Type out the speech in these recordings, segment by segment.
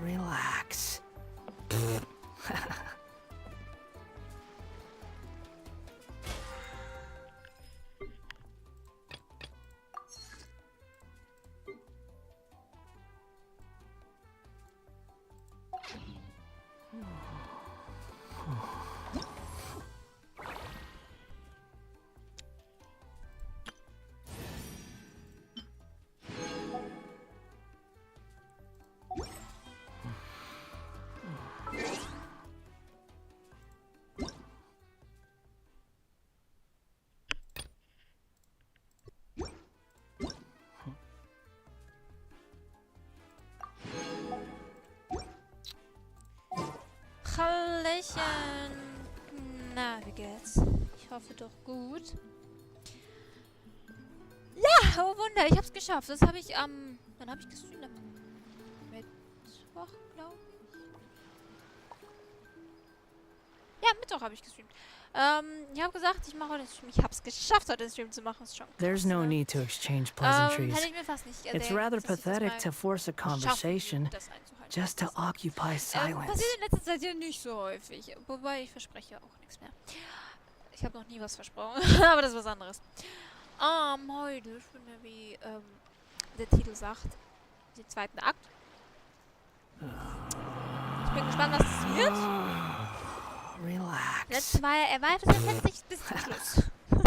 Relax. Hallöchen! Na, wie geht's? Ich hoffe doch gut. Ja, oh Wunder, ich hab's geschafft. Das habe ich am... wann habe ich gestreamt? Am Mittwoch, glaube ich. Ja, Mittwoch habe ich gestreamt. Ich habe gesagt, ich mache heute den Stream. Ich hab's geschafft, heute den Stream zu machen. Ist schon krass, There's no ne? need to exchange pleasantries. Hätte ich mir fast nicht It's gedacht, rather dass ich das pathetic mal to force a conversation das einzuhalten. just to occupy silence. Passiert in letzter Zeit ja nicht so häufig. Wobei, ich verspreche auch nichts mehr. Ich habe noch nie was versprochen. Aber das ist was anderes. Heute, wie der Titel sagt, den zweiten Akt. Ich bin gespannt, was das wird. Relax. Letztes Mal erweitert das jetzt nicht bis zum Schluss.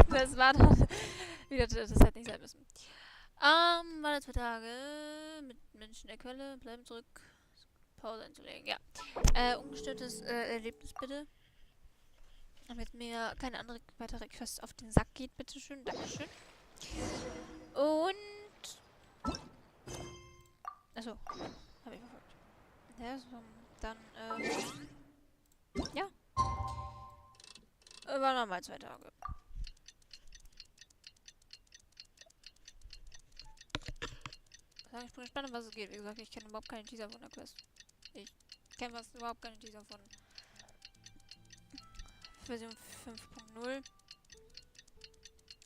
Das war dann wieder, das hätte nicht sein müssen. War 2 Tage mit Menschen der Quelle, bleiben zurück, Pause einzulegen, ja. Ungestörtes Erlebnis bitte. Damit mir keine andere weitere Quest auf den Sack geht, bitteschön, dankeschön. Und... achso, habe ich verfolgt. Ja, so, dann, ja. War nochmal 2 Tage. Ich bin gespannt, was es geht. Wie gesagt, ich kenne überhaupt keine Teaser von der Quest. Ich kenne überhaupt keine Teaser von Version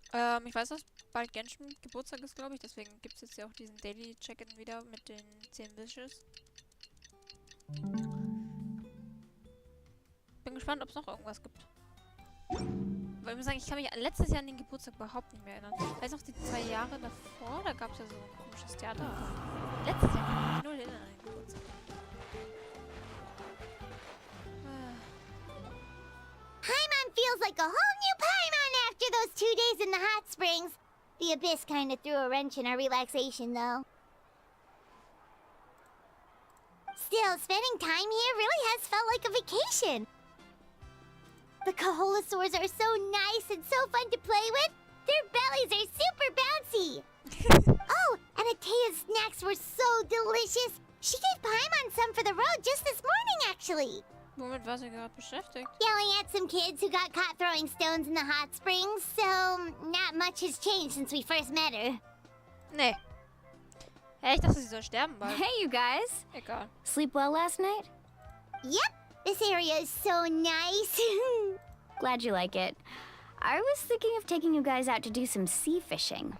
5.0. Ich weiß, dass bald Genshin Geburtstag ist, glaube ich. Deswegen gibt es jetzt ja auch diesen Daily Check-In wieder mit den 10 Wishes. Bin gespannt, ob es noch irgendwas gibt. Weil ich muss sagen, ich kann mich letztes Jahr an den Geburtstag überhaupt nicht mehr erinnern. Weiß noch, die 2 Jahre davor, da gab es ja so ein komisches Theater. Aber letztes Jahr kann ich mich null erinnern an den Geburtstag. Paimon feels like a whole new Paimon after those 2 days in the hot springs. The abyss kind of threw a wrench in our relaxation, though. Still, spending time here really has felt like a vacation. The Kaholasaurs are so nice and so fun to play with. Their bellies are super bouncy. Oh, and Atea's snacks were so delicious. She gave Paimon some for the road just this morning, actually. Womit war sie gerade beschäftigt? Yelling at some kids who got caught throwing stones in the hot springs, so not much has changed since we first met her. Nee. Hey, ich dachte, sie soll sterben bald. Hey, you guys. Egal. Sleep well last night? Yep, this area is so nice. Glad you like it. I was thinking of taking you guys out to do some sea fishing.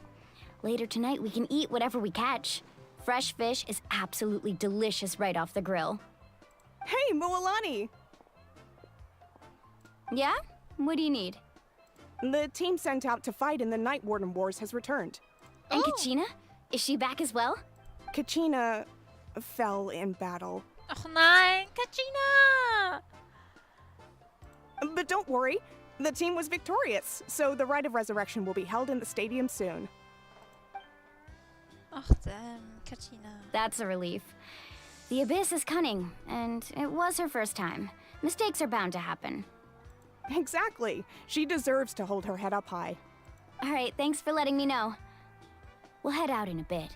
Later tonight, we can eat whatever we catch. Fresh fish is absolutely delicious right off the grill. Hey, Moalani! Yeah? What do you need? The team sent out to fight in the Night Warden Wars has returned. And Kachina? Is she back as well? Kachina fell in battle. Ach nein, Kachina! But don't worry, the team was victorious, so the rite of resurrection will be held in the stadium soon. Ach damn, Kachina. That's a relief. The Abyss is cunning, and it was her first time. Mistakes are bound to happen. Exactly. She deserves to hold her head up high. All right, thanks for letting me know. We'll head out in a bit.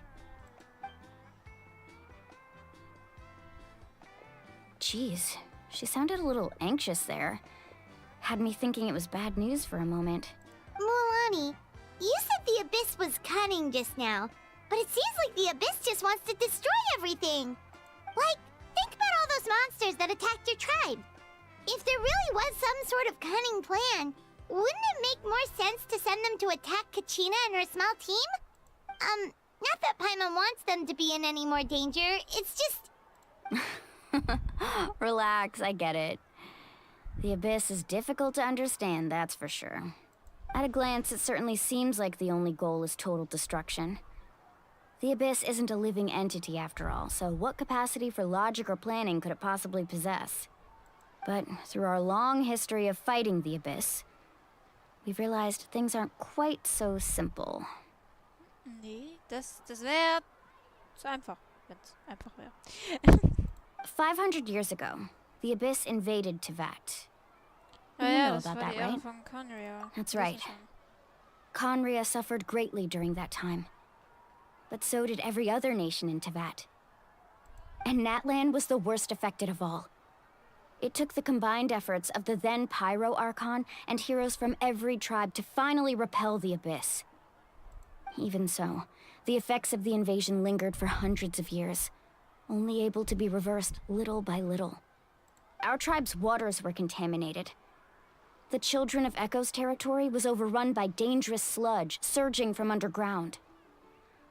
Jeez, she sounded a little anxious there. had me thinking it was bad news for a moment. Mulani, you said the Abyss was cunning just now, but it seems like the Abyss just wants to destroy everything. Like, think about all those monsters that attacked your tribe. If there really was some sort of cunning plan, wouldn't it make more sense to send them to attack Kachina and her small team? Not that Paimon wants them to be in any more danger, it's just... Relax, I get it. The Abyss is difficult to understand, that's for sure. At a glance, it certainly seems like the only goal is total destruction. The Abyss isn't a living entity after all, so what capacity for logic or planning could it possibly possess? But through our long history of fighting the Abyss, we've realized things aren't quite so simple. Nee, das wäre zu einfach, wenn es einfach wäre. 500 years ago, the Abyss invaded Teyvat. Ja, You ja, know das about war die that, Ära right? von Conria. That's Das right. ist schon- Conria suffered greatly during that time. But so did every other nation in Teyvat. And Natlan was the worst affected of all. It took the combined efforts of the then Pyro Archon and heroes from every tribe to finally repel the Abyss. Even so, the effects of the invasion lingered for hundreds of years, only able to be reversed little by little. Our tribe's waters were contaminated. The Children of Echo's territory was overrun by dangerous sludge surging from underground.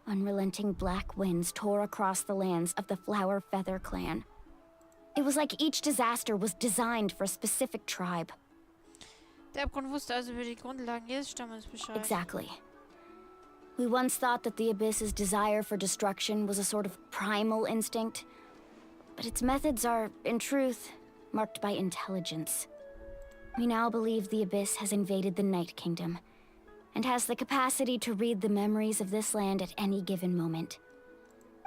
Unrelenting black winds tore across the lands of the Flower Feather clan. It was like each disaster was designed for a specific tribe. Der Abgrund wusste also über die Grundlagen jedes Stammes Bescheid. Exactly. We once thought that the Abyss's desire for destruction was a sort of primal instinct, but its methods are, in truth, marked by intelligence. We now believe the Abyss has invaded the Night Kingdom, and has the capacity to read the memories of this land at any given moment.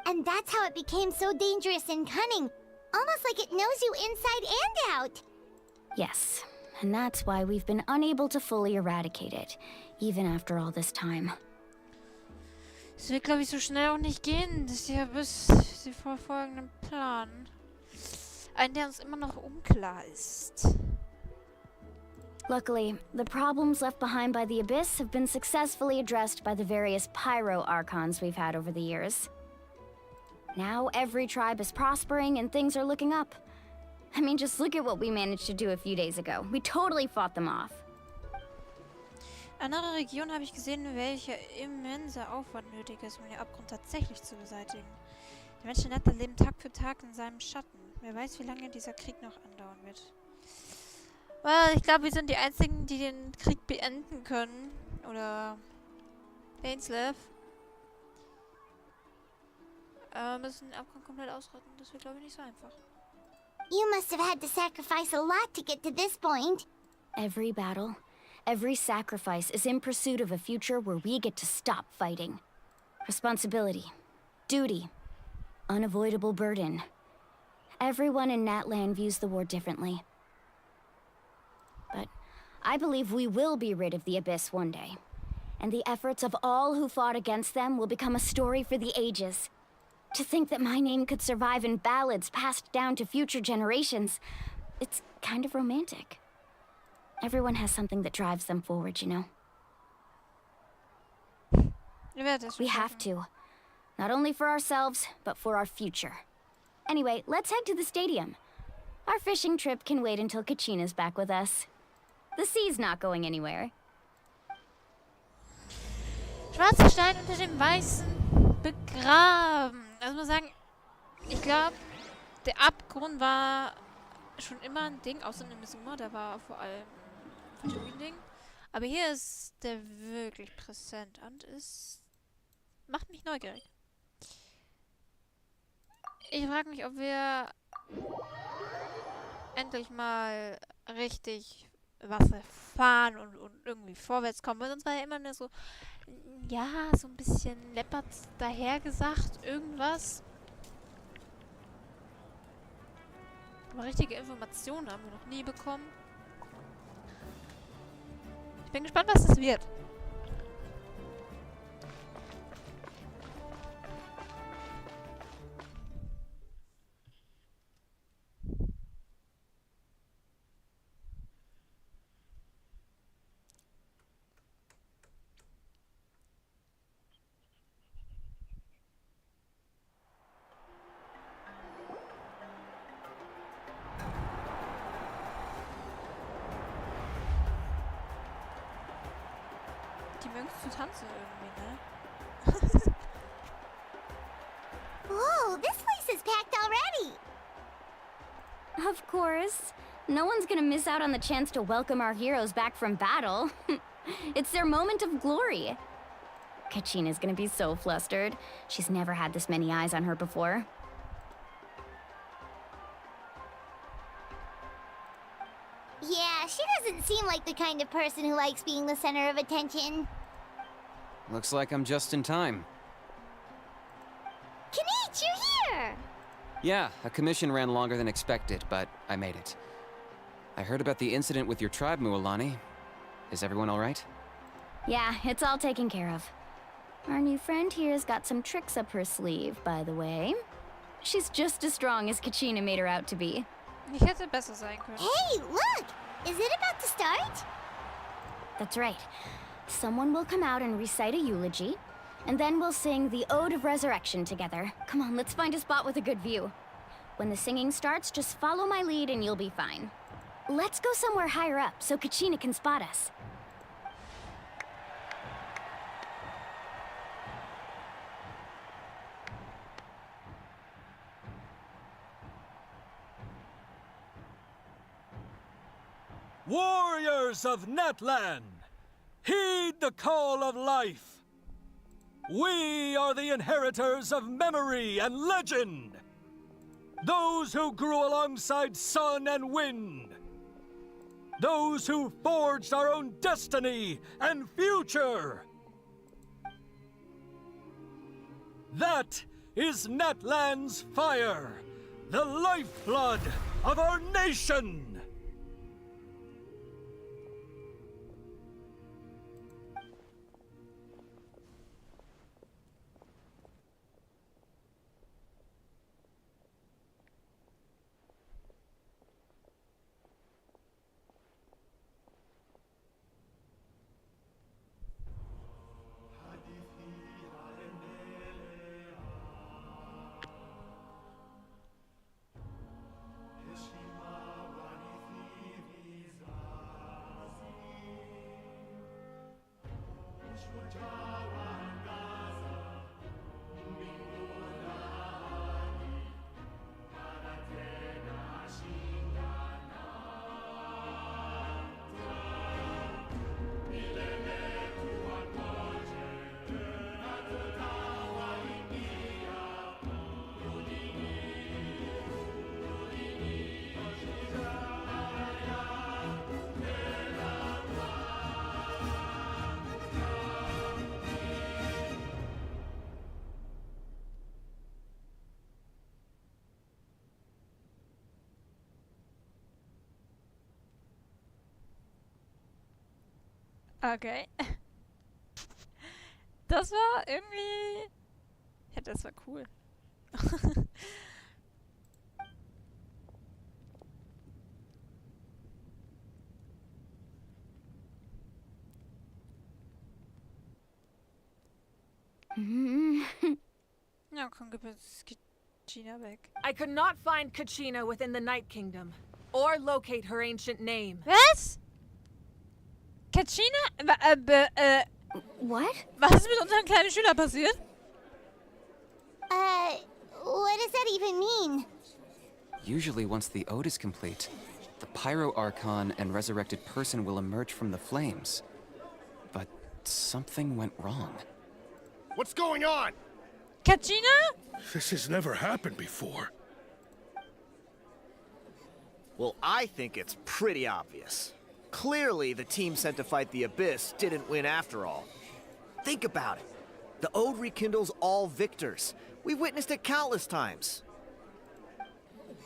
And that's how it became so dangerous and cunning. Almost like it knows you inside and out. Yes, and that's why we've been unable to fully eradicate it, even after all this time. Es wird, glaube ich, so schnell auch nicht gehen. Das ist ja bis sie verfolgenden Plan. Ein, der uns immer noch unklar ist. Luckily, the problems left behind by the Abyss have been successfully addressed by the various Pyro Archons we've had over the years. Now every tribe is prospering and things are looking up. I mean, just look at what we managed to do a few days ago. We totally fought them off. Andere Region habe ich gesehen, welcher immenser Aufwand nötig ist, um den Abgrund tatsächlich zu beseitigen. Die Menschen in Natlan leben Tag für Tag in seinem Schatten. Wer weiß, wie lange dieser Krieg noch andauern wird. Well, ich glaube, wir sind die Einzigen, die den Krieg beenden können. Oder Ainslev. Müssen den Abgrund komplett ausrotten. Das wird, glaube ich, nicht so einfach. You must have had to sacrifice a lot to get to this point. Every battle, every sacrifice is in pursuit of a future where we get to stop fighting. Responsibility, duty, unavoidable burden. Everyone in Natlan views the war differently. But I believe we will be rid of the Abyss one day. And the efforts of all who fought against them will become a story for the ages. To think that my name could survive in ballads passed down to future generations, it's kind of romantic. Everyone has something that drives them forward, you know? Ihr werdet es schon We have schaffen. to. Not only for ourselves, but for our future. Anyway, let's head to the stadium. Our fishing trip can wait until Kachina's back with us. The sea's not going anywhere. Schwarzer Stein unter dem weißen begraben. Also muss sagen, ich glaube, der Abgrund war schon immer ein Ding, außer in Mizuma, da war vor allem ein Ding. Aber hier ist der wirklich präsent und es macht mich neugierig. Ich frage mich, ob wir endlich mal richtig was erfahren und irgendwie vorwärts kommen. Weil sonst war ja immer nur so, ja, so ein bisschen läppert dahergesagt, irgendwas. Aber richtige Informationen haben wir noch nie bekommen. Ich bin gespannt, was das wird. mögen zu tanzen irgendwie, ne? Whoa, this place is packed already. Of course. No one's gonna miss out on the chance to welcome our heroes back from battle. It's their moment of glory. Kachina's gonna be so flustered. She's never had this many eyes on her before. Yeah, she doesn't seem like the kind of person who likes being the center of attention. Looks like I'm just in time. Kanich, you're here! Yeah, a commission ran longer than expected, but I made it. I heard about the incident with your tribe, Mualani. Is everyone all right? Yeah, it's all taken care of. Our new friend here's got some tricks up her sleeve, by the way. She's just as strong as Kachina made her out to be. Ich hätte besser sein können. Hey, look! Is it about to start? That's right. Someone will come out and recite a eulogy, and then we'll sing the Ode of Resurrection together. Come on, let's find a spot with a good view. When the singing starts, just follow my lead and you'll be fine. Let's go somewhere higher up so Kachina can spot us. Warriors of Natlan, heed the call of life. We are the inheritors of memory and legend. Those who grew alongside sun and wind. Those who forged our own destiny and future. That is Natlan's fire, the lifeblood of our nation. Okay. Das war irgendwie... Ja, das war cool. Ja, komm, gib jetzt Kachina weg. I could not find Kachina within the Night Kingdom, or locate her ancient name. Was? Kachina? What? Was ist mit unserem kleinen Schüler passiert? What does that even mean? Usually once the ode is complete, the Pyro Archon and resurrected person will emerge from the flames. But something went wrong. What's going on? Kachina? This has never happened before. Well, I think it's pretty obvious. Clearly, the team sent to fight the Abyss didn't win after all. Think about it. The Ode rekindles all victors. We've witnessed it countless times.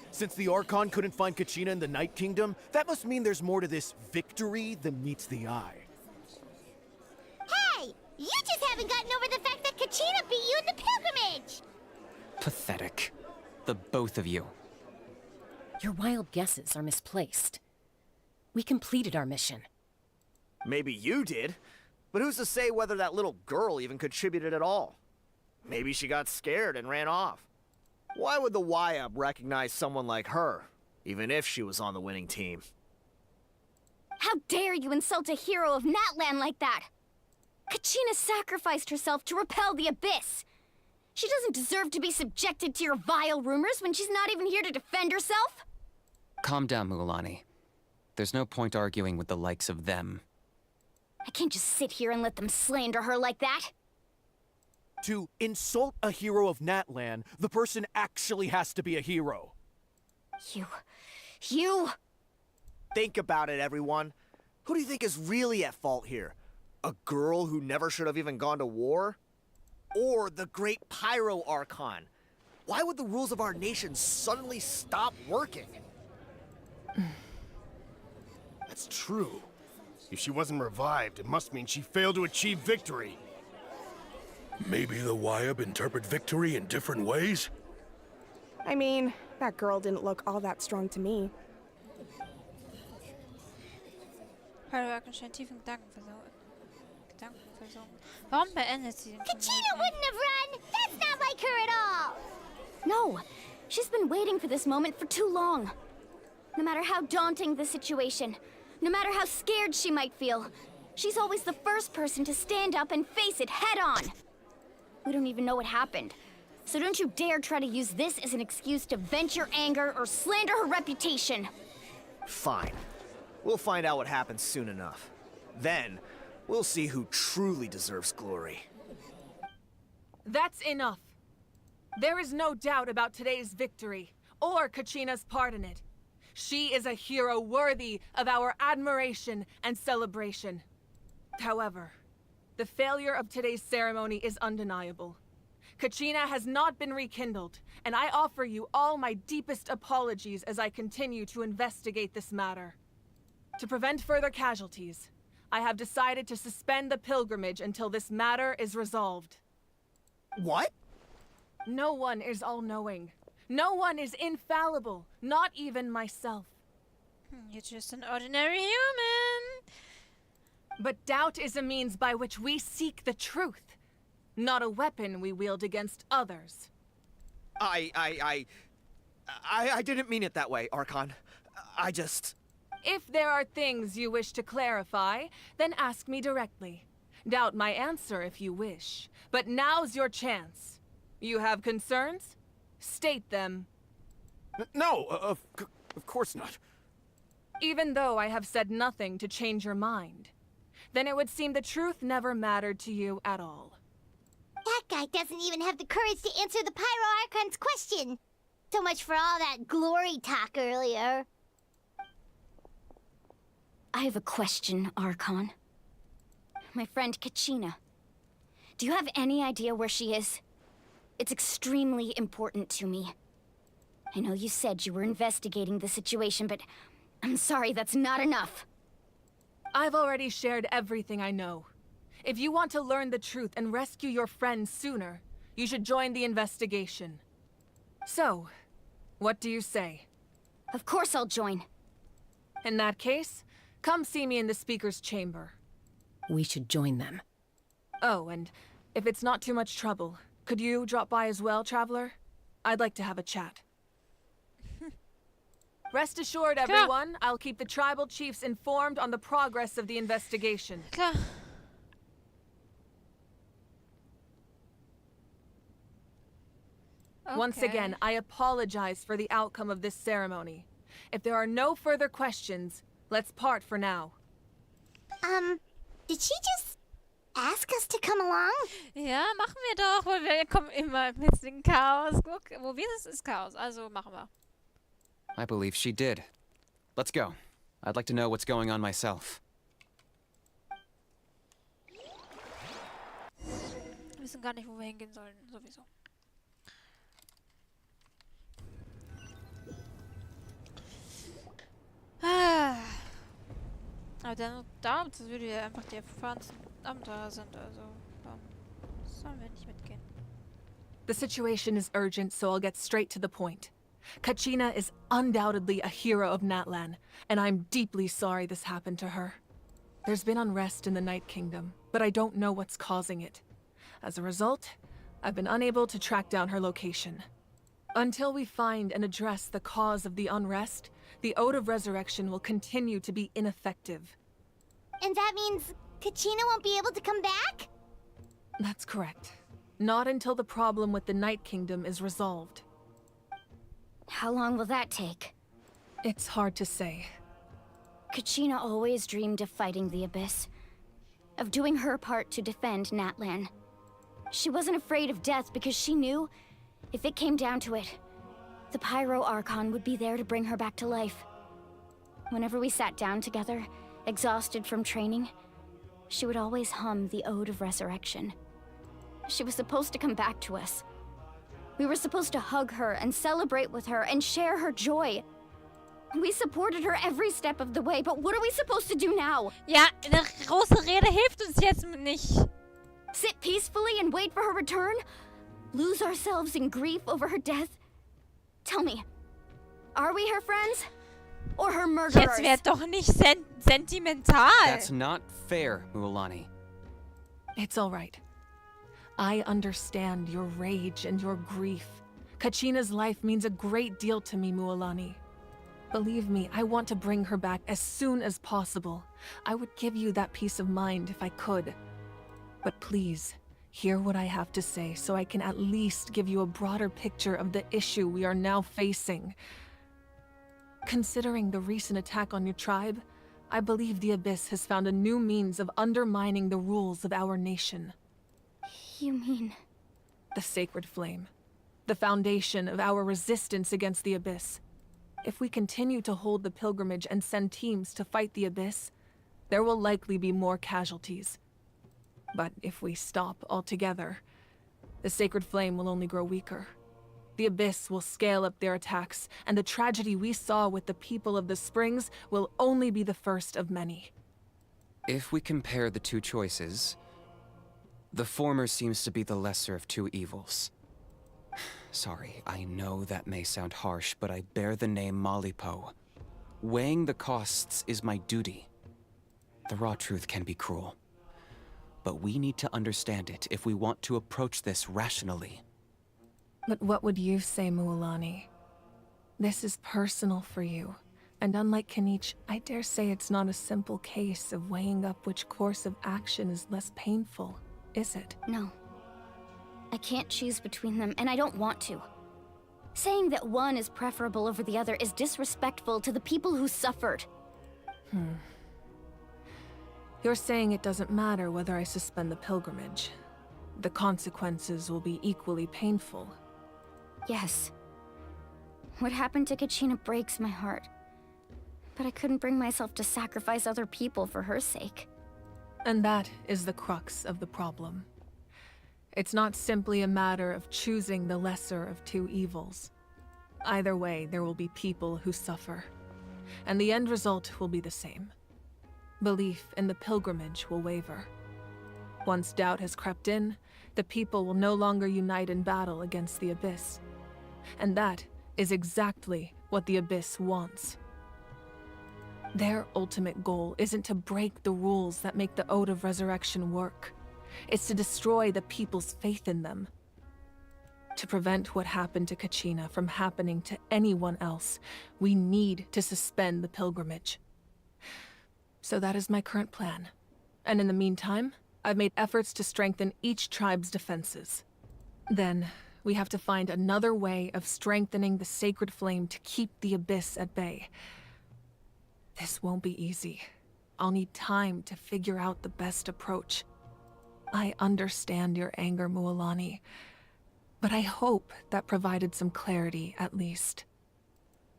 Since the Archon couldn't find Kachina in the Night Kingdom, that must mean there's more to this victory than meets the eye. Hey! You just haven't gotten over the fact that Kachina beat you in the pilgrimage! Pathetic. The both of you. Your wild guesses are misplaced. We completed our mission. Maybe you did, but who's to say whether that little girl even contributed at all? Maybe she got scared and ran off. Why would the YUB recognize someone like her, even if she was on the winning team? How dare you insult a hero of Natlan like that? Kachina sacrificed herself to repel the abyss. She doesn't deserve to be subjected to your vile rumors when she's not even here to defend herself. Calm down, Mulan. There's no point arguing with the likes of them. I can't just sit here and let them slander her like that. To insult a hero of Natlan, the person actually has to be a hero. You... Think about it, everyone. Who do you think is really at fault here? A girl who never should have even gone to war? Or the great Pyro Archon? Why would the rules of our nation suddenly stop working? That's true. If she wasn't revived, it must mean she failed to achieve victory. Maybe the Wyab interpret victory in different ways? I mean, that girl didn't look all that strong to me. Warum beendet sie den Kachina wouldn't have run! That's not like her at all! No, she's been waiting for this moment for too long. No matter how daunting the situation, no matter how scared she might feel, she's always the first person to stand up and face it head on. We don't even know what happened, so don't you dare try to use this as an excuse to vent your anger or slander her reputation. Fine. We'll find out what happens soon enough. Then, we'll see who truly deserves glory. That's enough. There is no doubt about today's victory, or Kachina's part in it. She is a hero worthy of our admiration and celebration. However, the failure of today's ceremony is undeniable. Kachina has not been rekindled, and I offer you all my deepest apologies as I continue to investigate this matter. To prevent further casualties, I have decided to suspend the pilgrimage until this matter is resolved. What? No one is all-knowing. No one is infallible, not even myself. You're just an ordinary human. But doubt is a means by which we seek the truth, not a weapon we wield against others. I didn't mean it that way, Archon. I just... If there are things you wish to clarify, then ask me directly. Doubt my answer if you wish. But now's your chance. You have concerns? State them. No, of course not. Even though I have said nothing to change your mind, then it would seem the truth never mattered to you at all. That guy doesn't even have the courage to answer the Pyro Archon's question. So much for all that glory talk earlier. I have a question, Archon. My friend Kachina. Do you have any idea where she is? It's extremely important to me. I know you said you were investigating the situation, but I'm sorry, that's not enough. I've already shared everything I know. If you want to learn the truth and rescue your friend sooner, you should join the investigation. So, what do you say? Of course I'll join. In that case, come see me in the speaker's chamber. We should join them. Oh, and if it's not too much trouble, could you drop by as well, Traveler? I'd like to have a chat. Rest assured, everyone, I'll keep the tribal chiefs informed on the progress of the investigation. Klar. Once again, I apologize for the outcome of this ceremony. If there are no further questions, let's part for now. Did she just ask us to come along? Ja, machen wir doch, weil wir kommen immer mit dem Chaos. Guck, wo wir sind, ist Chaos. Also machen wir. I believe she did. Let's go. I'd like to know what's going on myself. Wir wissen gar nicht, wo wir hingehen sollen, sowieso. Aber dann damit würde ja einfach die erfahrensten Abenteurer sind, also warum sollen wir nicht mitgehen? The situation is urgent, so I'll get straight to the point. Kachina is undoubtedly a hero of Natlan, and I'm deeply sorry this happened to her. There's been unrest in the Night Kingdom, but I don't know what's causing it. As a result, I've been unable to track down her location. Until we find and address the cause of the unrest, the Ode of Resurrection will continue to be ineffective. And that means Kachina won't be able to come back? That's correct. Not until the problem with the Night Kingdom is resolved. How long will that take? It's hard to say. Kachina always dreamed of fighting the Abyss. Of doing her part to defend Natlan. She wasn't afraid of death because she knew, if it came down to it, the Pyro Archon would be there to bring her back to life. Whenever we sat down together, exhausted from training, she would always hum the Ode of Resurrection. She was supposed to come back to us. We were supposed to hug her and celebrate with her and share her joy. We supported her every step of the way, but what are we supposed to do now? Ja, eine große Rede hilft uns jetzt nicht. Sit peacefully and wait for her return? Lose ourselves in grief over her death? Tell me, are we her friends? Or her murderers? Jetzt werd doch nicht sentimental. That's not fair, Mualani. It's all right. I understand your rage and your grief. Kachina's life means a great deal to me, Mualani. Believe me, I want to bring her back as soon as possible. I would give you that peace of mind if I could. But please, hear what I have to say so I can at least give you a broader picture of the issue we are now facing. Considering the recent attack on your tribe, I believe the Abyss has found a new means of undermining the rules of our nation. You mean? The Sacred Flame. The foundation of our resistance against the Abyss. If we continue to hold the pilgrimage and send teams to fight the Abyss, there will likely be more casualties. But if we stop altogether, the Sacred Flame will only grow weaker. The Abyss will scale up their attacks, and the tragedy we saw with the people of the Springs will only be the first of many. If we compare the two choices, the former seems to be the lesser of two evils. Sorry, I know that may sound harsh, but I bear the name Malipo. Weighing the costs is my duty. The raw truth can be cruel. But we need to understand it if we want to approach this rationally. But what would you say, Mualani? This is personal for you, and unlike Kanich, I dare say it's not a simple case of weighing up which course of action is less painful, is it? No. I can't choose between them, and I don't want to. Saying that one is preferable over the other is disrespectful to the people who suffered. You're saying it doesn't matter whether I suspend the pilgrimage. The consequences will be equally painful. Yes. What happened to Kachina breaks my heart. But I couldn't bring myself to sacrifice other people for her sake. And that is the crux of the problem. It's not simply a matter of choosing the lesser of two evils. Either way, there will be people who suffer. And the end result will be the same. Belief in the pilgrimage will waver. Once doubt has crept in, the people will no longer unite in battle against the Abyss. And that is exactly what the Abyss wants. Their ultimate goal isn't to break the rules that make the Ode of Resurrection work. It's to destroy the people's faith in them. To prevent what happened to Kachina from happening to anyone else, we need to suspend the pilgrimage. So that is my current plan. And in the meantime, I've made efforts to strengthen each tribe's defenses. Then, we have to find another way of strengthening the Sacred Flame to keep the Abyss at bay. This won't be easy. I'll need time to figure out the best approach. I understand your anger, Mualani, but I hope that provided some clarity at least.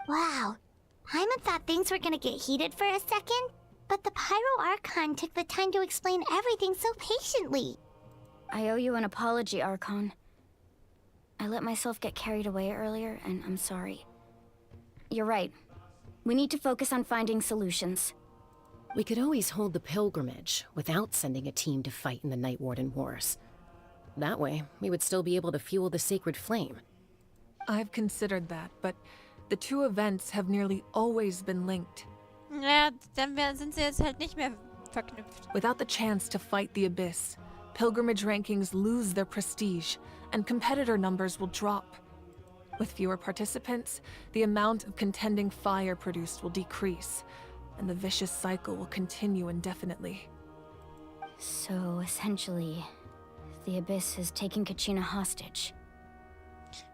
Wow. Paimon thought things were gonna get heated for a second, but the Pyro Archon took the time to explain everything so patiently. I owe you an apology, Archon. I let myself get carried away earlier, and I'm sorry. You're right. We need to focus on finding solutions. We could always hold the pilgrimage without sending a team to fight in the Night Warden Wars. That way, we would still be able to fuel the Sacred Flame. I've considered that, but the two events have nearly always been linked. Ja, dann sind sie jetzt halt nicht mehr verknüpft. Without the chance to fight the Abyss, pilgrimage rankings lose their prestige, and competitor numbers will drop. With fewer participants, the amount of contending fire produced will decrease, and the vicious cycle will continue indefinitely. So essentially, the Abyss has taken Kachina hostage.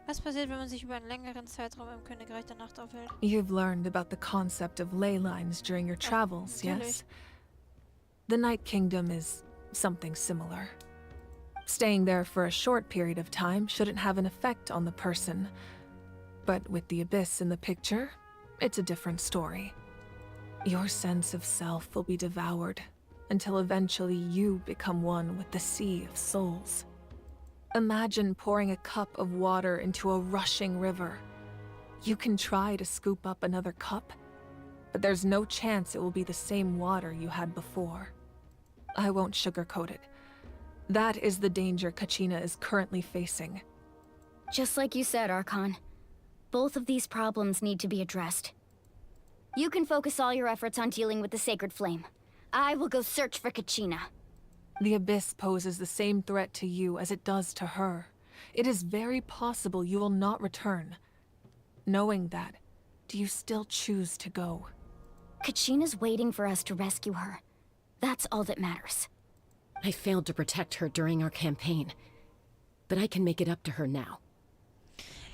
Was passiert, wenn man sich über einen längeren Zeitraum im Königreich der Nacht aufhält? You've learned about the concept of ley lines during your travels, yes? The Night Kingdom is something similar. Staying there for a short period of time shouldn't have an effect on the person. But with the Abyss in the picture, it's a different story. Your sense of self will be devoured until eventually you become one with the Sea of Souls. Imagine pouring a cup of water into a rushing river. You can try to scoop up another cup, but there's no chance it will be the same water you had before. I won't sugarcoat it. That is the danger Kachina is currently facing. Just like you said, Archon. Both of these problems need to be addressed. You can focus all your efforts on dealing with the Sacred Flame. I will go search for Kachina. The Abyss poses the same threat to you as it does to her. It is very possible you will not return. Knowing that, do you still choose to go? Kachina's waiting for us to rescue her. That's all that matters. I failed to protect her during our campaign, but I can make it up to her now.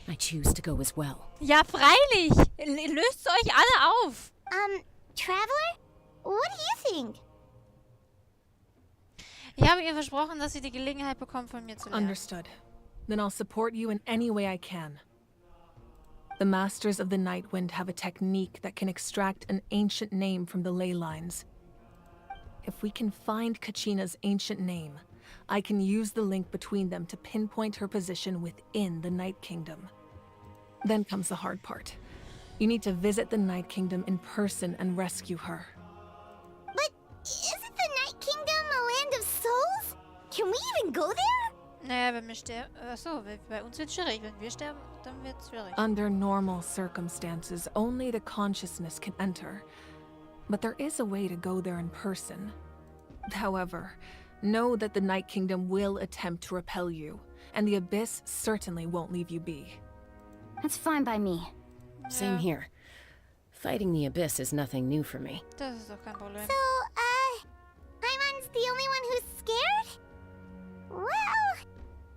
I choose to go as well. Ja, freilich! Löst euch alle auf! Traveler? What do you think? Ich habe ihr versprochen, dass sie die Gelegenheit bekommt, von mir zu lernen. Understood. Then I'll support you in any way I can. The Masters of the Nightwind have a technique that can extract an ancient name from the ley lines. If we can find Kachina's ancient name, I can use the link between them to pinpoint her position within the Night Kingdom. Then comes the hard part. You need to visit the Night Kingdom in person and rescue her. But isn't the Night Kingdom a land of souls? Can we even go there? Naja, wenn wir sterben... Achso, bei uns wird schwierig. Wenn wir sterben, dann wird's schwierig. Under normal circumstances, only the consciousness can enter. But there is a way to go there in person. However, know that the Night Kingdom will attempt to repel you, and the Abyss certainly won't leave you be. That's fine by me. Same here. Fighting the Abyss is nothing new for me. Das ist doch kein Problem. So, Paimon's the only one who's scared? Well,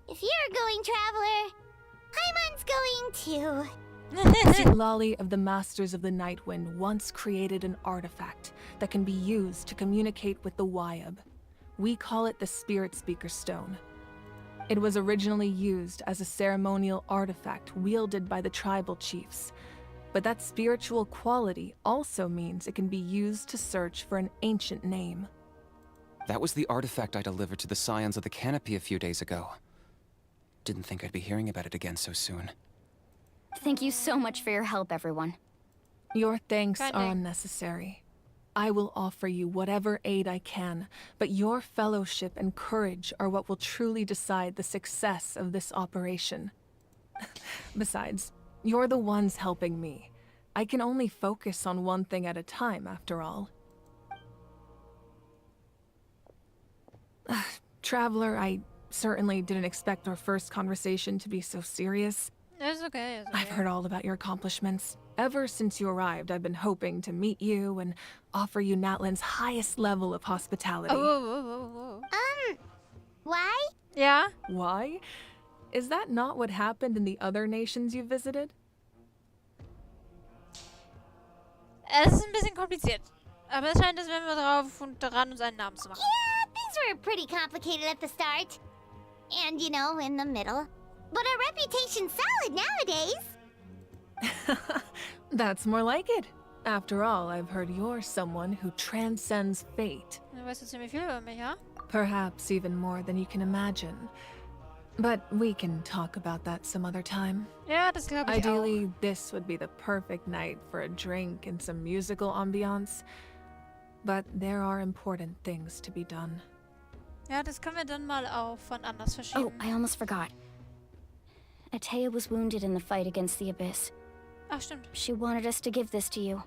if you're going, Traveler, Paimon's going too. Zitlali of the Masters of the Nightwind once created an artifact that can be used to communicate with the Wyab. We call it the Spirit Speaker Stone. It was originally used as a ceremonial artifact wielded by the tribal chiefs, but that spiritual quality also means it can be used to search for an ancient name. That was the artifact I delivered to the Scions of the Canopy a few days ago. Didn't think I'd be hearing about it again so soon. Thank you so much for your help, everyone. Your thanks Kinda. are unnecessary. I will offer you whatever aid I can, but your fellowship and courage are what will truly decide the success of this operation. Besides, you're the ones helping me. I can only focus on one thing at a time, after all. Traveler, I certainly didn't expect our first conversation to be so serious. It's okay, it's okay. I've heard all about your accomplishments. Ever since you arrived, I've been hoping to meet you and offer you Natlan's highest level of hospitality. Oh. Why? Ja? Why? Is that not what happened in the other nations you visited? Es ist ein bisschen kompliziert. Aber es scheint, als wären wir drauf und daran, uns einen Namen zu machen. Yeah, things were pretty complicated at the start. And, you know, in the middle. But our reputation's solid nowadays. That's more like it. After all, I've heard you're someone who transcends fate. Du weißt jetzt ziemlich viel über mich, ja? Perhaps even more than you can imagine. But we can talk about that some other time. Ja, das glaube ich Ideally, this would be the perfect night for a drink and some musical ambiance. But there are important things to be done. auch. Ja, das können wir dann mal auch von anders verschieben. Oh, I almost forgot. Atea was wounded in the fight against the Abyss. Ach, stimmt. She wanted us to give this to you.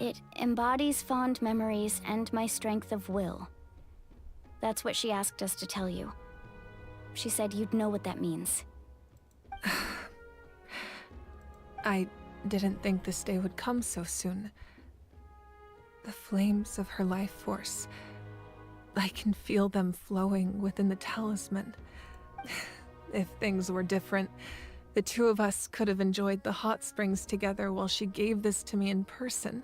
It embodies fond memories and my strength of will. That's what she asked us to tell you. She said you'd know what that means. I didn't think this day would come so soon. The flames of her life force. I can feel them flowing within the talisman. If things were different, the two of us could have enjoyed the hot springs together while she gave this to me in person.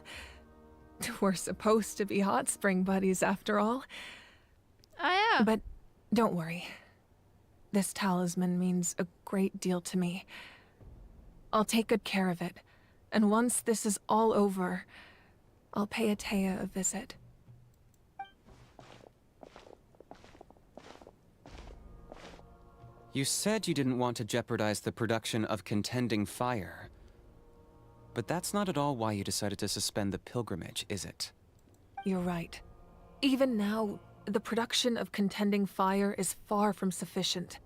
We're supposed to be hot spring buddies after all. Ah ja. But don't worry. This talisman means a great deal to me. I'll take good care of it, and once this is all over, I'll pay Atea a visit. You said you didn't want to jeopardize the production of Contending Fire. But that's not at all why you decided to suspend the pilgrimage, is it? You're right. Even now, the production of Contending Fire is far from sufficient.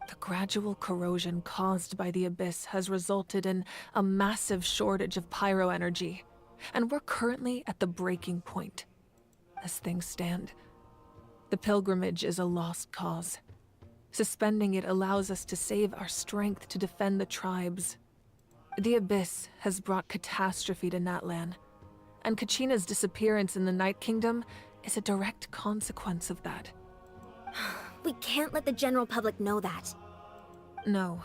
The gradual corrosion caused by the Abyss has resulted in a massive shortage of pyro energy, and we're currently at the breaking point. As things stand, the pilgrimage is a lost cause. Suspending it allows us to save our strength to defend the tribes. The Abyss has brought catastrophe to Natlan, and Kachina's disappearance in the Night Kingdom is a direct consequence of that. We can't let the general public know that. No.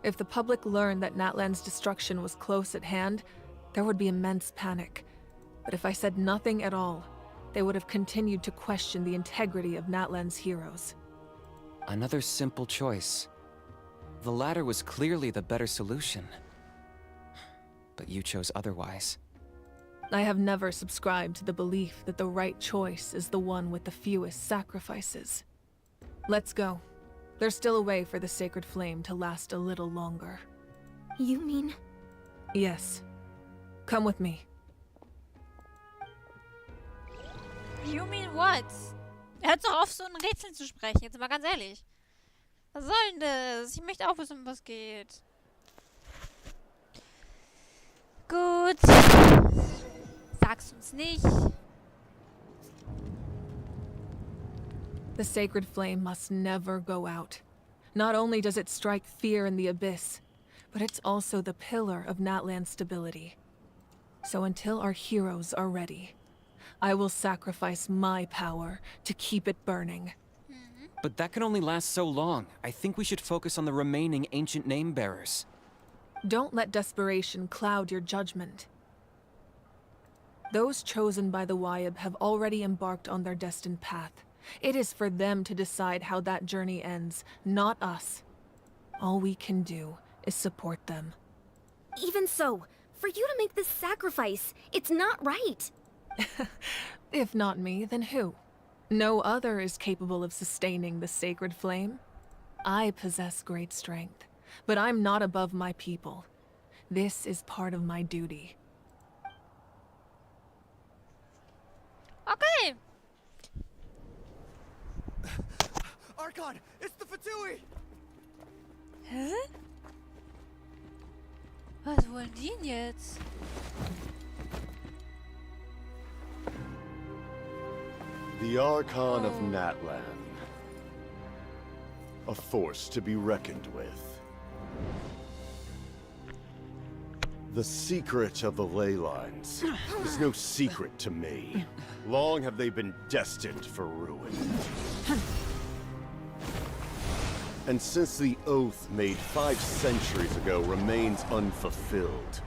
If the public learned that Natlan's destruction was close at hand, there would be immense panic. But if I said nothing at all, they would have continued to question the integrity of Natlan's heroes. Another simple choice. The latter was clearly the better solution. But you chose otherwise. I have never subscribed to the belief that the right choice is the one with the fewest sacrifices. Let's go. There's still a way for the sacred flame to last a little longer. You mean? Yes. Come with me. You mean what? Hört doch auf, so ein Rätsel zu sprechen. Jetzt mal ganz ehrlich. Was soll denn das? Ich möchte auch wissen, um was geht. Gut. Sag's uns nicht. The sacred flame must never go out. Not only does it strike fear in the Abyss, but it's also the pillar of Natlan's stability. So until our heroes are ready, I will sacrifice my power to keep it burning. But that can only last so long. I think we should focus on the remaining ancient name-bearers. Don't let desperation cloud your judgment. Those chosen by the Wyab have already embarked on their destined path. It is for them to decide how that journey ends, not us. All we can do is support them. Even so, for you to make this sacrifice, it's not right. If not me, then who? No other is capable of sustaining the sacred flame. I possess great strength, but I'm not above my people. This is part of my duty. Okay. Archon, it's the Fatui! Hä? Was wollen die denn jetzt? The Archon of Natlan. A force to be reckoned with. The secret of the ley lines is no secret to me. Long have they been destined for ruin. And since the oath made 5 centuries ago remains unfulfilled,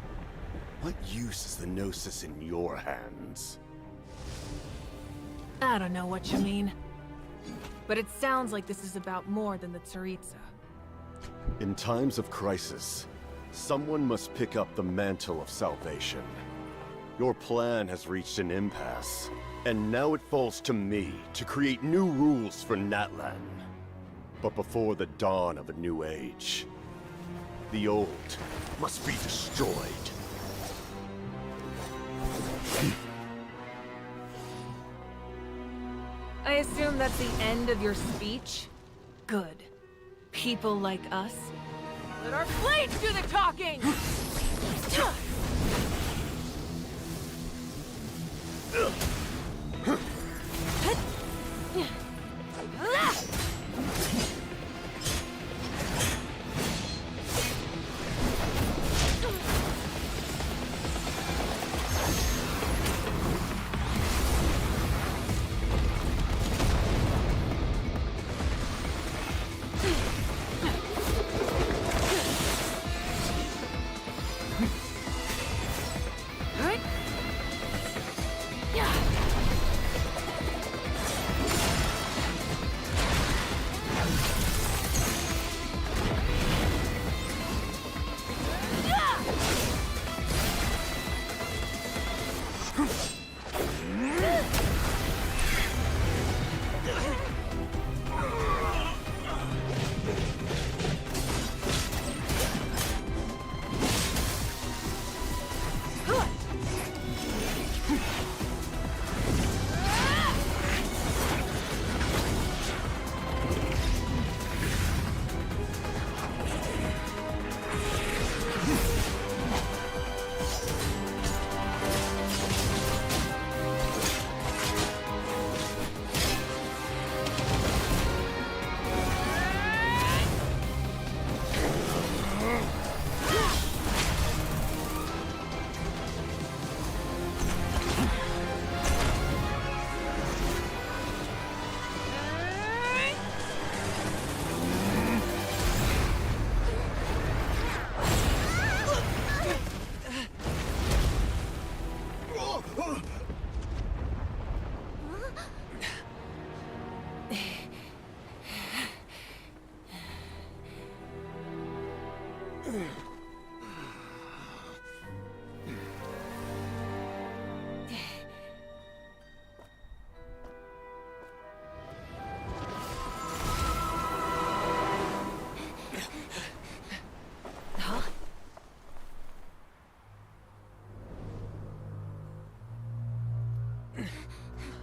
what use is the Gnosis in your hands? I don't know what you mean. But it sounds like this is about more than the Tsaritsa. In times of crisis, someone must pick up the mantle of salvation. Your plan has reached an impasse, and now it falls to me to create new rules for Natlan. But before the dawn of a new age, the old must be destroyed. I assume that's the end of your speech? Good. People like us. Let our blades do the talking!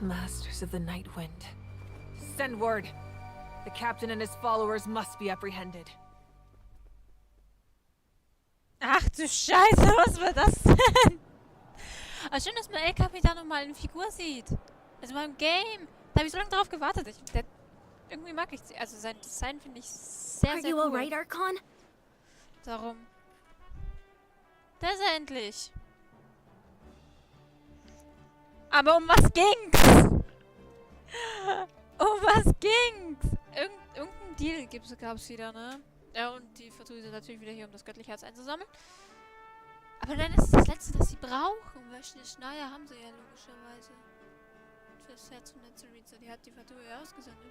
Masters of the Night Wind. Send word. The captain and his followers must be apprehended. Ach du Scheiße, was war das denn? Aber schön, dass man El Capitan nochmal in Figur sieht. Also beim Game. Da habe ich so lange drauf gewartet. Irgendwie mag ich sie. Also sein Design finde ich sehr, sehr cool. Are you alright, Archon? Darum. Da ist er endlich. Aber um was ging's? Um was ging's? Irgendein Deal gab's wieder, ne? Ja, und die Vertue sind natürlich wieder hier, um das göttliche Herz einzusammeln. Aber dann ist es das Letzte, das sie brauchen. Weil Schneier haben sie ja logischerweise. Für das Herz von der Zerita. Die hat die Vertue ja ausgesendet.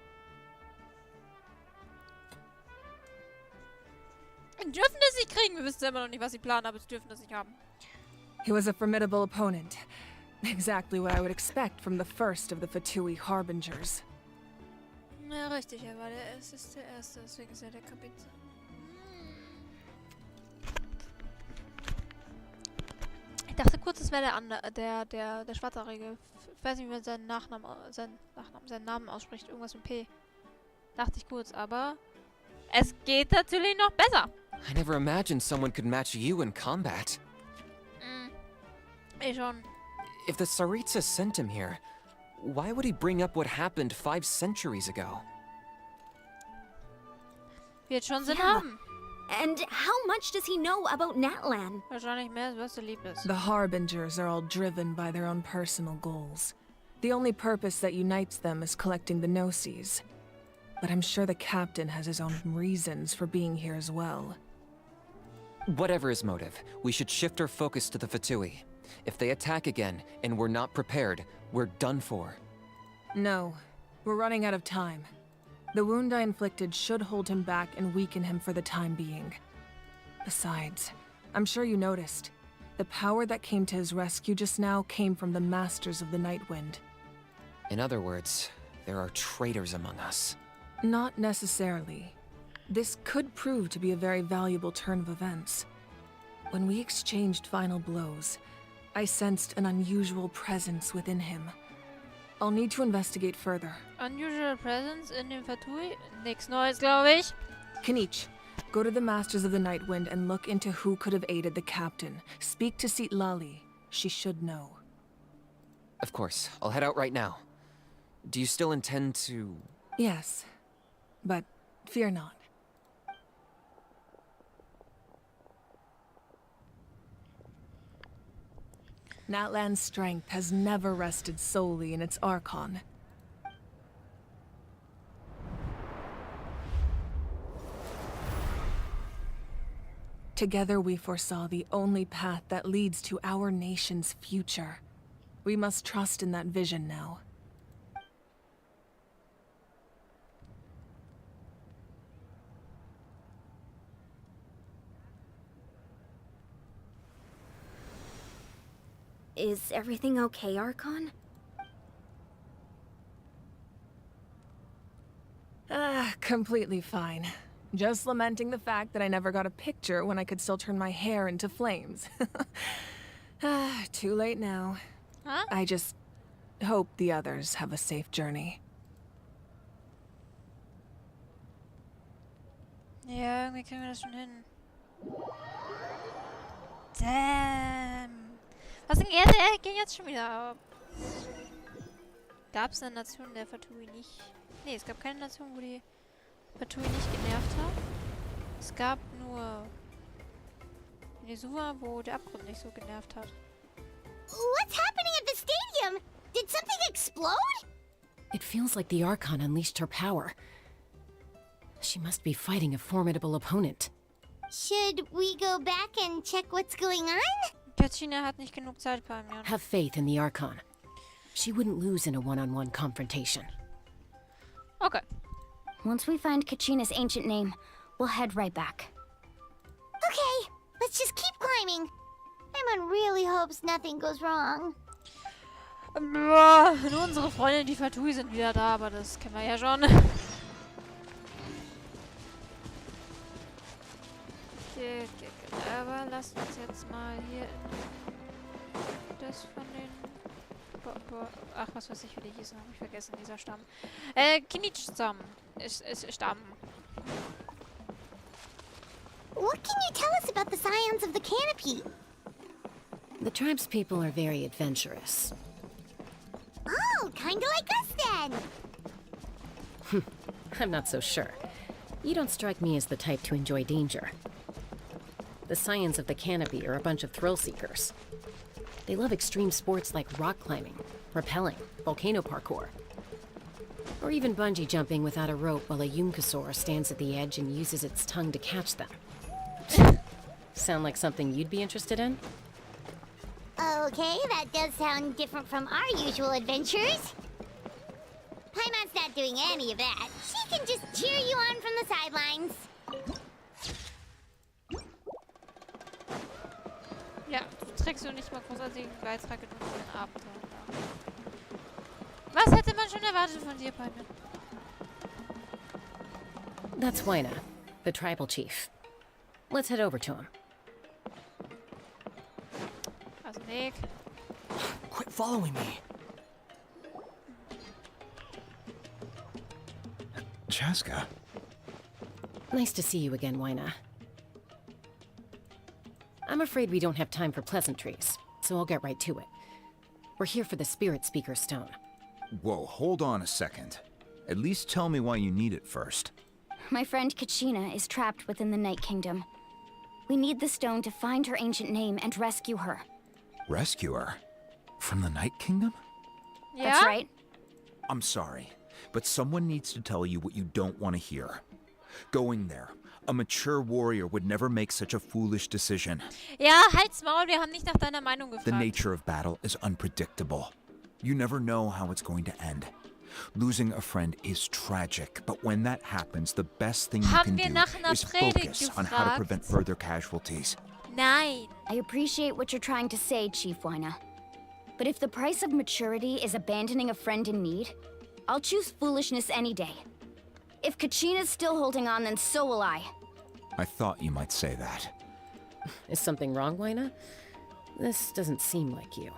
Wir dürfen das nicht kriegen. Wir wissen selber noch nicht, was sie planen, aber sie dürfen das nicht haben. He was a formidable opponent. Exactly what I would expect from the first of the Fatui Harbingers. Ja, richtig. Er war der Erste, deswegen ist er der Kapitän. Ich dachte kurz, es wäre der Schwarzhaarige. Ich weiß nicht, wie man seinen Namen ausspricht. Irgendwas mit P. Dachte ich kurz, aber es geht natürlich noch besser. I never imagined someone could match you in combat. Ich schon. If the Tsaritsa sent him here, why would he bring up what happened 5 centuries ago? Wird schon Sinn haben. And how much does he know about Natlan? Wahrscheinlich mehr, als was du lieb ist. The Harbingers are all driven by their own personal goals. The only purpose that unites them is collecting the Gnosis. But I'm sure the captain has his own reasons for being here as well. Whatever his motive, we should shift our focus to the Fatui. If they attack again, and we're not prepared, we're done for. No, we're running out of time. The wound I inflicted should hold him back and weaken him for the time being. Besides, I'm sure you noticed, the power that came to his rescue just now came from the Masters of the Night Wind. In other words, there are traitors among us. Not necessarily. This could prove to be a very valuable turn of events. When we exchanged final blows, I sensed an unusual presence within him. I'll need to investigate further. Unusual presence in dem Fatui? Nichts Neues, glaube ich. Kanich, go to the Masters of the Night Wind and look into who could have aided the captain. Speak to Lali. She should know. Of course, I'll head out right now. Do you still intend to... Yes, but fear not. Natlan's strength has never rested solely in its Archon. Together we foresaw the only path that leads to our nation's future. We must trust in that vision now. Is everything okay, Archon? Completely fine. Just lamenting the fact that I never got a picture when I could still turn my hair into flames. Too late now. Huh? I just hope the others have a safe journey. Ja, irgendwie kriegen wir das schon hin. Damn. Was denn geht jetzt schon wieder ab? Gab es eine Nation, der Fatui nicht... Nee, es gab keine Nation, wo die Fatui nicht genervt hat. Es gab nur... Nesua, wo der Abgrund nicht so genervt hat. What's happening at the stadium? Did something explode? It feels like the Archon unleashed her power. She must be fighting a formidable opponent. Should we go back and check what's going on? Kachina hat nicht genug Zeit bei mir. Have faith in the Archon. She wouldn't lose in a one-on-one confrontation. Okay. Once we find Kachina's ancient name, we'll head right back. Okay, let's just keep climbing. Everyone really hopes nothing goes wrong. Nur unsere Freunde, die Fatui, sind wieder da, aber das kennen wir ja schon. Okay. Aber lasst uns jetzt mal hier in das von den Ach, was weiß ich, wie die hießen. Hab ich vergessen, dieser Stamm. Kinich-Stamm. Ist Stamm. What can you tell us about the scions of the canopy? The tribe's people are very adventurous. Oh, kinda like us then. I'm not so sure. You don't strike me as the type to enjoy danger. The scions of the canopy are a bunch of thrill seekers. They love extreme sports like rock climbing, rappelling, volcano parkour, or even bungee jumping without a rope while a Yunkasaur stands at the edge and uses its tongue to catch them. Sound like something you'd be interested in? Okay, that does sound different from our usual adventures. Paimon's not doing any of that. She can just cheer you on from the sidelines. Ja, du trägst so nicht mal großartigen Beitrag in unseren Abenteuern da. Was hätte man schon erwartet von dir, Paimon? That's Waina, the tribal chief. Let's head over to him. Also Weg. Quit following me. Chaska. Nice to see you again, Waina. I'm afraid we don't have time for pleasantries, so I'll get right to it. We're here for the Spirit Speaker Stone. Whoa, hold on a second. At least tell me why you need it first. My friend Kachina is trapped within the Night Kingdom. We need the stone to find her ancient name and rescue her. Rescue her? From the Night Kingdom? Yeah? That's right. I'm sorry, but someone needs to tell you what you don't want to hear. Going there, a mature warrior would never make such a foolish decision. Ja, halt's Maul, wir haben nicht nach deiner Meinung gefragt. The nature of battle is unpredictable. You never know how it's going to end. Losing a friend is tragic, but when that happens, the best thing you can do is focus on how to prevent further casualties. Nein. I appreciate what you're trying to say, Chief Waina. But if the price of maturity is abandoning a friend in need, I'll choose foolishness any day. If Kachina's still holding on, then so will I. I thought you might say that. Is something wrong, Waina? This doesn't seem like you.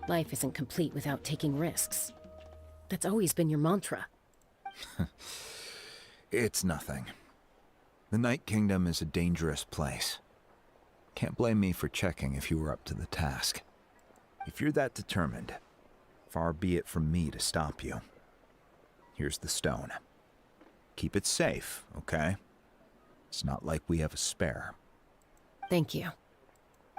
Life isn't complete without taking risks. That's always been your mantra. It's nothing. The Night Kingdom is a dangerous place. Can't blame me for checking if you were up to the task. If you're that determined, far be it from me to stop you. Here's the stone. Keep it safe, okay? It's not like we have a spare. Thank you.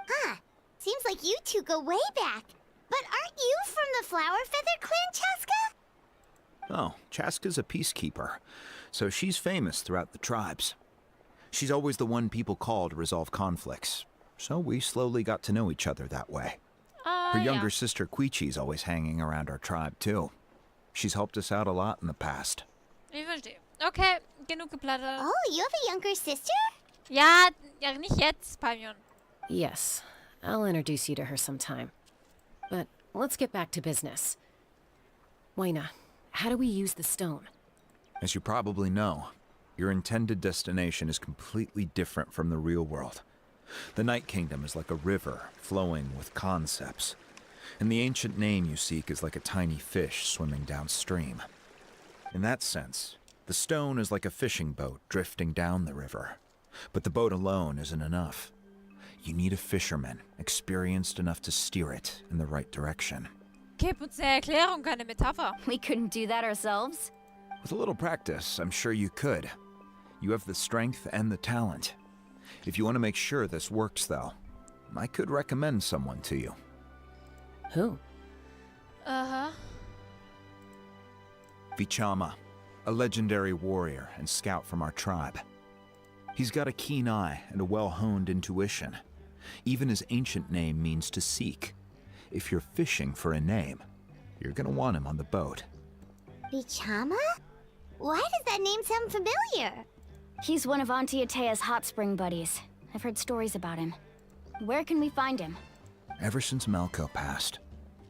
Huh. Seems like you two go way back. But aren't you from the Flower Feather Clan, Chaska? Oh, Chaska's a peacekeeper, so she's famous throughout the tribes. She's always the one people call to resolve conflicts, so we slowly got to know each other that way. Her younger sister Quichi's always hanging around our tribe, too. She's helped us out a lot in the past. Ich verstehe. Okay, genug geplattert. Oh, you have a younger sister? Ja, nicht jetzt, Paimon. Yes, I'll introduce you to her sometime. But let's get back to business. Waina, how do we use the stone? As you probably know, your intended destination is completely different from the real world. The Night Kingdom is like a river flowing with concepts, and the ancient name you seek is like a tiny fish swimming downstream. In that sense, the stone is like a fishing boat drifting down the river, but the boat alone isn't enough. You need a fisherman, experienced enough to steer it in the right direction. Gib uns eine Erklärung, keine Metapher. We couldn't do that ourselves. With a little practice, I'm sure you could. You have the strength and the talent. If you want to make sure this works, though, I could recommend someone to you. Who? Aha. Vichama, a legendary warrior and scout from our tribe. He's got a keen eye and a well-honed intuition. Even his ancient name means to seek. If you're fishing for a name, you're gonna want him on the boat. Vichama? Why does that name sound familiar? He's one of Auntie Atea's hot spring buddies. I've heard stories about him. Where can we find him? Ever since Malko passed,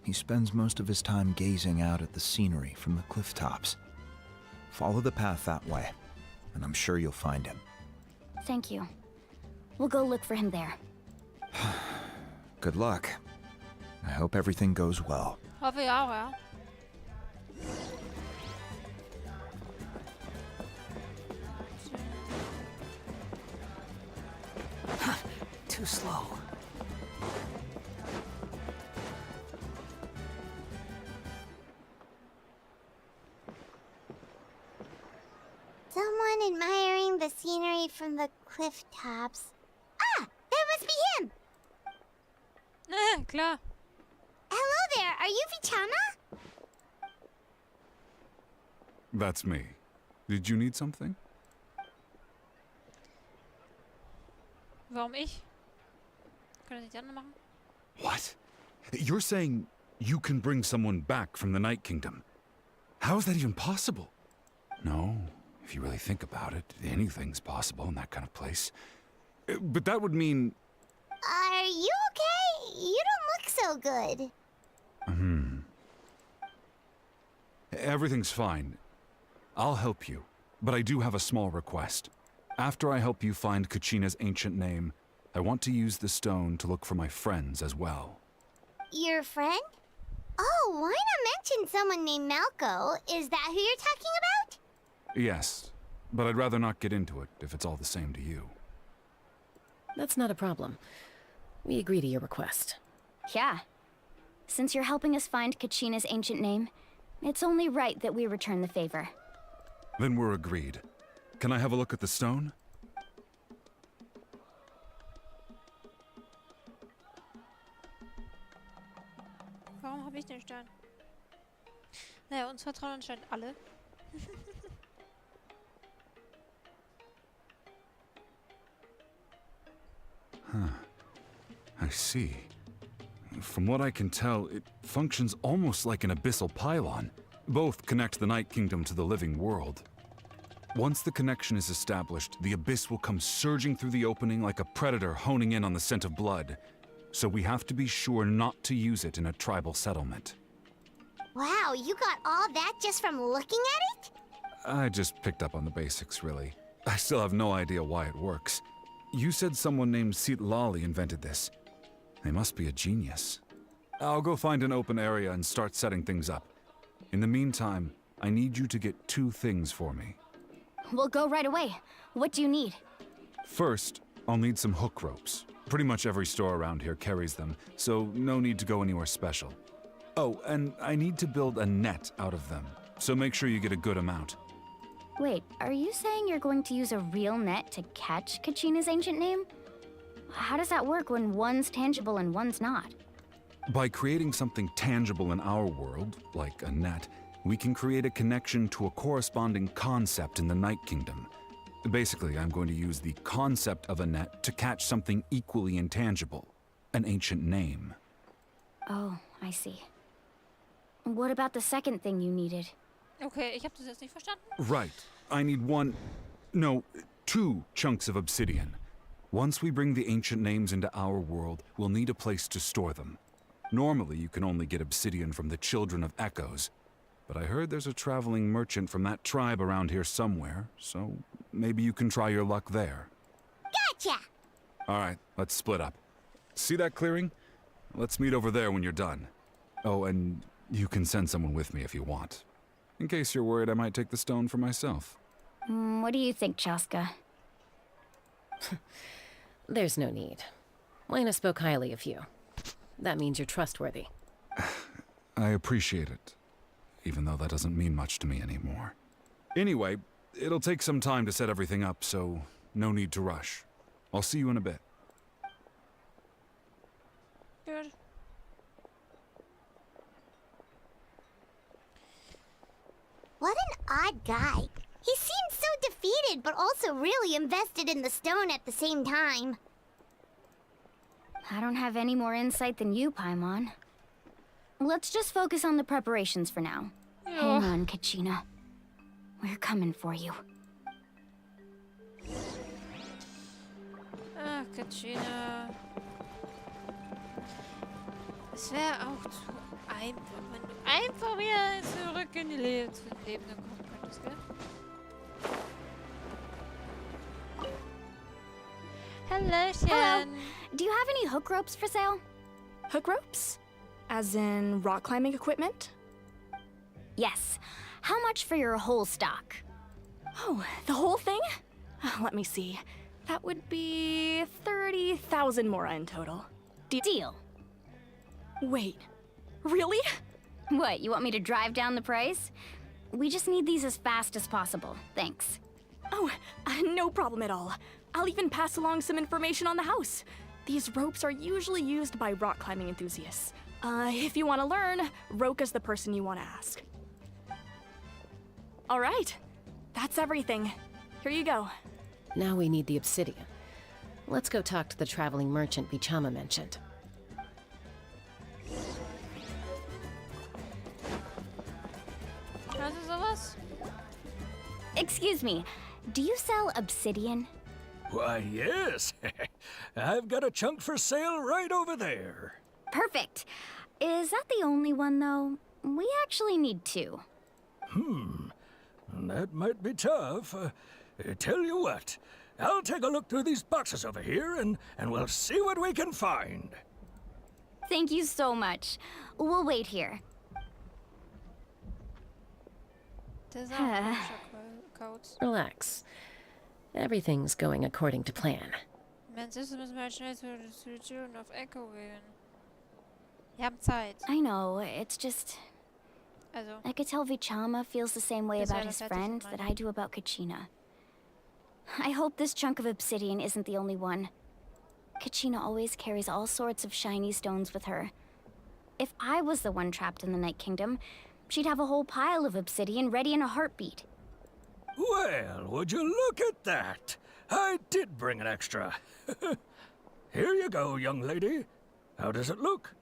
he spends most of his time gazing out at the scenery from the cliff tops. Follow the path that way, and I'm sure you'll find him. Thank you. We'll go look for him there. Good luck. I hope everything goes well. Hoffe ja auch, ja. Too slow. Someone admiring the scenery from the cliff tops. Ah, that must be him! Klar. Hello there, are you Vichama? That's me. Did you need something? Warum ich? Können das nicht die anderen machen? What? You're saying you can bring someone back from the Night Kingdom? How is that even possible? No, if you really think about it, anything's possible in that kind of place. But that would mean... Are you okay? You don't look so good. Everything's fine. I'll help you, but I do have a small request. After I help you find Kachina's ancient name, I want to use the stone to look for my friends as well. Your friend? Oh, why not mention someone named Malco? Is that who you're talking about? Yes, but I'd rather not get into it if it's all the same to you. That's not a problem. We agree to your request. Yeah. Since you're helping us find Kachina's ancient name, it's only right that we return the favor. Then we're agreed. Can I have a look at the stone? Warum habe ich den Stein? Naja, uns vertrauen anscheinend alle. I see. From what I can tell, it functions almost like an abyssal pylon. Both connect the Night Kingdom to the living world. Once the connection is established, the abyss will come surging through the opening like a predator honing in on the scent of blood. So we have to be sure not to use it in a tribal settlement. Wow, you got all that just from looking at it? I just picked up on the basics, really. I still have no idea why it works. You said someone named Lali invented this. They must be a genius. I'll go find an open area and start setting things up. In the meantime, I need you to get 2 things for me. We'll go right away. What do you need? First, I'll need some hook ropes. Pretty much every store around here carries them, so no need to go anywhere special. Oh, and I need to build a net out of them, so make sure you get a good amount. Wait, are you saying you're going to use a real net to catch Kachina's ancient name? How does that work when one's tangible and one's not? By creating something tangible in our world, like a net, we can create a connection to a corresponding concept in the Night Kingdom. Basically, I'm going to use the concept of a net to catch something equally intangible, an ancient name. Oh, I see. What about the second thing you needed? Okay, ich habe das jetzt nicht verstanden. Right. I need 2 chunks of obsidian. Once we bring the ancient names into our world, we'll need a place to store them. Normally, you can only get obsidian from the Children of Echoes, but I heard there's a traveling merchant from that tribe around here somewhere, so maybe you can try your luck there. Gotcha! All right, let's split up. See that clearing? Let's meet over there when you're done. Oh, and you can send someone with me if you want. In case you're worried I might take the stone for myself. What do you think, Chaska? There's no need. Lena spoke highly of you. That means you're trustworthy. I appreciate it, even though that doesn't mean much to me anymore. Anyway, it'll take some time to set everything up, so no need to rush. I'll see you in a bit. Good. What an odd guy. He seemed so defeated, but also really invested in the stone at the same time. I don't have any more insight than you, Paimon. Let's just focus on the preparations for now. Hang on, Kachina. We're coming for you. Ach, Kachina. Es wäre auch zu einfach, wenn du einfach wieder zurück in die zu den Lebenden kommen könntest, gell? Hallöchen! Hello. Do you have any hook ropes for sale? Hook ropes? As in rock climbing equipment? Yes. How much for your whole stock? Oh, the whole thing? Let me see. That would be 30,000 mora in total. Deal. Wait, really? What, you want me to drive down the price? We just need these as fast as possible. Thanks. Oh, no problem at all. I'll even pass along some information on the house. These ropes are usually used by rock climbing enthusiasts. If you want to learn, Roka's the person you want to ask. All right, that's everything. Here you go. Now we need the obsidian. Let's go talk to the traveling merchant Vichama mentioned. Excuse me, do you sell obsidian? Why, yes. I've got a chunk for sale right over there. Perfect. Is that the only one, though? We actually need two. That might be tough. Tell you what, I'll take a look through these boxes over here, and we'll see what we can find. Thank you so much. We'll wait here. Relax. Everything's going according to plan. I know, it's just... I could tell Vichama feels the same way about his friend that I do about Kachina. I hope this chunk of obsidian isn't the only one. Kachina always carries all sorts of shiny stones with her. If I was the one trapped in the Night Kingdom, she'd have a whole pile of obsidian ready in a heartbeat. Well, would you look at that? I did bring an extra. Here you go, young lady. How does it look?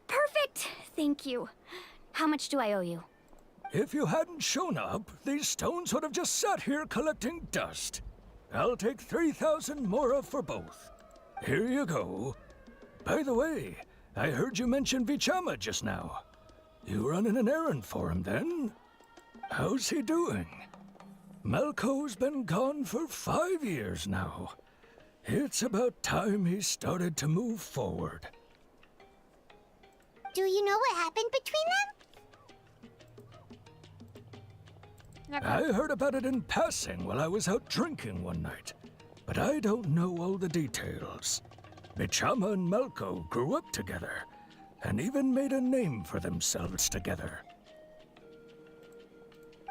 Perfect! Thank you. How much do I owe you? If you hadn't shown up, these stones would have just sat here collecting dust. I'll take 3,000 mora for both. Here you go. By the way, I heard you mention Vichama just now. You running an errand for him, then? How's he doing? Malco's been gone for 5 years now. It's about time he started to move forward. Do you know what happened between them? I heard about it in passing while I was out drinking one night, but I don't know all the details. Vichama and Malco grew up together, and even made a name for themselves together.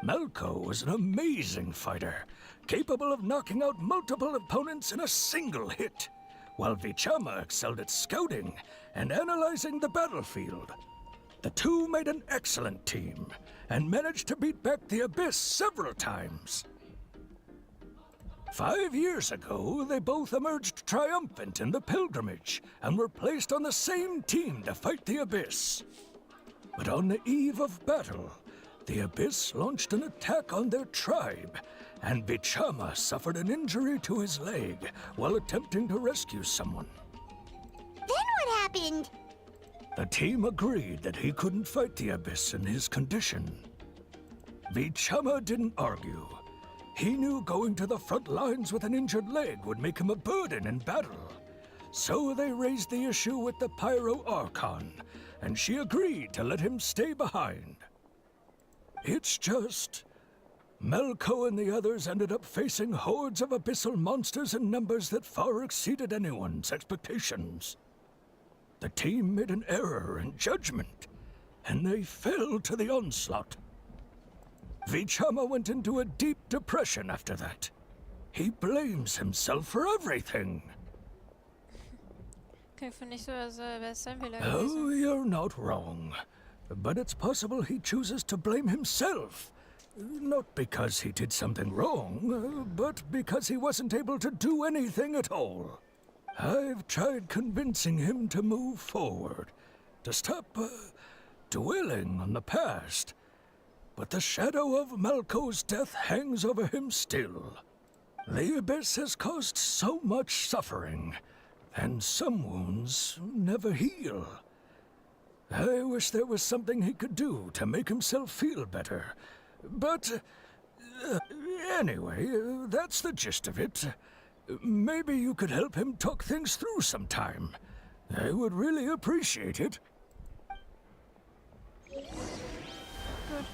Malco was an amazing fighter, capable of knocking out multiple opponents in a single hit, while Vichama excelled at scouting and analyzing the battlefield. The two made an excellent team, and managed to beat back the Abyss several times. 5 years ago, they both emerged triumphant in the pilgrimage, and were placed on the same team to fight the Abyss. But on the eve of battle, the Abyss launched an attack on their tribe, and Vichama suffered an injury to his leg while attempting to rescue someone. Then what happened? The team agreed that he couldn't fight the Abyss in his condition. Vichama didn't argue. He knew going to the front lines with an injured leg would make him a burden in battle. So they raised the issue with the Pyro Archon, and she agreed to let him stay behind. It's just... Malco and the others ended up facing hordes of abyssal monsters in numbers that far exceeded anyone's expectations. The team made an error in judgment, and they fell to the onslaught. Vichama went into a deep depression after that. He blames himself for everything. Oh, you're not wrong. But it's possible he chooses to blame himself. Not because he did something wrong, but because he wasn't able to do anything at all. I've tried convincing him to move forward, to stop dwelling on the past. But the shadow of Malco's death hangs over him still. The Abyss has caused so much suffering, and some wounds never heal. I wish there was something he could do to make himself feel better. But anyway, that's the gist of it. Maybe you could help him talk things through sometime. I would really appreciate it. Gut.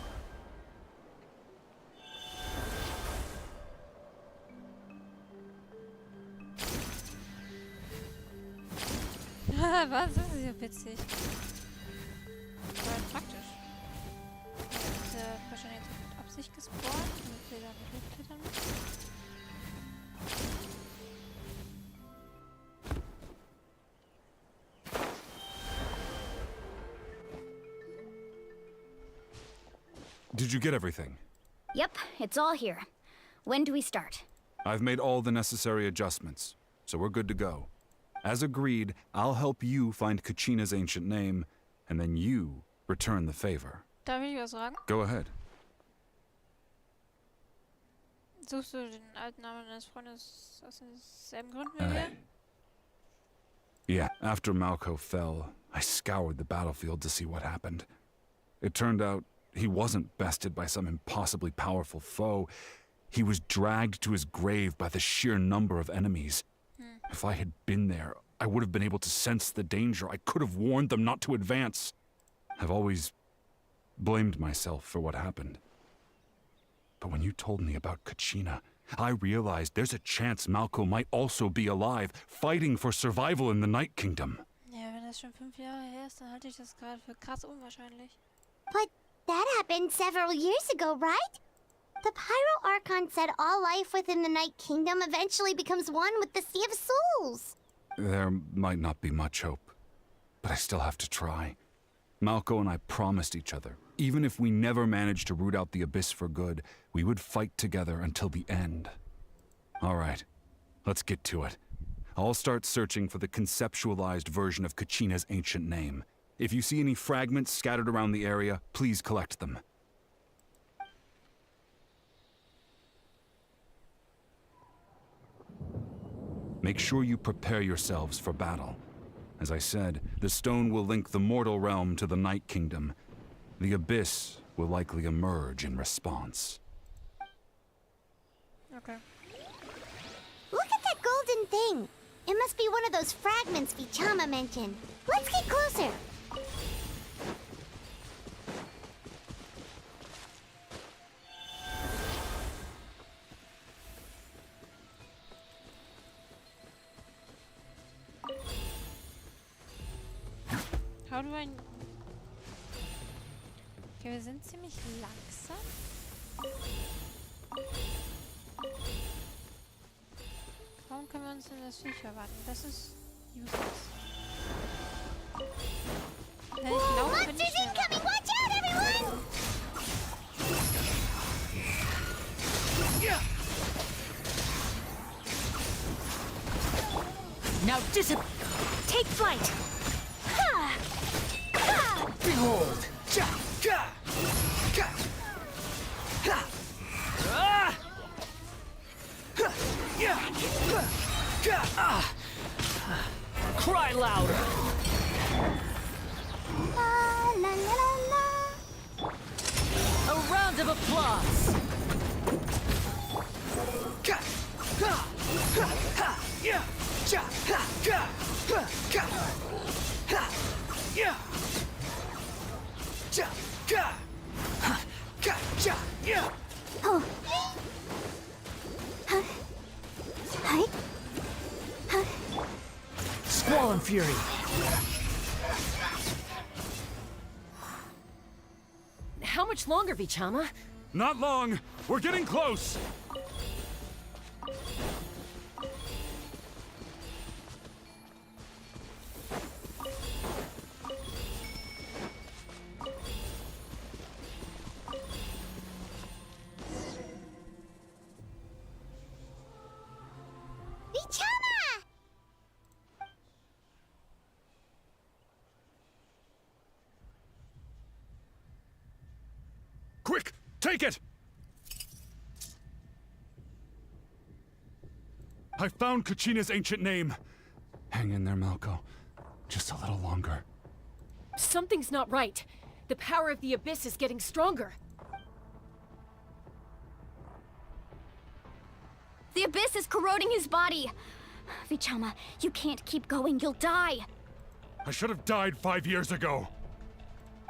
Was? Das ist ja witzig. Voll praktisch. Ist wahrscheinlich jetzt mit Absicht gespawnt, damit wir da nicht hochklettern müssen. Did you get everything? Yep, it's all here. When do we start? I've made all the necessary adjustments, so we're good to go. As agreed, I'll help you find Kachina's ancient name, and then you return the favor. Darf ich was fragen? Go ahead. Suchst du den alten Namen deines Freundes aus denselben Gründen wie wir? Yeah, after Malco fell, I scoured the battlefield to see what happened. It turned out he wasn't bested by some impossibly powerful foe. He was dragged to his grave by the sheer number of enemies. If I had been there, I would have been able to sense the danger. I could have warned them not to advance. I've always blamed myself for what happened. But when you told me about Kachina, I realized there's a chance Malco might also be alive, fighting for survival in the Night Kingdom. Ja, wenn das schon 5 Jahre her ist, dann halte ich das gerade für krass unwahrscheinlich. But that happened several years ago, right? The Pyro Archon said all life within the Night Kingdom eventually becomes one with the Sea of Souls. There might not be much hope, but I still have to try. Malco and I promised each other, even if we never managed to root out the Abyss for good, we would fight together until the end. All right, let's get to it. I'll start searching for the conceptualized version of Kachina's ancient name. If you see any fragments scattered around the area, please collect them. Make sure you prepare yourselves for battle. As I said, the stone will link the mortal realm to the Night Kingdom. The Abyss will likely emerge in response. Okay. Look at that golden thing. It must be one of those fragments Vichama mentioned. Let's get closer. How do I... Okay, wir sind ziemlich langsam. Warum können wir uns denn das Viech verwarten? Das ist useless. Wenn ich laufe, bin ich schneller. Incoming! Watch out, everyone! Now take flight! Behold! Cry louder! La, la, la, la. A round of applause! Oh. Hi. Squall and fury! How much longer, Vichama? Not long! We're getting close! Vichama! Quick! Take it! I found Kachina's ancient name. Hang in there, Malco. Just a little longer. Something's not right. The power of the Abyss is getting stronger. The Abyss is corroding his body. Vichama, you can't keep going. You'll die. I should have died 5 years ago.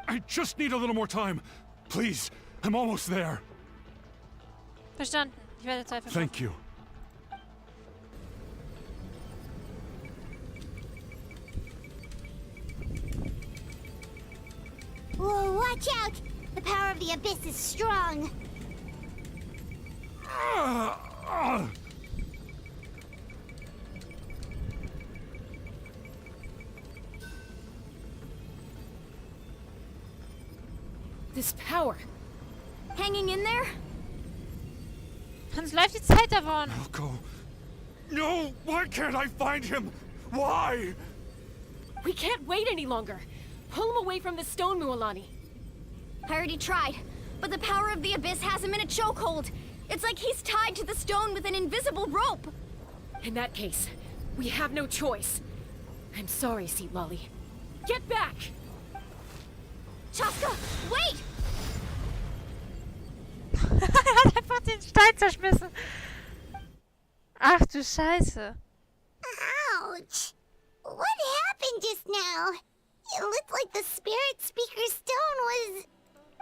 I just need a little more time. Please, I'm almost there. Verstanden. Ich werde Zeit verschaffen. Thank you. Whoa, watch out! The power of the abyss is strong. This power. Hanging in there? Uns läuft die Zeit davon. Malko. No, why can't I find him? Why? We can't wait any longer. Pull him away from the stone, Mualani. I already tried, but the power of the abyss has him in a chokehold. It's like he's tied to the stone with an invisible rope. In that case, we have no choice. I'm sorry, Seat Lolly. Get back! Chaska, wait! Er hat einfach den Stein zerschmissen. Ach du Scheiße. Ouch! What happened just now? It looked like the spirit speaker stone was...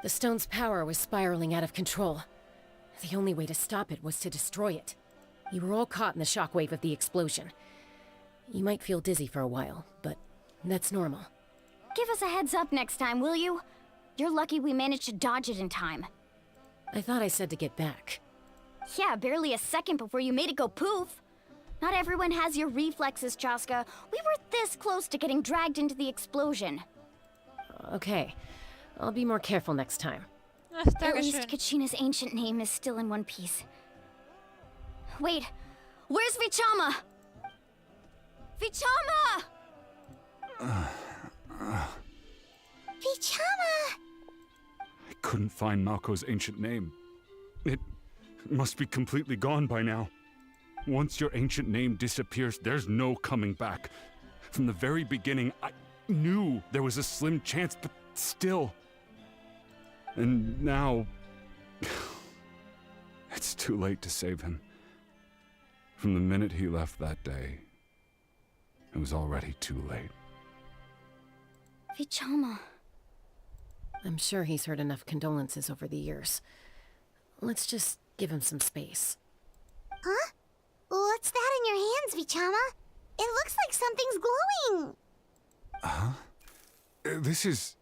The stone's power was spiraling out of control. The only way to stop it was to destroy it. You were all caught in the shockwave of the explosion. You might feel dizzy for a while, but that's normal. Give us a heads up next time, will you? You're lucky we managed to dodge it in time. I thought I said to get back. Yeah, barely a second before you made it go poof. Not everyone has your reflexes, Chaska. We were this close to getting dragged into the explosion. Okay, I'll be more careful next time. At least Kachina's ancient name is still in one piece. Wait, where's Vichama? Vichama! Vichama! I couldn't find Malko's ancient name. It must be completely gone by now. Once your ancient name disappears, there's no coming back. From the very beginning, I knew there was a slim chance, but still. And now... it's too late to save him. From the minute he left that day, it was already too late. Vichama. I'm sure he's heard enough condolences over the years. Let's just give him some space. Huh? What's that in your hands, Vichama? It looks like something's glowing. Huh? This is...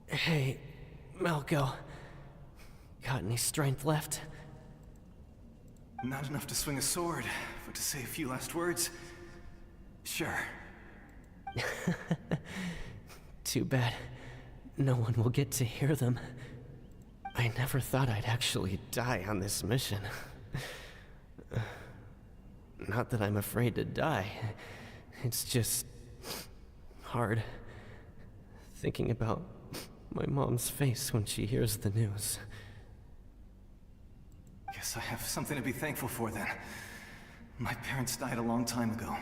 Hey, Malko. Got any strength left? Not enough to swing a sword, but to say a few last words? Sure. Too bad. No one will get to hear them. I never thought I'd actually die on this mission. Not that I'm afraid to die. It's just... hard. Thinking about my mom's face when she hears the news. Guess I have something to be thankful for then. My parents died a long time ago.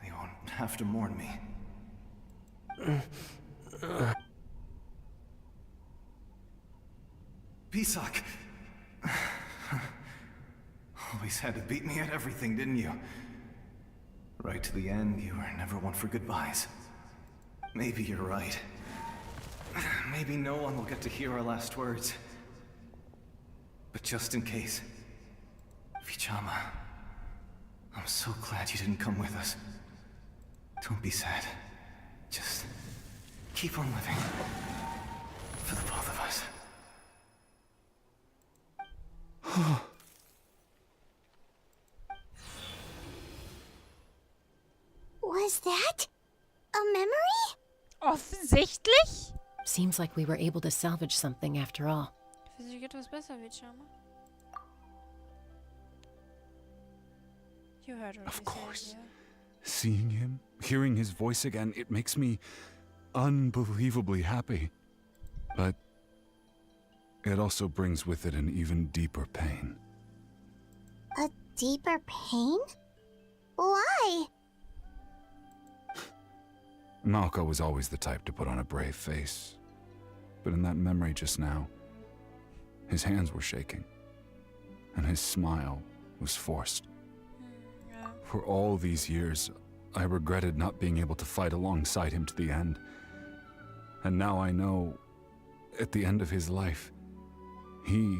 They won't have to mourn me. Pisak! Always had to beat me at everything, didn't you? Right to the end, you were never one for goodbyes. Maybe you're right. Maybe no one will get to hear our last words. But just in case... Vichama... I'm so glad you didn't come with us. Don't be sad. Just... keep on living. For the both of us. Was that... a memory? Offensichtlich? Seems like we were able to salvage something after all. Für sich etwas besser, Vichama. You heard what Of he course. said, yeah? Seeing him, hearing his voice again, it makes me unbelievably happy. But it also brings with it an even deeper pain. A deeper pain? Why? Malko was always the type to put on a brave face. But in that memory just now, His hands were shaking, and his smile was forced. For all these years, I regretted not being able to fight alongside him to the end. And now I know, at the end of his life, he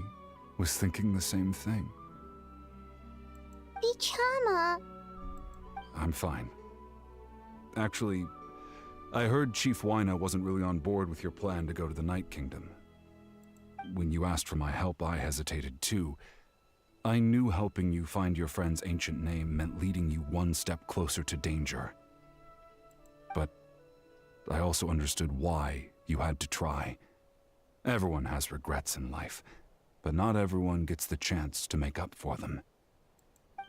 was thinking the same thing. Vichama. I'm fine. Actually, I heard Chief Wyna wasn't really on board with your plan to go to the Night Kingdom. When you asked for my help, I hesitated too. I knew helping you find your friend's ancient name meant leading you one step closer to danger. But I also understood why you had to try. Everyone has regrets in life, but not everyone gets the chance to make up for them.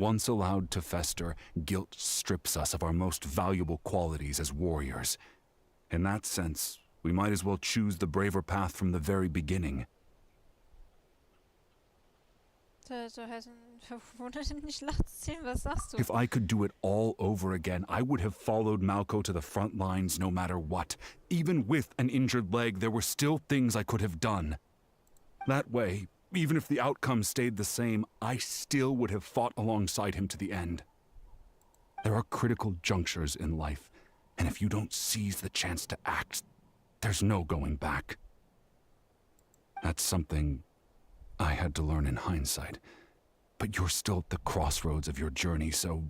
Once allowed to fester, guilt strips us of our most valuable qualities as warriors. In that sense, we might as well choose the braver path from the very beginning. If I could do it all over again, I would have followed Malco to the front lines no matter what. Even with an injured leg, there were still things I could have done. That way, even if the outcome stayed the same, I still would have fought alongside him to the end. There are critical junctures in life, and if you don't seize the chance to act, there's no going back. That's something I had to learn in hindsight, but you're still at the crossroads of your journey, so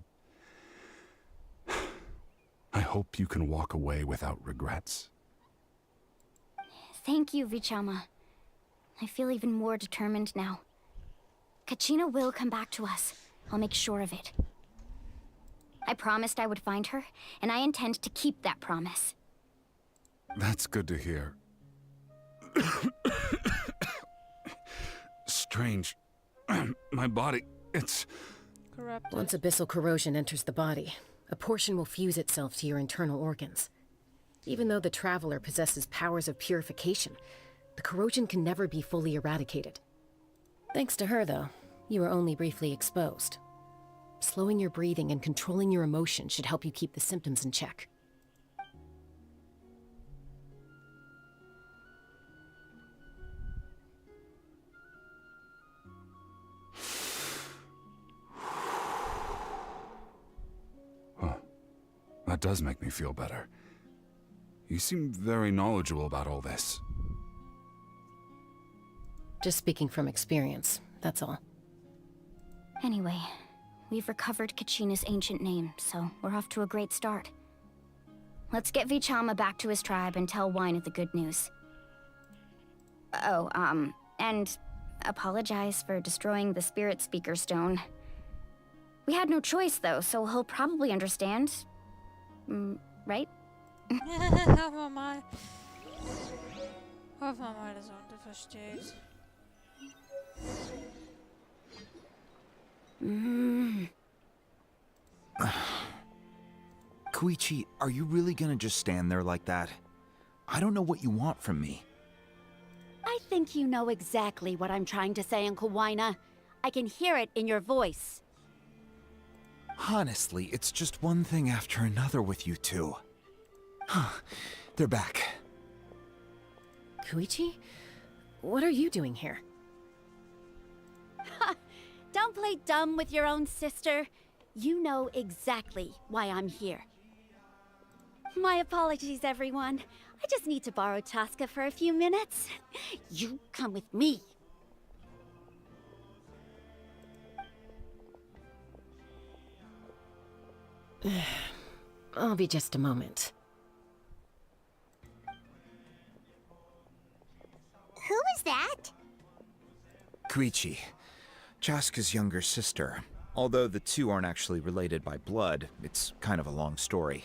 I hope you can walk away without regrets. Thank you, Vichama. I feel even more determined now. Kachina will come back to us. I'll make sure of it. I promised I would find her, and I intend to keep that promise. That's good to hear. Strange. My body, it's... Corrupted. Once abyssal corrosion enters the body, a portion will fuse itself to your internal organs. Even though the Traveler possesses powers of purification, the corrosion can never be fully eradicated. Thanks to her, though, you were only briefly exposed. Slowing your breathing and controlling your emotions should help you keep the symptoms in check. Huh. That does make me feel better. You seem very knowledgeable about all this. Just speaking from experience, that's all. Anyway, we've recovered Kachina's ancient name, so we're off to a great start. Let's get Vichama back to his tribe and tell Wyna the good news. Oh, and apologize for destroying the Spirit Speaker Stone. We had no choice, though, so he'll probably understand. Right? Hoffen wir mal. Hoffen wir mal, dass er versteht. Koichi, are you really gonna just stand there like that? I don't know what you want from me. I think you know exactly what I'm trying to say, Uncle Wyna. I can hear it in your voice. Honestly, it's just one thing after another with you two. They're back. Koichi? What are you doing here? Don't play dumb with your own sister. You know exactly why I'm here. My apologies, everyone. I just need to borrow Tosca for a few minutes. You come with me. I'll be just a moment. Who is that? Koichi, Chaska's younger sister. Although the two aren't actually related by blood, it's kind of a long story.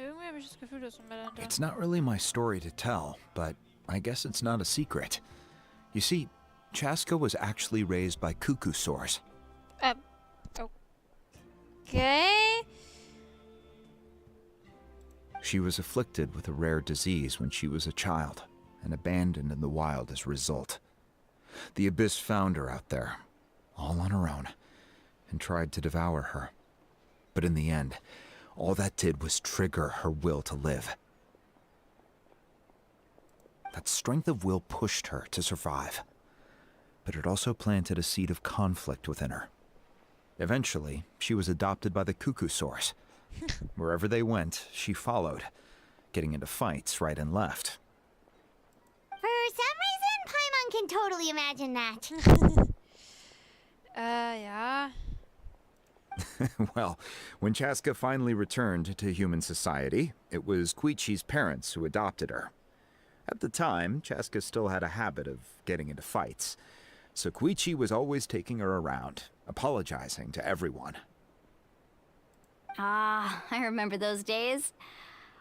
Irgendwie habe ich das Gefühl, dass miteinander. It's not really my story to tell, but I guess it's not a secret. You see, Chaska was actually raised by cuckoo-saurs. Okay. She was afflicted with a rare disease when she was a child, and abandoned in the wild as a result. The Abyss found her out there, all on her own, and tried to devour her. But in the end, all that did was trigger her will to live. that strength of will pushed her to survive. But it also planted a seed of conflict within her. Eventually, she was adopted by the Cuckoo Source. Wherever they went, she followed, getting into fights right and left. For some reason, Paimon can totally imagine that. Ja. Well, when Chaska finally returned to human society, it was Koichi's parents who adopted her. At the time, Chaska still had a habit of getting into fights, so Koichi was always taking her around, apologizing to everyone. Ah, I remember those days.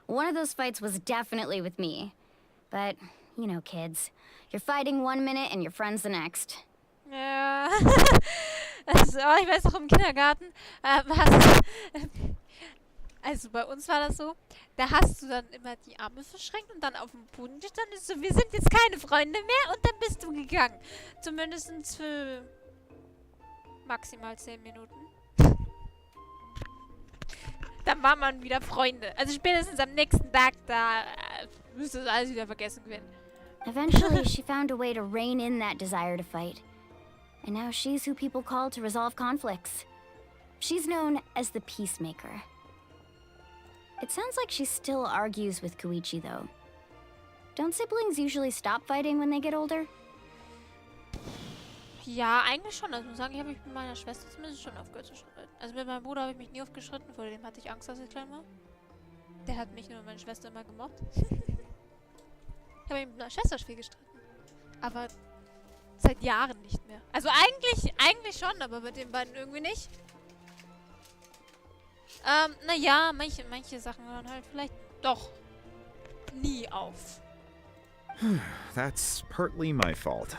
One of those fights was definitely with me. But, you know, kids. You're fighting one minute and your friend's the next. Ja. Also, ich weiß noch, im Kindergarten also bei uns war das so, da hast du dann immer die Arme verschränkt und dann auf dem Boden gestanden. So, wir sind jetzt keine Freunde mehr und dann bist du gegangen. Zumindest für maximal 10 Minuten. Dann war man wieder Freunde. Also spätestens am nächsten Tag, da müsste das alles wieder vergessen werden. Eventually, she found a way to rein in that desire to fight. And now she's who people call to resolve conflicts. She's known as the Peacemaker. It sounds like she still argues with Koichi, though. Don't siblings usually stop fighting when they get older? Ja, eigentlich schon. Also ich muss sagen, ich habe mich mit meiner Schwester zumindest schon aufgehört zu streiten. Also mit meinem Bruder habe ich mich nie aufgestritten, vor dem hatte ich Angst, als ich klein war. Der hat mich nur meine Schwester immer gemobbt. Ich habe mich mit meiner Schwester viel gestritten. Aber seit Jahren nicht mehr. Also eigentlich schon, aber mit den beiden irgendwie nicht. Naja, manche Sachen hören halt vielleicht doch nie auf. That's partly my fault.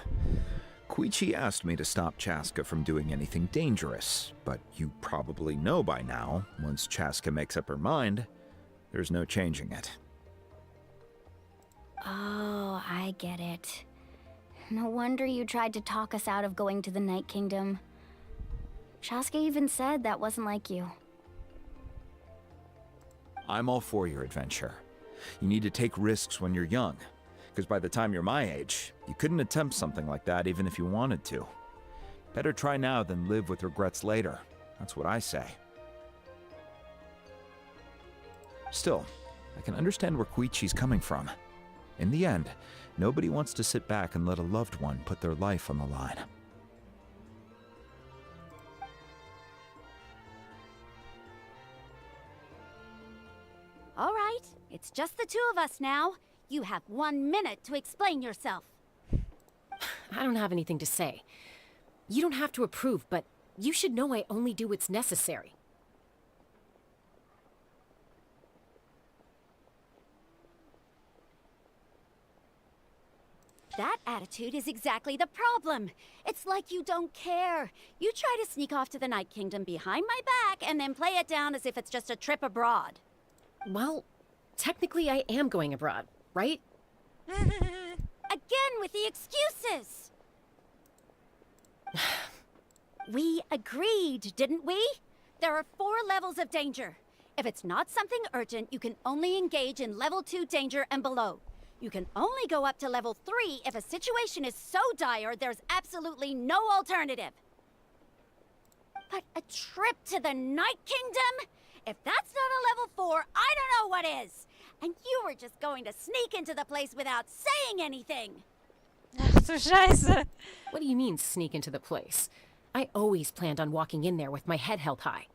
Koichi asked me to stop Chaska from doing anything dangerous, but you probably know by now, once Chaska makes up her mind, there's no changing it. Oh, I get it. No wonder you tried to talk us out of going to the Night Kingdom. Chaska even said that wasn't like you. I'm all for your adventure. You need to take risks when you're young, because by the time you're my age, you couldn't attempt something like that even if you wanted to. Better try now than live with regrets later. That's what I say. Still, I can understand where Koichi's coming from. In the end, nobody wants to sit back and let a loved one put their life on the line. All right, it's just the two of us now. You have 1 minute to explain yourself. I don't have anything to say. You don't have to approve, but you should know I only do what's necessary. That attitude is exactly the problem. It's like you don't care. You try to sneak off to the Night Kingdom behind my back and then play it down as if it's just a trip abroad. Well, technically I am going abroad, right? Again with the excuses! We agreed, didn't we? There are 4 levels of danger. If it's not something urgent, you can only engage in level 2 danger and below. You can only go up to level 3 if a situation is so dire there's absolutely no alternative. But a trip to the Night Kingdom? If that's not a level 4, I don't know what is! And you were just going to sneak into the place without saying anything! Ach du Scheiße! What do you mean, sneak into the place? I always planned on walking in there with my head held high.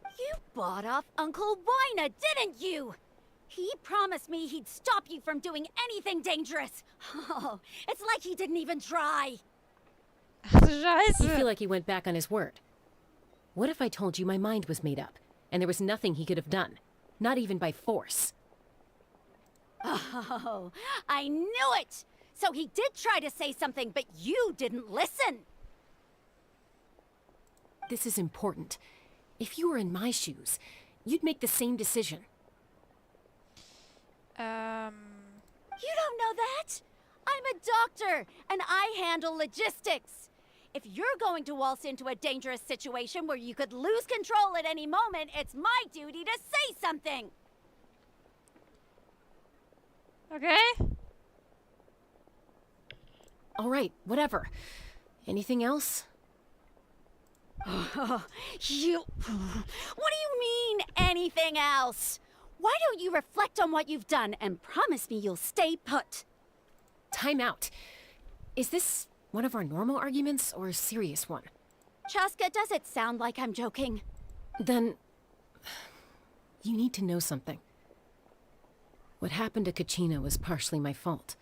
You bought off Uncle Wina, didn't you? He promised me he'd stop you from doing anything dangerous. Oh, it's like he didn't even try. Ach du Scheiße! You feel like he went back on his word. What if I told you my mind was made up, and there was nothing he could have done? Not even by force. Oh, I knew it! So he did try to say something, but you didn't listen. This is important. If you were in my shoes, you'd make the same decision. You don't know that? I'm a doctor, and I handle logistics. If you're going to waltz into a dangerous situation where you could lose control at any moment, it's my duty to say something. Okay. All right, whatever. Anything else? What do you mean, anything else? Why don't you reflect on what you've done and promise me you'll stay put? Time out. Is this one of our normal arguments or a serious one? Chaska, does it sound like I'm joking? Then... you need to know something. What happened to Kachina was partially my fault.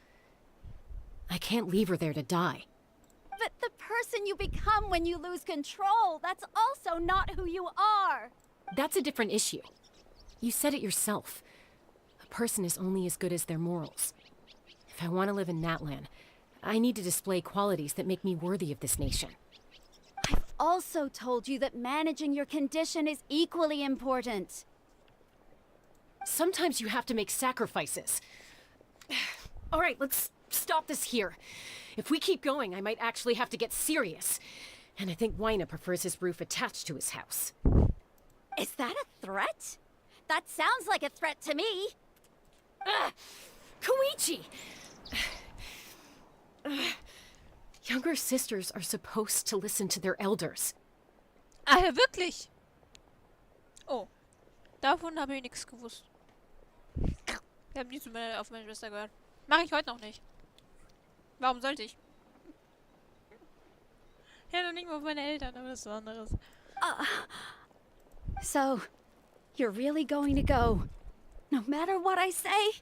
I can't leave her there to die. But the person you become when you lose control, that's also not who you are. That's a different issue. You said it yourself. A person is only as good as their morals. If I want to live in Natlan, I need to display qualities that make me worthy of this nation. I've also told you that managing your condition is equally important. Sometimes you have to make sacrifices. All right, let's stop this here. If we keep going, I might actually have to get serious. And I think Wyna prefers his roof attached to his house. Is that a threat? That sounds like a threat to me. Koichi! Younger sisters are supposed to listen to their elders. Ah, ja, wirklich? Oh. Davon habe ich nichts gewusst. Ich habe nie auf meine Schwester gehört. Mache ich heute noch nicht. Warum sollte ich? Ja, noch nicht mal auf meine Eltern, aber das ist was anderes. So, you're really going to go, no matter what I say?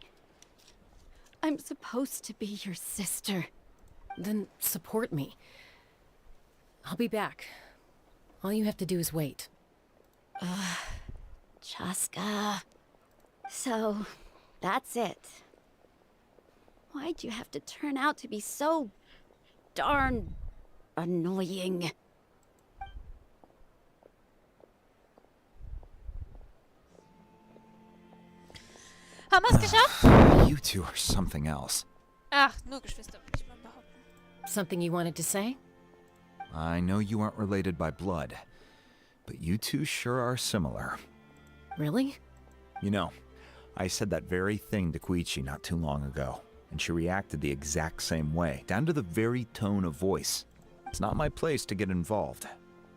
I'm supposed to be your sister. Then support me. I'll be back. All you have to do is wait. Chaska. So, that's it. Why'd you have to turn out to be so darn annoying? Haben wir es geschafft? You two are something else. Ach, nur Geschwister, würde ich mal behaupten. Something you wanted to say? I know you aren't related by blood, but you two sure are similar. Really? You know, I said that very thing to Koichi not too long ago, and she reacted the exact same way, down to the very tone of voice. It's not my place to get involved,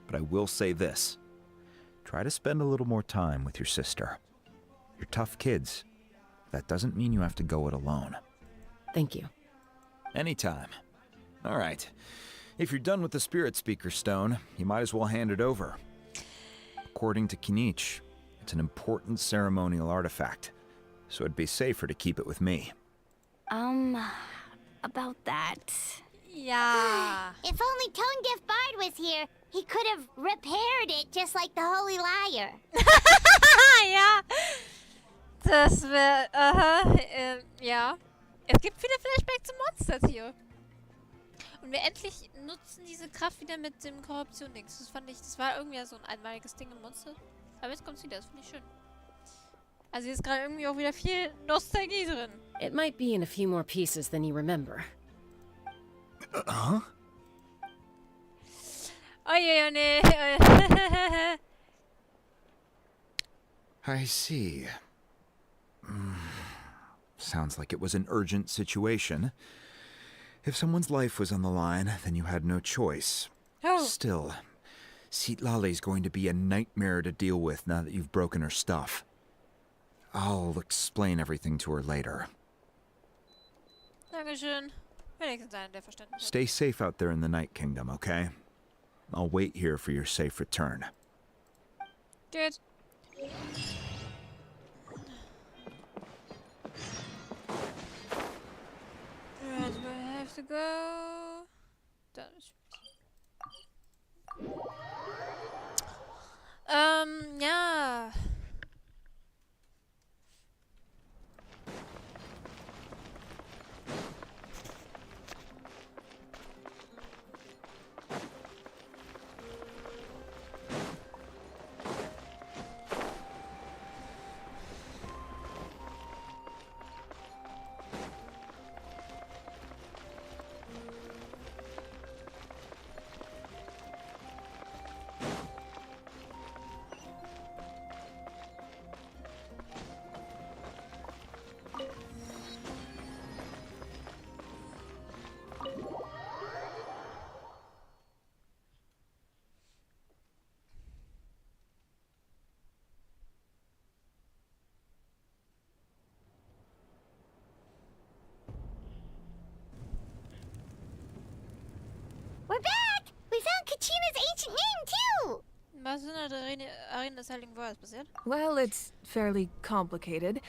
but I will say this. Try to spend a little more time with your sister. You're tough kids. That doesn't mean you have to go it alone. Thank you. Anytime. All right. If you're done with the Spirit Speaker Stone, you might as well hand it over. According to Kinich, it's an important ceremonial artifact, so it'd be safer to keep it with me. About that. Ja. If only Tone Deaf Bard was here, he could have repaired it just like the Holy Liar. Ja. Das wäre, ja. Es gibt viele Flashbacks zu Monsters hier. Und wir endlich nutzen diese Kraft wieder mit dem Korruption-Dings. Das fand ich, das war irgendwie so ein einmaliges Ding im Monster. Aber jetzt kommt's wieder, das finde ich schön. Also hier ist gerade irgendwie auch wieder viel Nostalgie drin. It might be in a few more pieces than you remember. Huh? Oh je, oh nee. I see. Sounds like it was an urgent situation. If someone's life was on the line, then you had no choice. Oh. Still, Citlali's going to be a nightmare to deal with now that you've broken her stuff. I'll explain everything to her later. Dankeschön. Wenigstens einer, der verstanden hat. Stay safe out there in the Night Kingdom, okay? I'll wait here for your safe return. Good. Where do I have to go? Da ist ja. Was ist in der Arena des Heiligen Feuers passiert? Well, it's fairly complicated.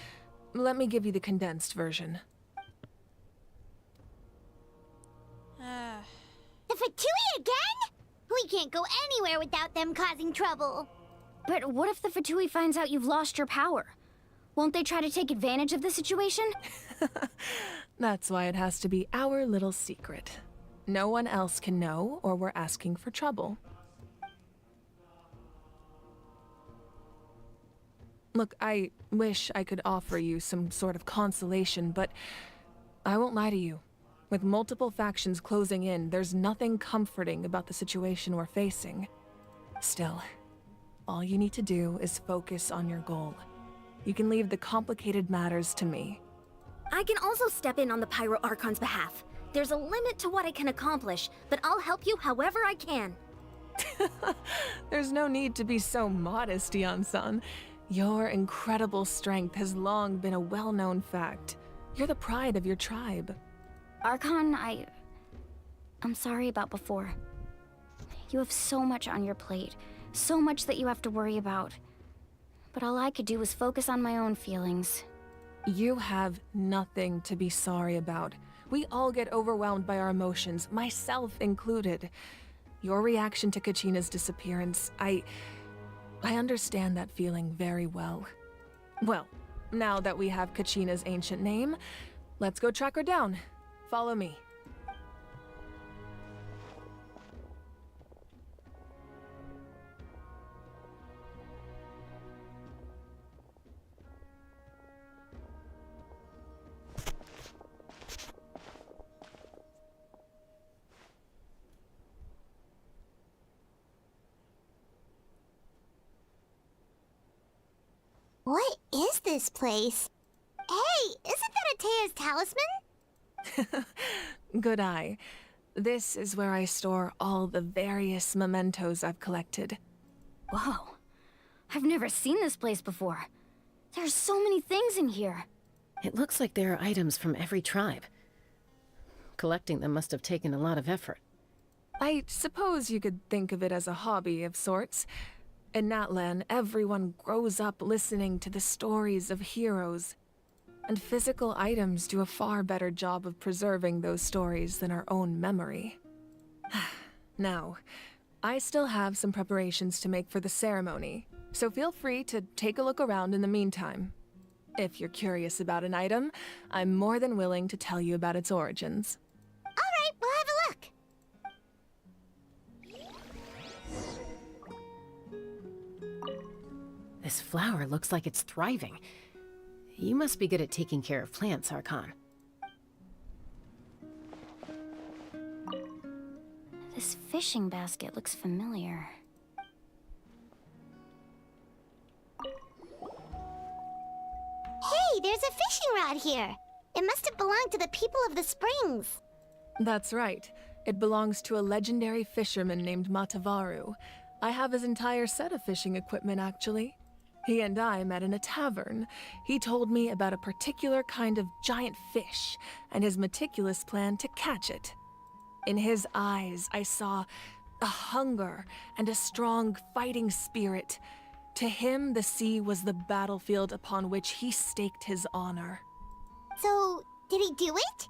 Let me give you the condensed version. The Fatui again? We can't go anywhere without them causing trouble. But what if the Fatui finds out you've lost your power? Won't they try to take advantage of the situation? That's why it has to be our little secret. No one else can know, or we're asking for trouble. Look, I wish I could offer you some sort of consolation, but I won't lie to you. With multiple factions closing in, there's nothing comforting about the situation we're facing. Still, all you need to do is focus on your goal. You can leave the complicated matters to me. I can also step in on the Pyro Archon's behalf. There's a limit to what I can accomplish, but I'll help you however I can. There's no need to be so modest, Yan-san. Your incredible strength has long been a well-known fact. You're the pride of your tribe. Archon, I'm sorry about before. You have so much on your plate, so much that you have to worry about. But all I could do was focus on my own feelings. You have nothing to be sorry about. We all get overwhelmed by our emotions, myself included. Your reaction to Kachina's disappearance, I understand that feeling very well. Well, now that we have Kachina's ancient name, let's go track her down. Follow me. What is this place? Hey, isn't that Atea's talisman? Good eye. This is where I store all the various mementos I've collected. Whoa. I've never seen this place before. There's so many things in here. It looks like there are items from every tribe. Collecting them must have taken a lot of effort. I suppose you could think of it as a hobby of sorts. In Natlan, everyone grows up listening to the stories of heroes. And physical items do a far better job of preserving those stories than our own memory. Now, I still have some preparations to make for the ceremony, so feel free to take a look around in the meantime. If you're curious about an item, I'm more than willing to tell you about its origins. All right, we'll have a look. This flower looks like it's thriving. You must be good at taking care of plants, Archon. This fishing basket looks familiar. Hey, there's a fishing rod here. It must have belonged to the people of the springs. That's right. It belongs to a legendary fisherman named Matavaru. I have his entire set of fishing equipment, actually. He and I met in a tavern. He told me about a particular kind of giant fish and his meticulous plan to catch it. In his eyes, I saw a hunger and a strong fighting spirit. To him, the sea was the battlefield upon which he staked his honor. So, did he do it?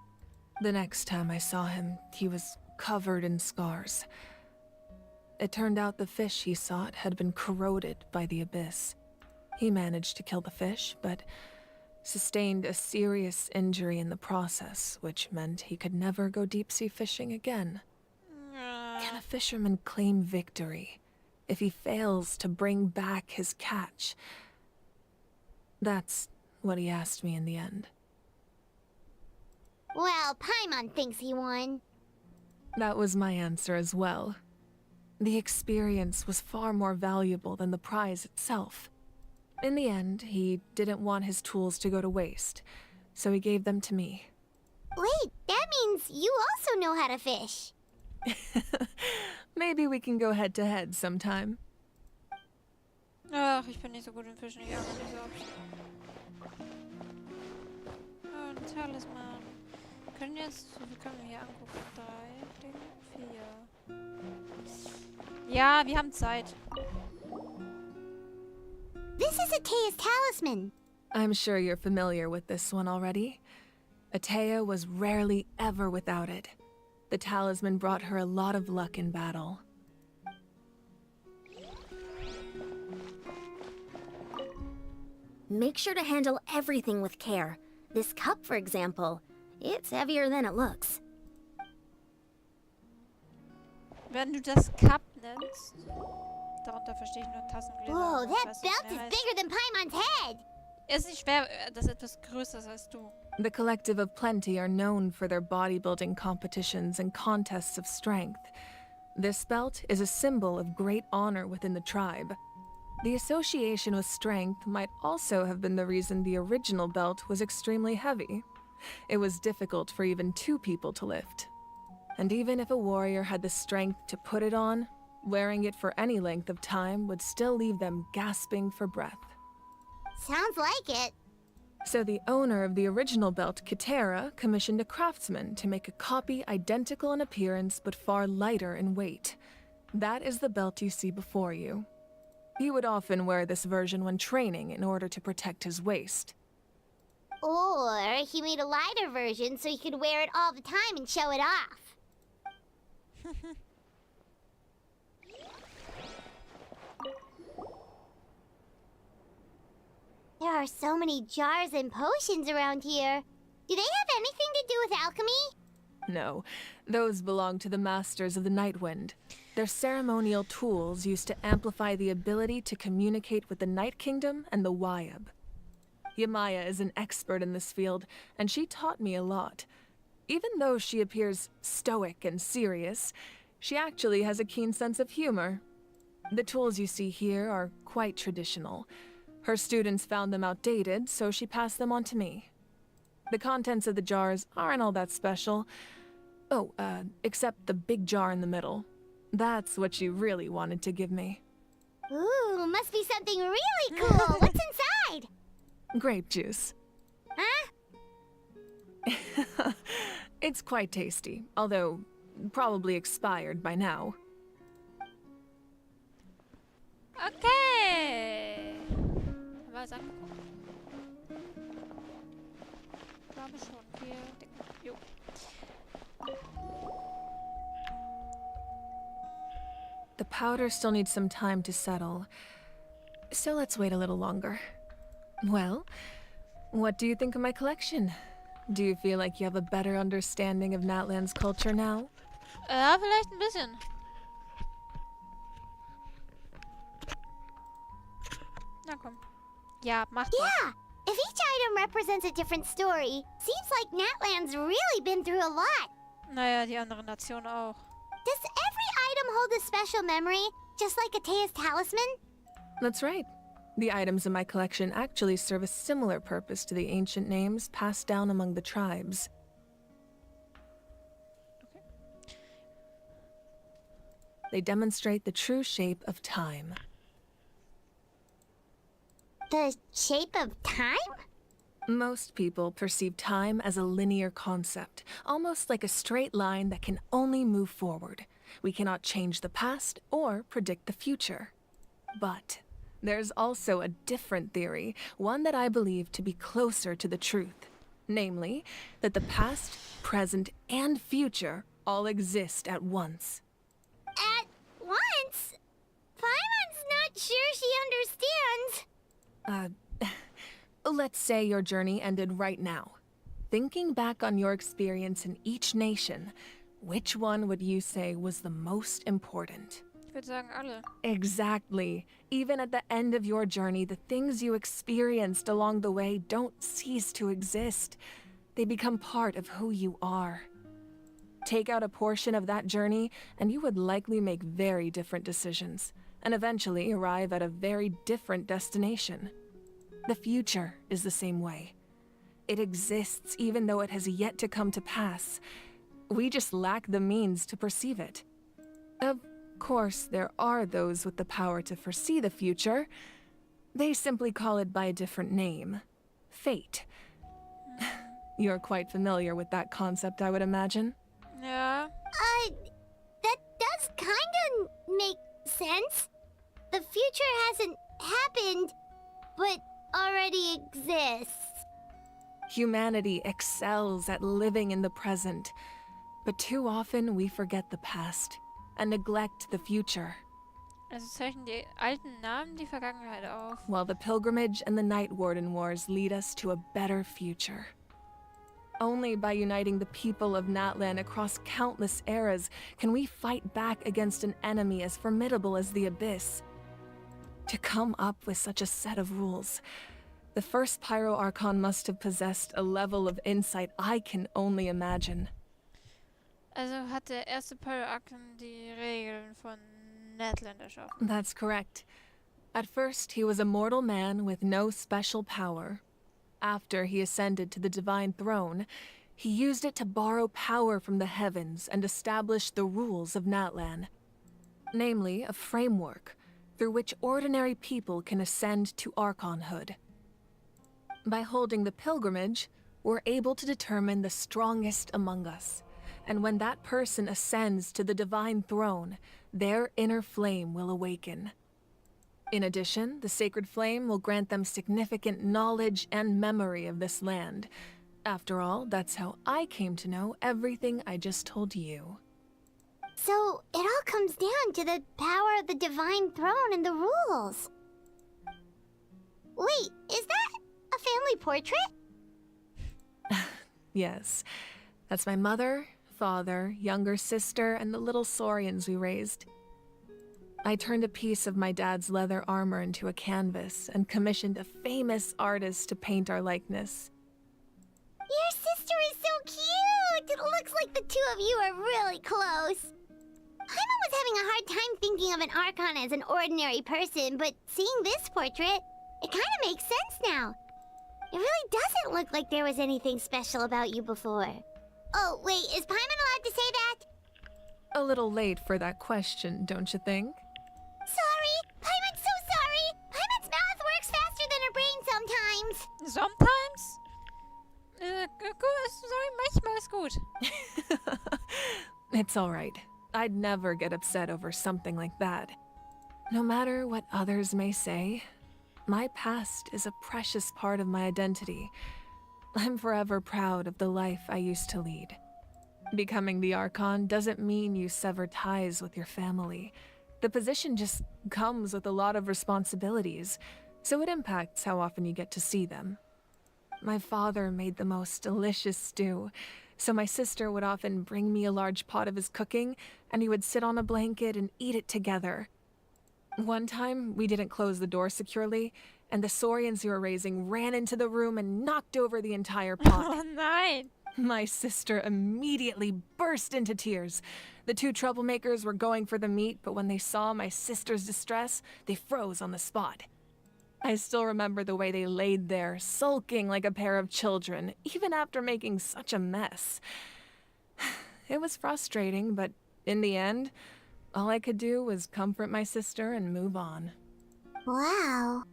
The next time I saw him, he was covered in scars. It turned out the fish he sought had been corroded by the abyss. He managed to kill the fish, but sustained a serious injury in the process, which meant he could never go deep-sea fishing again. Can a fisherman claim victory if he fails to bring back his catch? That's what he asked me in the end. Well, Paimon thinks he won. That was my answer as well. The experience was far more valuable than the prize itself. In the end, he didn't want his tools to go to waste, so he gave them to me. Wait, that means you also know how to fish. Maybe we can go head-to-head sometime. Ach, ich bin nicht so gut im Fischen, ich ärgere mich so. Oh, ein Talisman. Wir können jetzt, wie können wir hier angucken? 3, 4. Ja, wir haben Zeit. This is Atea's talisman. I'm sure you're familiar with this one already. Atea was rarely ever without it. The talisman brought her a lot of luck in battle. Make sure to handle everything with care. This cup, for example, it's heavier than it looks. Wenn du das Cup nennst, darunter verstehe ich nur Tassengläser. Whoa, und that was belt mehr is heißt. bigger than Paimon's head. Es ist nicht schwer, das ist etwas Größeres als du. The Collective of Plenty are known for their bodybuilding competitions and contests of strength. This belt is a symbol of great honor within the tribe. The association with strength might also have been the reason the original belt was extremely heavy. It was difficult for even 2 people to lift. And even if a warrior had the strength to put it on, wearing it for any length of time would still leave them gasping for breath. Sounds like it. So the owner of the original belt, Kitera, commissioned a craftsman to make a copy identical in appearance but far lighter in weight. That is the belt you see before you. He would often wear this version when training in order to protect his waist. Or he made a lighter version so he could wear it all the time and show it off. There are so many jars and potions around here. Do they have anything to do with alchemy? No, those belong to the Masters of the Night Wind. They're ceremonial tools used to amplify the ability to communicate with the Night Kingdom and the Wyab. Yamaya is an expert in this field, and she taught me a lot. Even though she appears stoic and serious, she actually has a keen sense of humor. The tools you see here are quite traditional. Her students found them outdated, so she passed them on to me. The contents of the jars aren't all that special. Oh, except the big jar in the middle. That's what she really wanted to give me. Ooh, must be something really cool. What's inside? Grape juice. Huh? It's quite tasty, although probably expired by now. Okay. War es angekommen? Ich glaube schon. Hier. Jo. The powder still needs some time to settle, so let's wait a little longer. Well, what do you think of my collection? Do you feel like you have a better understanding of Natlan's culture now? Ja, vielleicht ein bisschen. Na komm. Ja, mach doch. Yeah, if each item represents a different story, seems like Natlan's really been through a lot. Naja, die andere Nation auch. Does every item hold a special memory, just like Atea's talisman? That's right. The items in my collection actually serve a similar purpose to the ancient names passed down among the tribes. Okay. They demonstrate the true shape of time. The shape of time? Most people perceive time as a linear concept, almost like a straight line that can only move forward. We cannot change the past or predict the future. But there's also a different theory, one that I believe to be closer to the truth. Namely, that the past, present, and future all exist at once. At once? Paimon's not sure she understands. Let's say your journey ended right now. Thinking back on your experience in each nation, which one would you say was the most important? Ich würde sagen alle. Exactly. Even at the end of your journey, the things you experienced along the way don't cease to exist. They become part of who you are. Take out a portion of that journey, and you would likely make very different decisions, and eventually arrive at a very different destination. The future is the same way. It exists even though it has yet to come to pass. We just lack the means to perceive it. Of course, there are those with the power to foresee the future. They simply call it by a different name. Fate. You're quite familiar with that concept, I would imagine. Ja. That does kinda make sense. The future hasn't happened, but already exists. Humanity excels at living in the present, but too often we forget the past and neglect the future. Also zeichnen die alten Namen die Vergangenheit auf. While the Pilgrimage and the Night Warden Wars lead us to a better future. Only by uniting the people of Natlan across countless eras can we fight back against an enemy as formidable as the Abyss. To come up with such a set of rules, the first Pyro Archon must have possessed a level of insight I can only imagine. Also hat der erste Pyro-Archon die Regeln von Natlan erschaffen. That's correct. At first, he was a mortal man with no special power. After he ascended to the divine throne, he used it to borrow power from the heavens and establish the rules of Natlan. Namely, a framework through which ordinary people can ascend to Archonhood. By holding the pilgrimage, we're able to determine the strongest among us. And when that person ascends to the divine throne, their inner flame will awaken. In addition, the sacred flame will grant them significant knowledge and memory of this land. After all, that's how I came to know everything I just told you. So, it all comes down to the power of the divine throne and the rules. Wait, is that a family portrait? Yes. That's my mother, father, younger sister, and the little saurians we raised. I turned a piece of my dad's leather armor into a canvas and commissioned a famous artist to paint our likeness. Your sister is so cute! It looks like the two of you are really close. Paimon was having a hard time thinking of an Archon as an ordinary person, but seeing this portrait, it kind of makes sense now. It really doesn't look like there was anything special about you before. Oh, wait, is Paimon allowed to say that? A little late for that question, don't you think? Sorry! Paimon's so sorry! Paimon's mouth works faster than her brain sometimes! Sometimes? Sorry, manchmal ist gut. It's alright. I'd never get upset over something like that. No matter what others may say, my past is a precious part of my identity. I'm forever proud of the life I used to lead. Becoming the Archon doesn't mean you sever ties with your family. The position just comes with a lot of responsibilities, so it impacts how often you get to see them. My father made the most delicious stew, so my sister would often bring me a large pot of his cooking, and we would sit on a blanket and eat it together. One time, we didn't close the door securely, and the saurians we were raising ran into the room and knocked over the entire pot. Oh nein! My sister immediately burst into tears. The two troublemakers were going for the meat, but when they saw my sister's distress, they froze on the spot. I still remember the way they laid there, sulking like a pair of children, even after making such a mess. It was frustrating, but in the end, all I could do was comfort my sister and move on. Wow.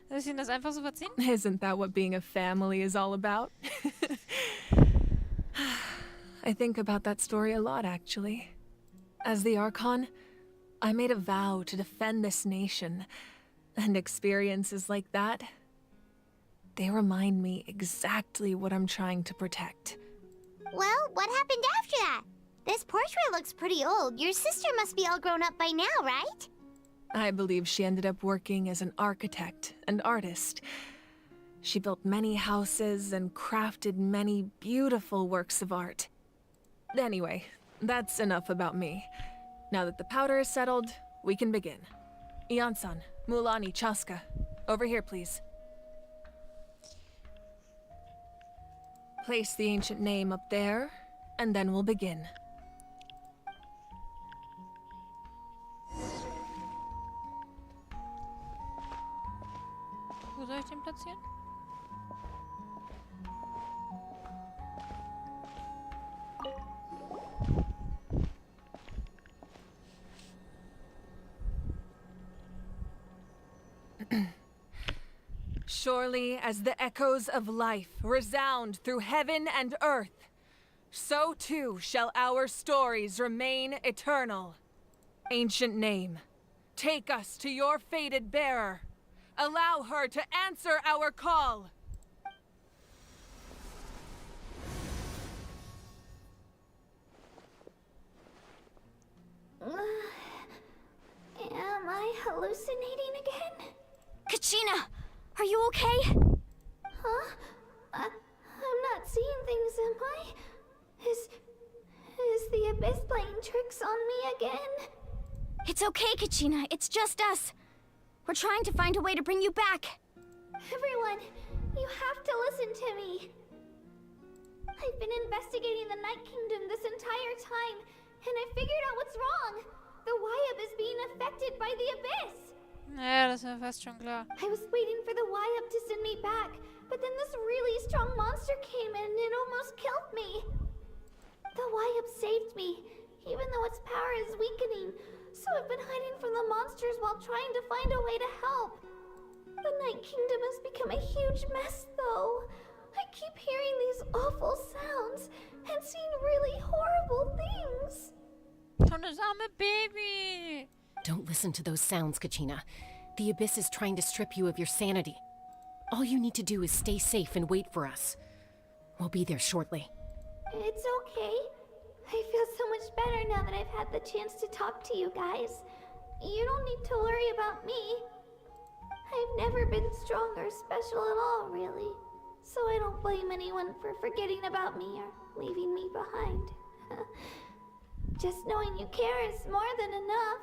Soll ich Ihnen das einfach so verziehen? Isn't that what being a family is all about? I think about that story a lot, actually. As the Archon, I made a vow to defend this nation, and experiences like that, they remind me exactly what I'm trying to protect. Well, what happened after that? This portrait looks pretty old. Your sister must be all grown up by now, right? I believe she ended up working as an architect and artist. She built many houses and crafted many beautiful works of art. Anyway, that's enough about me. Now that the powder is settled, we can begin. Ian-san, Mulani, Chaska, over here, please. Place the ancient name up there, and then we'll begin. Wo soll ich den platzieren? Surely as the echoes of life resound through heaven and earth, so too shall our stories remain eternal. Ancient name, Take us to your fated bearer. Allow her to answer our call. Am I hallucinating again? Kachina, are you okay? Huh? I'm not seeing things, am I? Is the Abyss playing tricks on me again? It's okay, Kachina. It's just us. We're trying to find a way to bring you back. Everyone, you have to listen to me. I've been investigating the Night Kingdom this entire time, and I figured out what's wrong. The Wyab is being affected by the Abyss. Naja, das war fast schon klar. I was waiting for the Wyab to send me back, but then this really strong monster came in and it almost killed me. The Wyab saved me, even though its power is weakening, so I've been hiding from the monsters while trying to find a way to help. The Night Kingdom has become a huge mess, though. I keep hearing these awful sounds and seeing really horrible things. Wundersame Baby! Don't listen to those sounds, Kachina. The Abyss is trying to strip you of your sanity. All you need to do is stay safe and wait for us. We'll be there shortly. It's okay. I feel so much better now that I've had the chance to talk to you guys. You don't need to worry about me. I've never been strong or special at all, really. So I don't blame anyone for forgetting about me or leaving me behind. Just knowing you care is more than enough.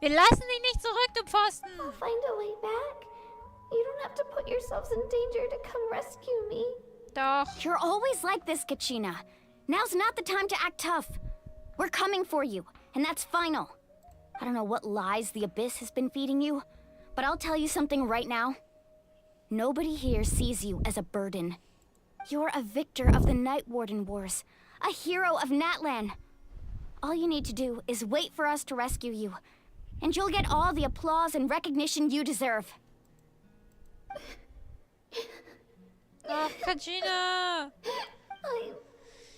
Wir lassen dich nicht zurück, du Pfosten! I'll find a way back. You don't have to put yourselves in danger to come rescue me. Doch. You're always like this, Kachina. Now's not the time to act tough. We're coming for you, and that's final. I don't know what lies the Abyss has been feeding you, but I'll tell you something right now. Nobody here sees you as a burden. You're a victor of the Night Warden Wars, a hero of Natlan. All you need to do is wait for us to rescue you, and you'll get all the applause and recognition you deserve. Ach, Kachina!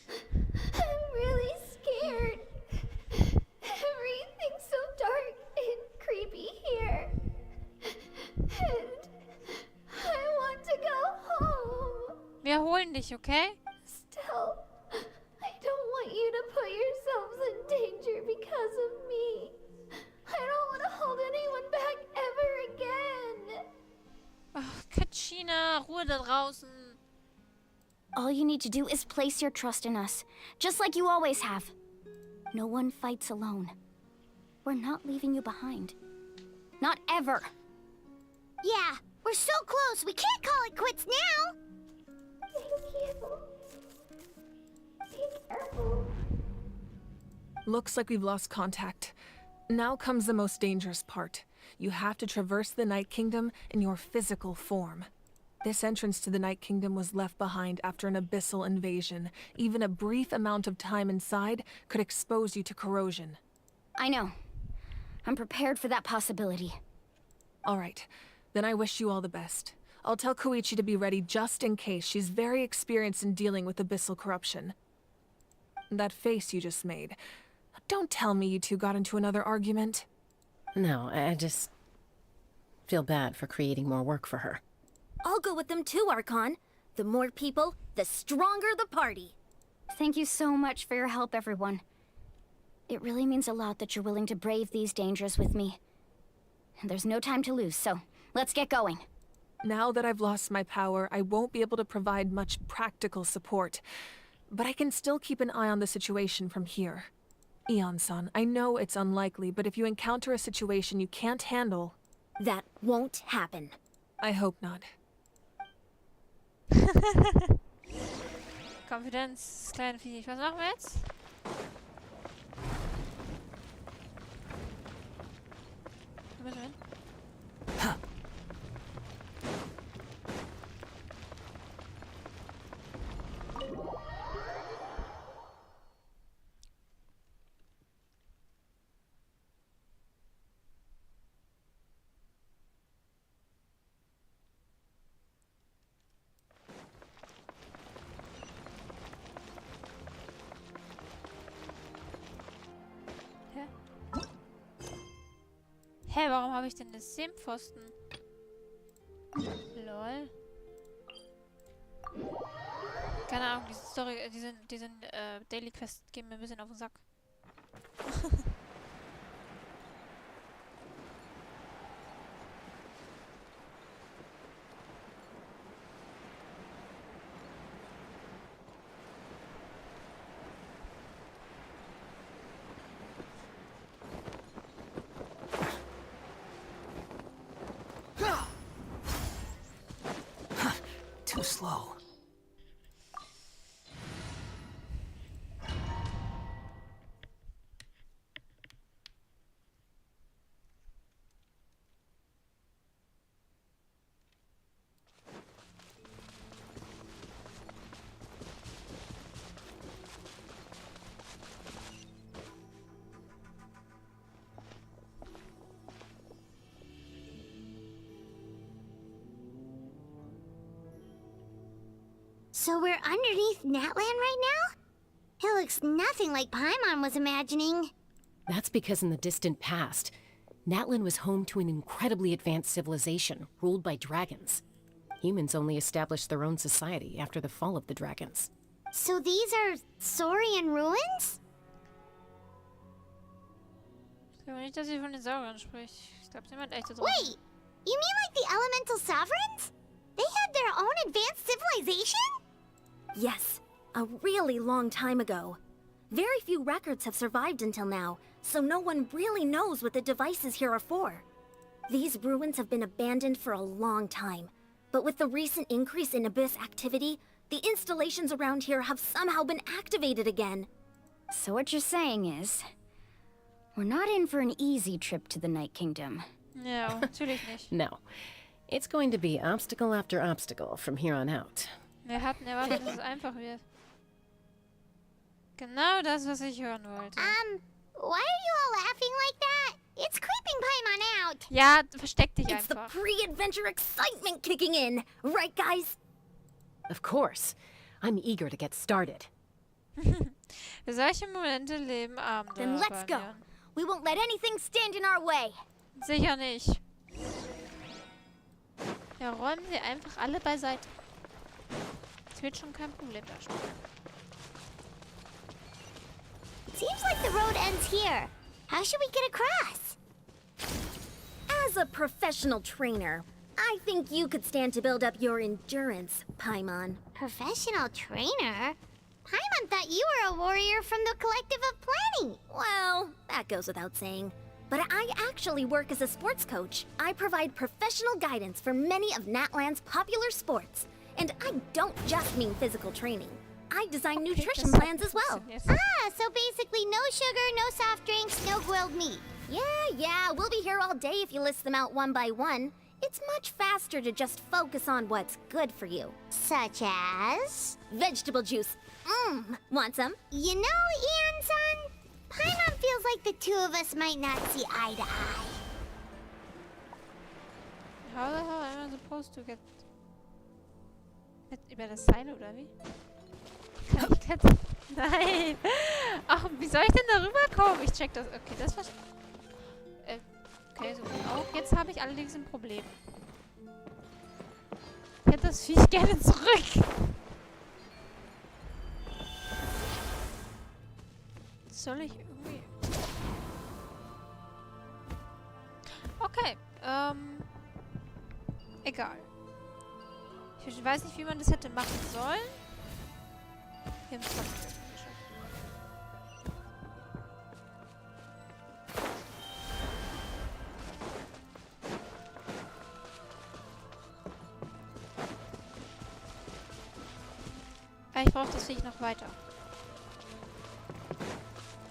I'm really scared. Everything's so dark and creepy here. And I want to go home. Wir holen dich, okay? Still, I don't want you to put yourselves in danger because of me. I don't want to hold anyone back ever again. Ach, Kachina, Ruhe da draußen. All you need to do is place your trust in us, just like you always have. No one fights alone. We're not leaving you behind. Not ever. Yeah, we're so close. We can't call it quits now. Thank you. Be careful. Looks like we've lost contact. Now comes the most dangerous part. You have to traverse the Night Kingdom in your physical form. This entrance to the Night Kingdom was left behind after an abyssal invasion. Even a brief amount of time inside could expose you to corrosion. I know. I'm prepared for that possibility. All right. Then I wish you all the best. I'll tell Koichi to be ready just in case. She's very experienced in dealing with abyssal corruption. That face you just made. Don't tell me you two got into another argument. No, I just feel bad for creating more work for her. I'll go with them too, Archon. The more people, the stronger the party. Thank you so much for your help, everyone. It really means a lot that you're willing to brave these dangers with me. And there's no time to lose, so let's get going. Now that I've lost my power, I won't be able to provide much practical support. But I can still keep an eye on the situation from here. Eon-san, I know it's unlikely, but if you encounter a situation you can't handle... That won't happen. I hope not. Konfidenz, kleine Viech. Was machen wir jetzt? Wo müssen wir hin? Hä, warum habe ich denn das Sehmpfosten? Lol. Keine Ahnung, diese Story, diesen Daily Quest gehen mir ein bisschen auf den Sack. Too slow. So we're underneath Natland right now? It looks nothing like Paimon was imagining. That's because in the distant past, Natlan was home to an incredibly advanced civilization ruled by dragons. Humans only established their own society after the fall of the dragons. So these are Saurian ruins? Ich glaube nicht, dass sie von den Sauriern spricht. Ich glaube, sie meint echte Drachen. Wait! You mean like the elemental sovereigns? They had their own advanced civilization? Yes, a really long time ago. Very few records have survived until now, so no one really knows what the devices here are for. These ruins have been abandoned for a long time, but with the recent increase in Abyss activity, the installations around here have somehow been activated again. So what you're saying is, we're not in for an easy trip to the Night Kingdom. Ja, natürlich nicht. No. It's going to be obstacle after obstacle from here on out. Wir hatten erwartet, dass es einfach wird. Genau das, was ich hören wollte. Why are you all laughing like that? It's creeping Paimon out. Ja, versteck dich It's the einfach. pre-adventure excitement kicking in, right guys? Of course. I'm eager to get started. Für solche Momente leben Abenteuer. Then let's go. We won't let anything stand in our way. Sicher nicht. Ja, räumen sie einfach alle beiseite. Das wird schon kein Problem darstellen. Seems like the road ends here. How should we get across? As a professional trainer, I think you could stand to build up your endurance, Paimon. Professional trainer? Paimon thought you were a warrior from the Collective of Planning. Well, that goes without saying. But I actually work as a sports coach. I provide professional guidance for many of Natland's popular sports. And I don't just mean physical training. I design nutrition plans as well. Ah, so basically no sugar, no soft drinks, no grilled meat. Yeah, we'll be here all day if you list them out one by one. It's much faster to just focus on what's good for you. Such as? Vegetable juice. Want some? You know, Ian-san, Paimon feels like the two of us might not see eye to eye. How the hell am I supposed to get... Über das Seil, oder wie? Kann ich jetzt... Nein! Ach, wie soll ich denn da rüberkommen? Ich check das... Okay, das war... Okay, so auch. Jetzt habe ich allerdings ein Problem. Ich hätte das Viech gerne zurück. Soll ich irgendwie... Okay, egal. Ich weiß nicht, wie man das hätte machen sollen. Wir haben es trotzdem geschafft. Ich brauche das Viech noch weiter.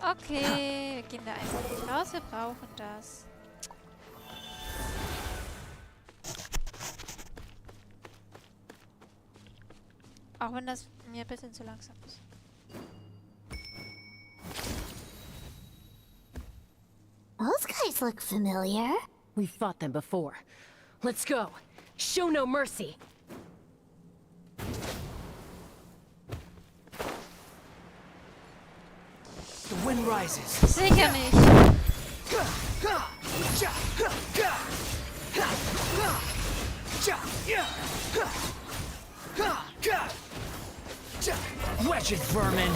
Okay, wir gehen da einfach nicht raus. Wir brauchen das. Auch wenn das mir ein bisschen zu langsam ist. Those guys look familiar. We've fought them before. Let's go. Show no mercy. The wind rises. Sicher nicht. Wretched vermin!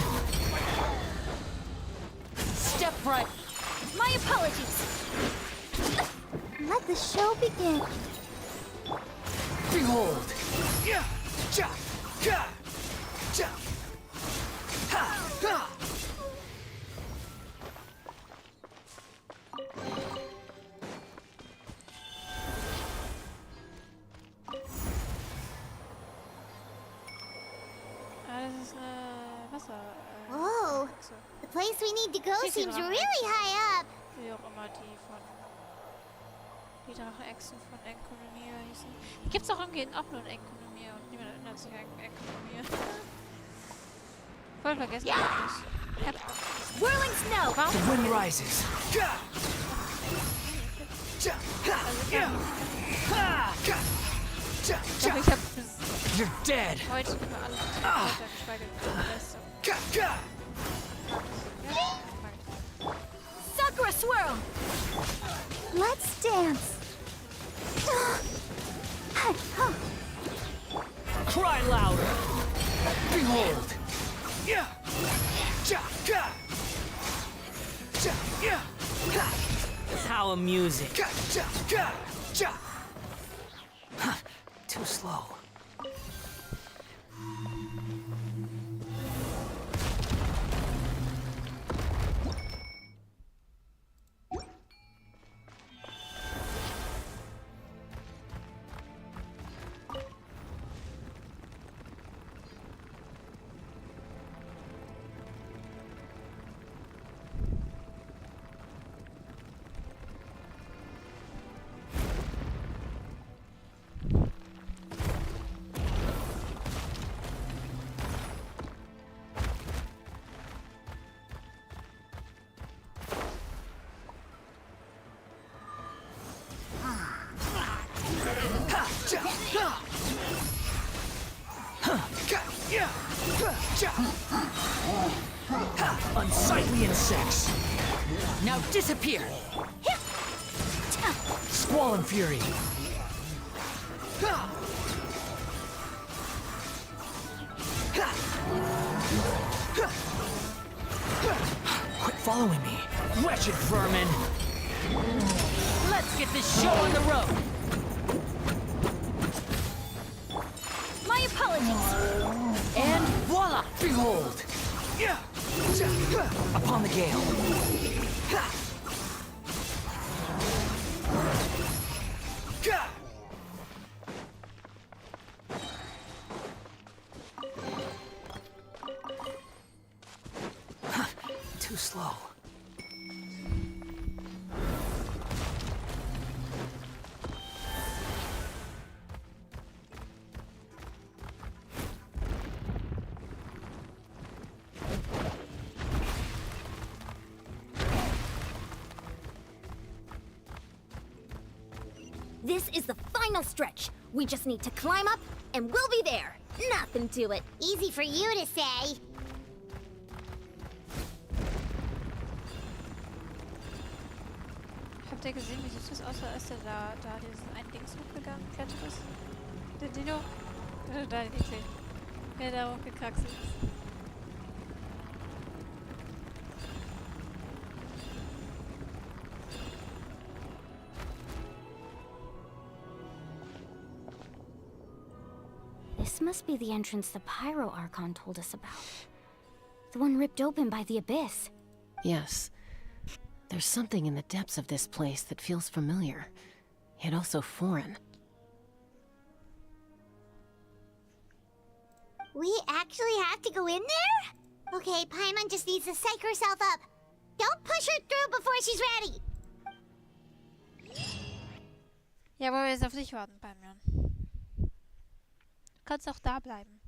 Step right. My apologies. Let the show begin. Behold! Whoa, the place we need to go seems really high up. Wie auch immer die Drachenechsen von Enkonomia hießen. Die gibt's auch irgendwie auch nur in Enkonomia und niemand erinnert sich an Enkonomia. Voll vergessen. Ja. Whirling snow! The wind rises. You're dead. Heute über alle geschweige Sakura swirl! Let's dance. Cry louder. Behold. How amusing. Too slow. Unsightly insects! Now disappear! Squall and fury! Quit following me, wretched vermin! Let's get this show on the road! My apologies. And voila! Behold! Upon the gale. Too slow. This is the final stretch. We just need to climb up, and we'll be there. Nothing to it. Easy for you to say. Habt ihr gesehen, wie süß das aussah, als der da diesen einen Dings hochgegangen geklettert ist? Der Dino? Da niedlich. Der da hochgekraxelt ist. This must be the entrance the Pyro Archon told us about. The one ripped open by the abyss. Yes. There's something in the depths of this place that feels familiar, yet also foreign. We actually have to go in there? Okay, Paimon just needs to psych herself up. Don't push her through before she's ready. Ja, aber wir jetzt auf dich warten, Paimon. Du kannst auch da bleiben.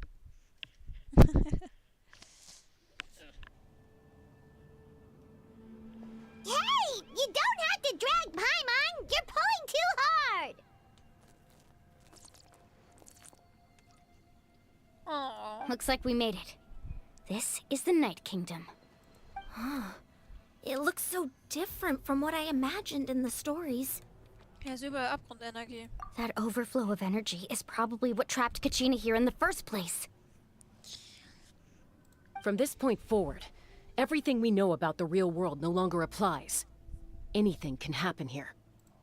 Hey! You don't have to drag Paimon! You're pulling too hard! Aww. Looks like we made it. This is the Night Kingdom. It looks looks so different from what I imagined in the stories. Ja, ist überall Abgrundenergie. That overflow of energy is probably what trapped Kachina here in the first place. From this point forward, everything we know about the real world no longer applies. Anything can happen here.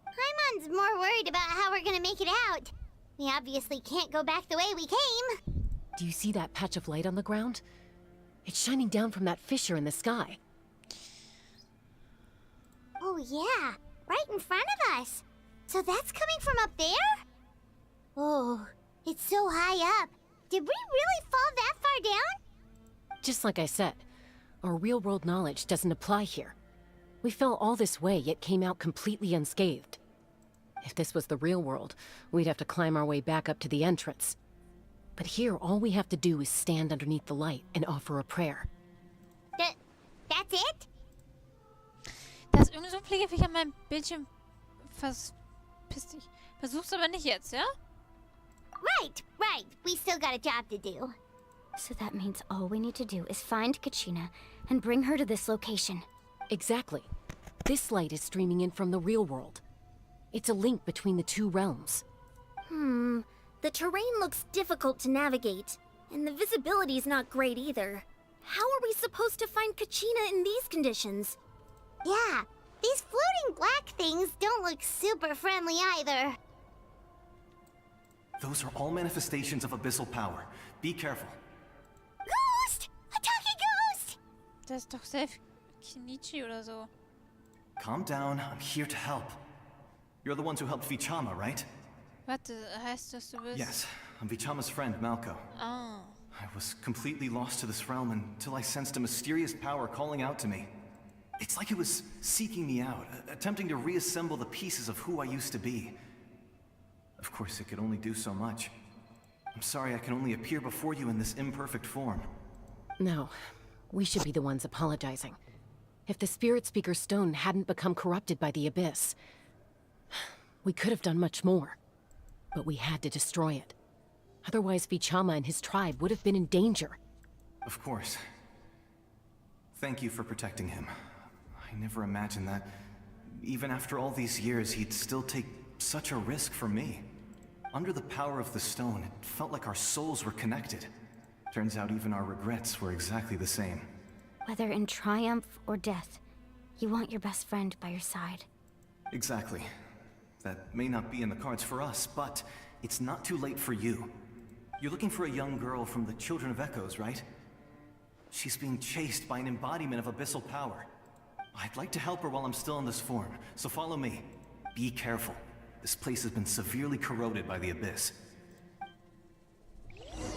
Paimon's more worried about how we're gonna make it out. We obviously can't go back the way we came. Do you see that patch of light on the ground? It's shining down from that fissure in the sky. Oh yeah, right in front of us. So that's coming from up there? Oh, it's so high up. Did we really fall that far down? Just like I said, our real-world knowledge doesn't apply here. We fell all this way, yet came out completely unscathed. If this was the real world, we'd have to climb our way back up to the entrance. But here, all we have to do is stand underneath the light and offer a prayer. That's it? Da ist irgendwie so ein Pflegeviech an meinem Bildschirm. Verpiss dich. Versuch's aber nicht jetzt, ja? Right. We still got a job to do. So that means all we need to do is find Kachina and bring her to this location. Exactly. This light is streaming in from the real world. It's a link between the two realms. The terrain looks difficult to navigate, and the visibility's not great either. How are we supposed to find Kachina in these conditions? Yeah, these floating black things don't look super friendly either. Those are all manifestations of abyssal power. Be careful. Ghost! A talking ghost! Das ist doch safe Kinichi oder so. Calm down, I'm here to help. You're the ones who helped Vichama, right? Warte, heißt das, du bist... Yes, I'm Vichama's friend, Malko. Oh. I was completely lost to this realm until I sensed a mysterious power calling out to me. It's like it was seeking me out, attempting to reassemble the pieces of who I used to be. Of course, it could only do so much. I'm sorry I can only appear before you in this imperfect form. No, we should be the ones apologizing. If the Spirit Speaker's stone hadn't become corrupted by the Abyss, we could have done much more. But we had to destroy it. Otherwise, Vichama and his tribe would have been in danger. Of course. Thank you for protecting him. I never imagined that, even after all these years, he'd still take such a risk for me. Under the power of the stone, it felt like our souls were connected. Turns out even our regrets were exactly the same. Whether in triumph or death, you want your best friend by your side. Exactly. That may not be in the cards for us, but it's not too late for you. You're looking for a young girl from the Children of Echoes, right? She's being chased by an embodiment of abyssal power. I'd like to help her while I'm still in this form, so follow me. Be careful. This place has been severely corroded by the Abyss.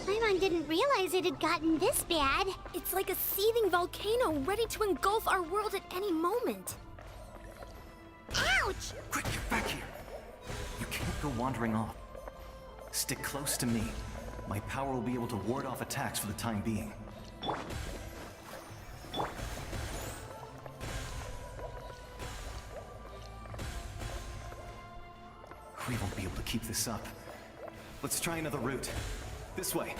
Paimon didn't realize it had gotten this bad. It's like a seething volcano ready to engulf our world at any moment. Ouch! Quick, get back here! You can't go wandering off. Stick close to me. My power will be able to ward off attacks for the time being. We won't be able to keep this up. Let's try another route. This way.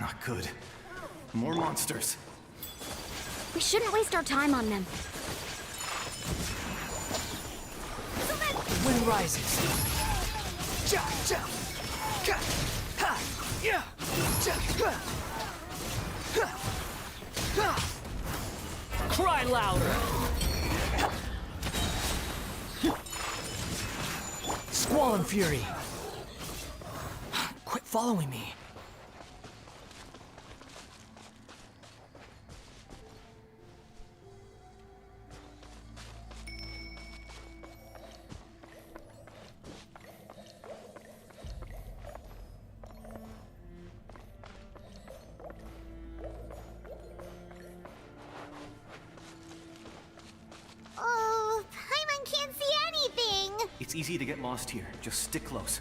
Not good. More monsters. We shouldn't waste our time on them. Wind rises. Ja, ja. Ka, ha, yeah. Ja, ha. Ha. Ha. Cry louder. Squall and fury. Quit following me. Oh, Paimon can't see anything. It's easy to get lost here. Just stick close.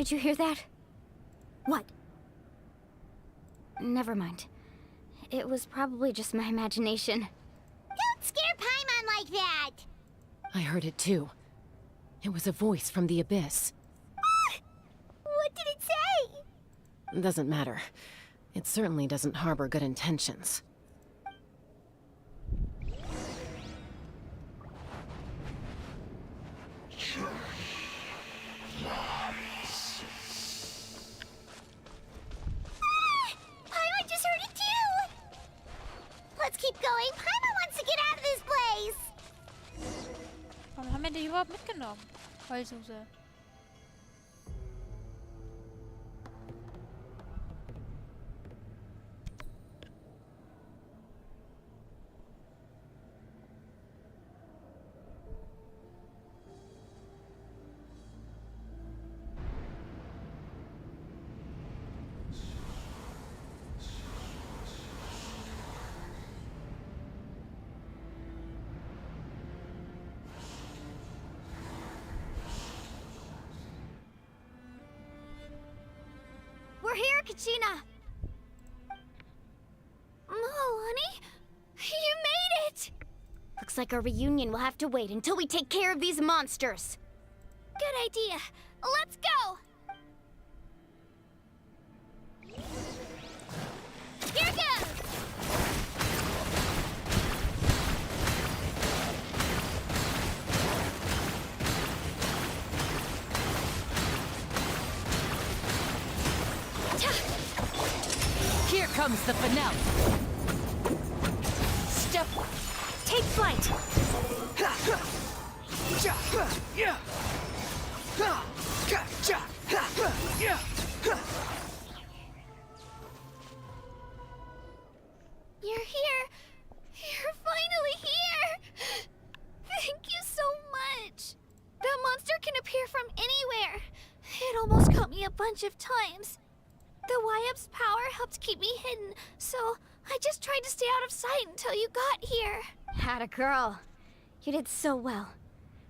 Did you hear that? What? Never mind. It was probably just my imagination. Don't scare Paimon like that! I heard it too. It was a voice from the abyss. What did it say? Doesn't matter. It certainly doesn't harbor good intentions. Paimon just heard it too! Let's keep going. Paimon wants to get out of this place! Warum haben wir die überhaupt mitgenommen? Heulsuse. We're here, Kachina! Oh, honey? You made it! Looks like our reunion will have to wait until we take care of these monsters. Good idea. Let's go! Here goes! Here comes the finale. Step. Take flight. You're here. You're finally here. Thank you so much. That monster can appear from anywhere. It almost caught me a bunch of times. The Wyap's power helped keep me hidden, so I just tried to stay out of sight until you got here. Had a girl. You did so well.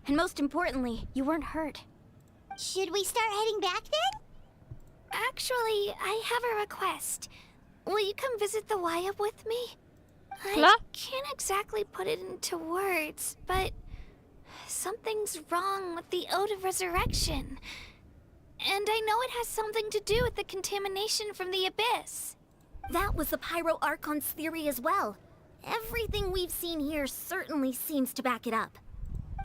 And most importantly, you weren't hurt. Should we start heading back then? Actually, I have a request. Will you come visit the Wyap with me? Klar. I can't exactly put it into words, but something's wrong with the Ode of Resurrection. And I know it has something to do with the contamination from the abyss. That was the Pyro Archon's theory as well. Everything we've seen here certainly seems to back it up.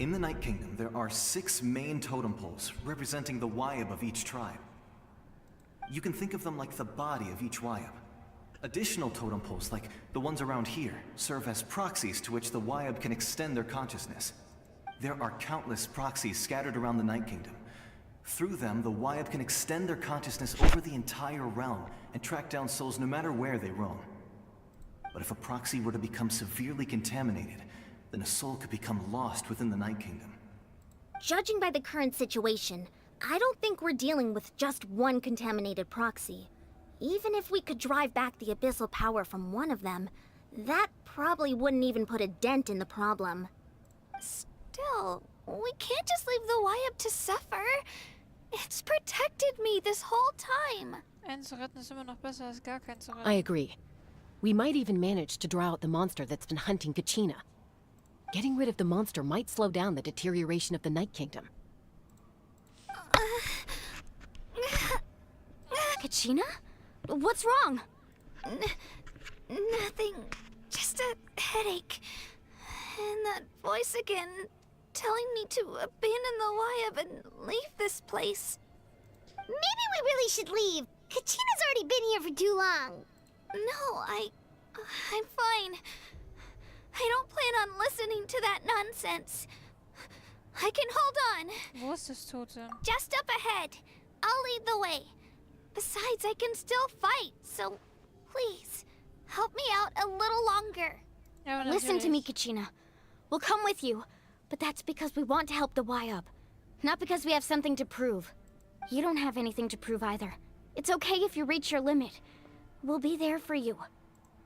In the Night Kingdom, there are 6 main totem poles representing the Wyap of each tribe. You can think of them like the body of each Wyap. Additional totem poles, like the ones around here, serve as proxies to which the Wyap can extend their consciousness. There are countless proxies scattered around the Night Kingdom. Through them, the Wyap can extend their consciousness over the entire realm and track down souls no matter where they roam. But if a proxy were to become severely contaminated, then a soul could become lost within the Night Kingdom. Judging by the current situation, I don't think we're dealing with just one contaminated proxy. Even if we could drive back the abyssal power from one of them, that probably wouldn't even put a dent in the problem. Still, we can't just leave the Wyap to suffer. It's protected me this whole time. Einen zu retten ist immer noch besser als gar keinen zu retten. I agree. We might even manage to draw out the monster that's been hunting Kachina. Getting rid of the monster might slow down the deterioration of the Night Kingdom. Kachina? What's wrong? Nothing. Just a headache. And that voice again, telling me to abandon the Wyap and leave this place. Maybe we really should leave. Kachina's already been here for too long. No, I'm fine. I don't plan on listening to that nonsense. I can hold on. Wo ist das Tote? Just up ahead. I'll lead the way. Besides, I can still fight, so please, help me out a little longer. Ja, aber Listen to me, natürlich. Kachina. We'll come with you, but that's because we want to help the Wyap, not because we have something to prove. You don't have anything to prove either. It's okay if you reach your limit. We'll be there for you.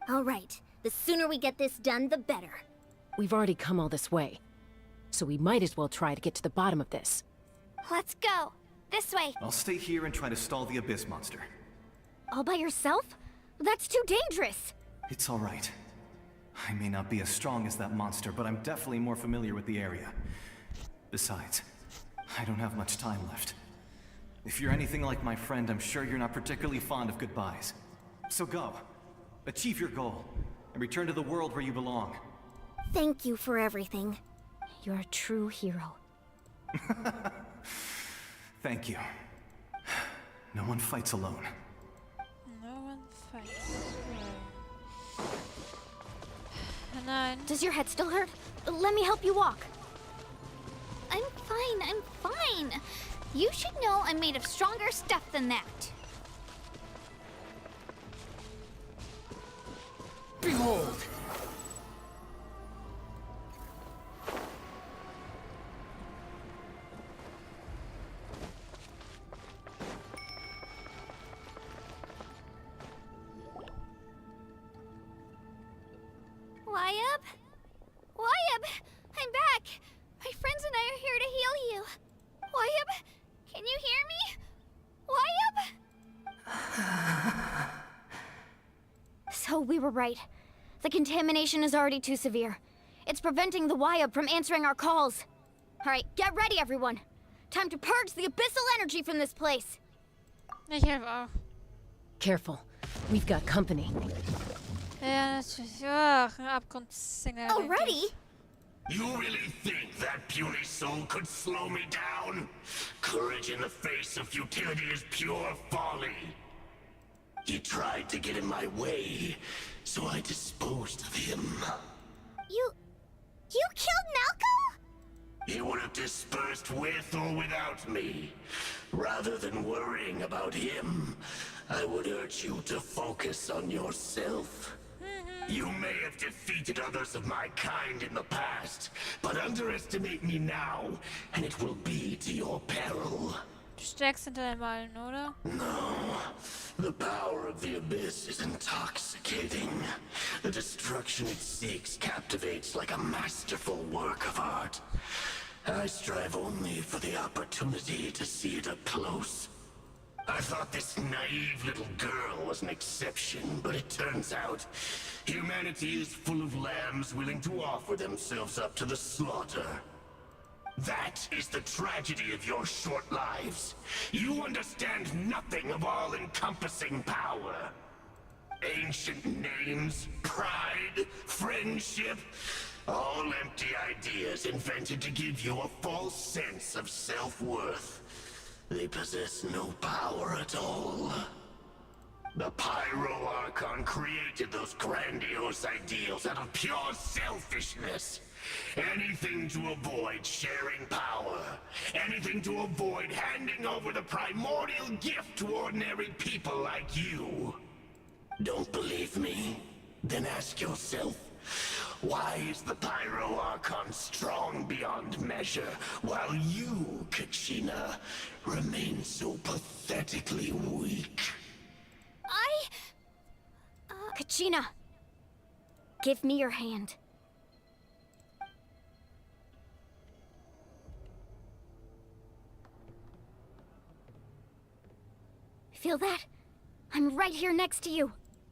All right. The sooner we get this done, the better. We've already come all this way, so we might as well try to get to the bottom of this. Let's go. This way. I'll stay here and try to stall the Abyss monster. All by yourself? That's too dangerous. It's all right. I may not be as strong as that monster, but I'm definitely more familiar with the area. Besides, I don't have much time left. If you're anything like my friend, I'm sure you're not particularly fond of goodbyes. So go. Achieve your goal, and return to the world where you belong. Thank you for everything. You're a true hero. Thank you. No one fights alone. No one fights. Nein. Does your head still hurt? Let me help you walk. I'm fine. You should know I'm made of stronger stuff than that. Behold! Wyab! I'm back! My friends and I are here to heal you. Wyab, can you hear me? Wyab? So we were right. The contamination is already too severe. It's preventing the Wyab from answering our calls. All right, get ready, everyone. Time to purge the abyssal energy from this place. Ich helfe auch. Careful. We've got company. Ja, natürlich. Ach, ein Abgrundsignal. Already? You really think that puny soul could slow me down? Courage in the face of futility is pure folly. He tried to get in my way, so I disposed of him. You killed Malcolm? He would have dispersed with or without me. Rather than worrying about him, I would urge you to focus on yourself. You may have defeated others of my kind in the past, but underestimate me now, and it will be to your peril. Du steckst hinter den Wallen, oder? No. The power of the Abyss is intoxicating. The destruction it seeks captivates like a masterful work of art. I strive only for the opportunity to see it up close. I thought this naive little girl was an exception, but it turns out humanity is full of lambs willing to offer themselves up to the slaughter. That is the tragedy of your short lives. You understand nothing of all-encompassing power. Ancient names, pride, friendship, all empty ideas invented to give you a false sense of self-worth. They possess no power at all. The Pyro Archon created those grandiose ideals out of pure selfishness. Anything to avoid sharing power. Anything to avoid handing over the primordial gift to ordinary people like you. Don't believe me? Then ask yourself, why is the Pyro Archon strong beyond measure, while you, Kachina, remain so pathetically weak? Kachina, give me your hand. Feel that? I'm right here next to you.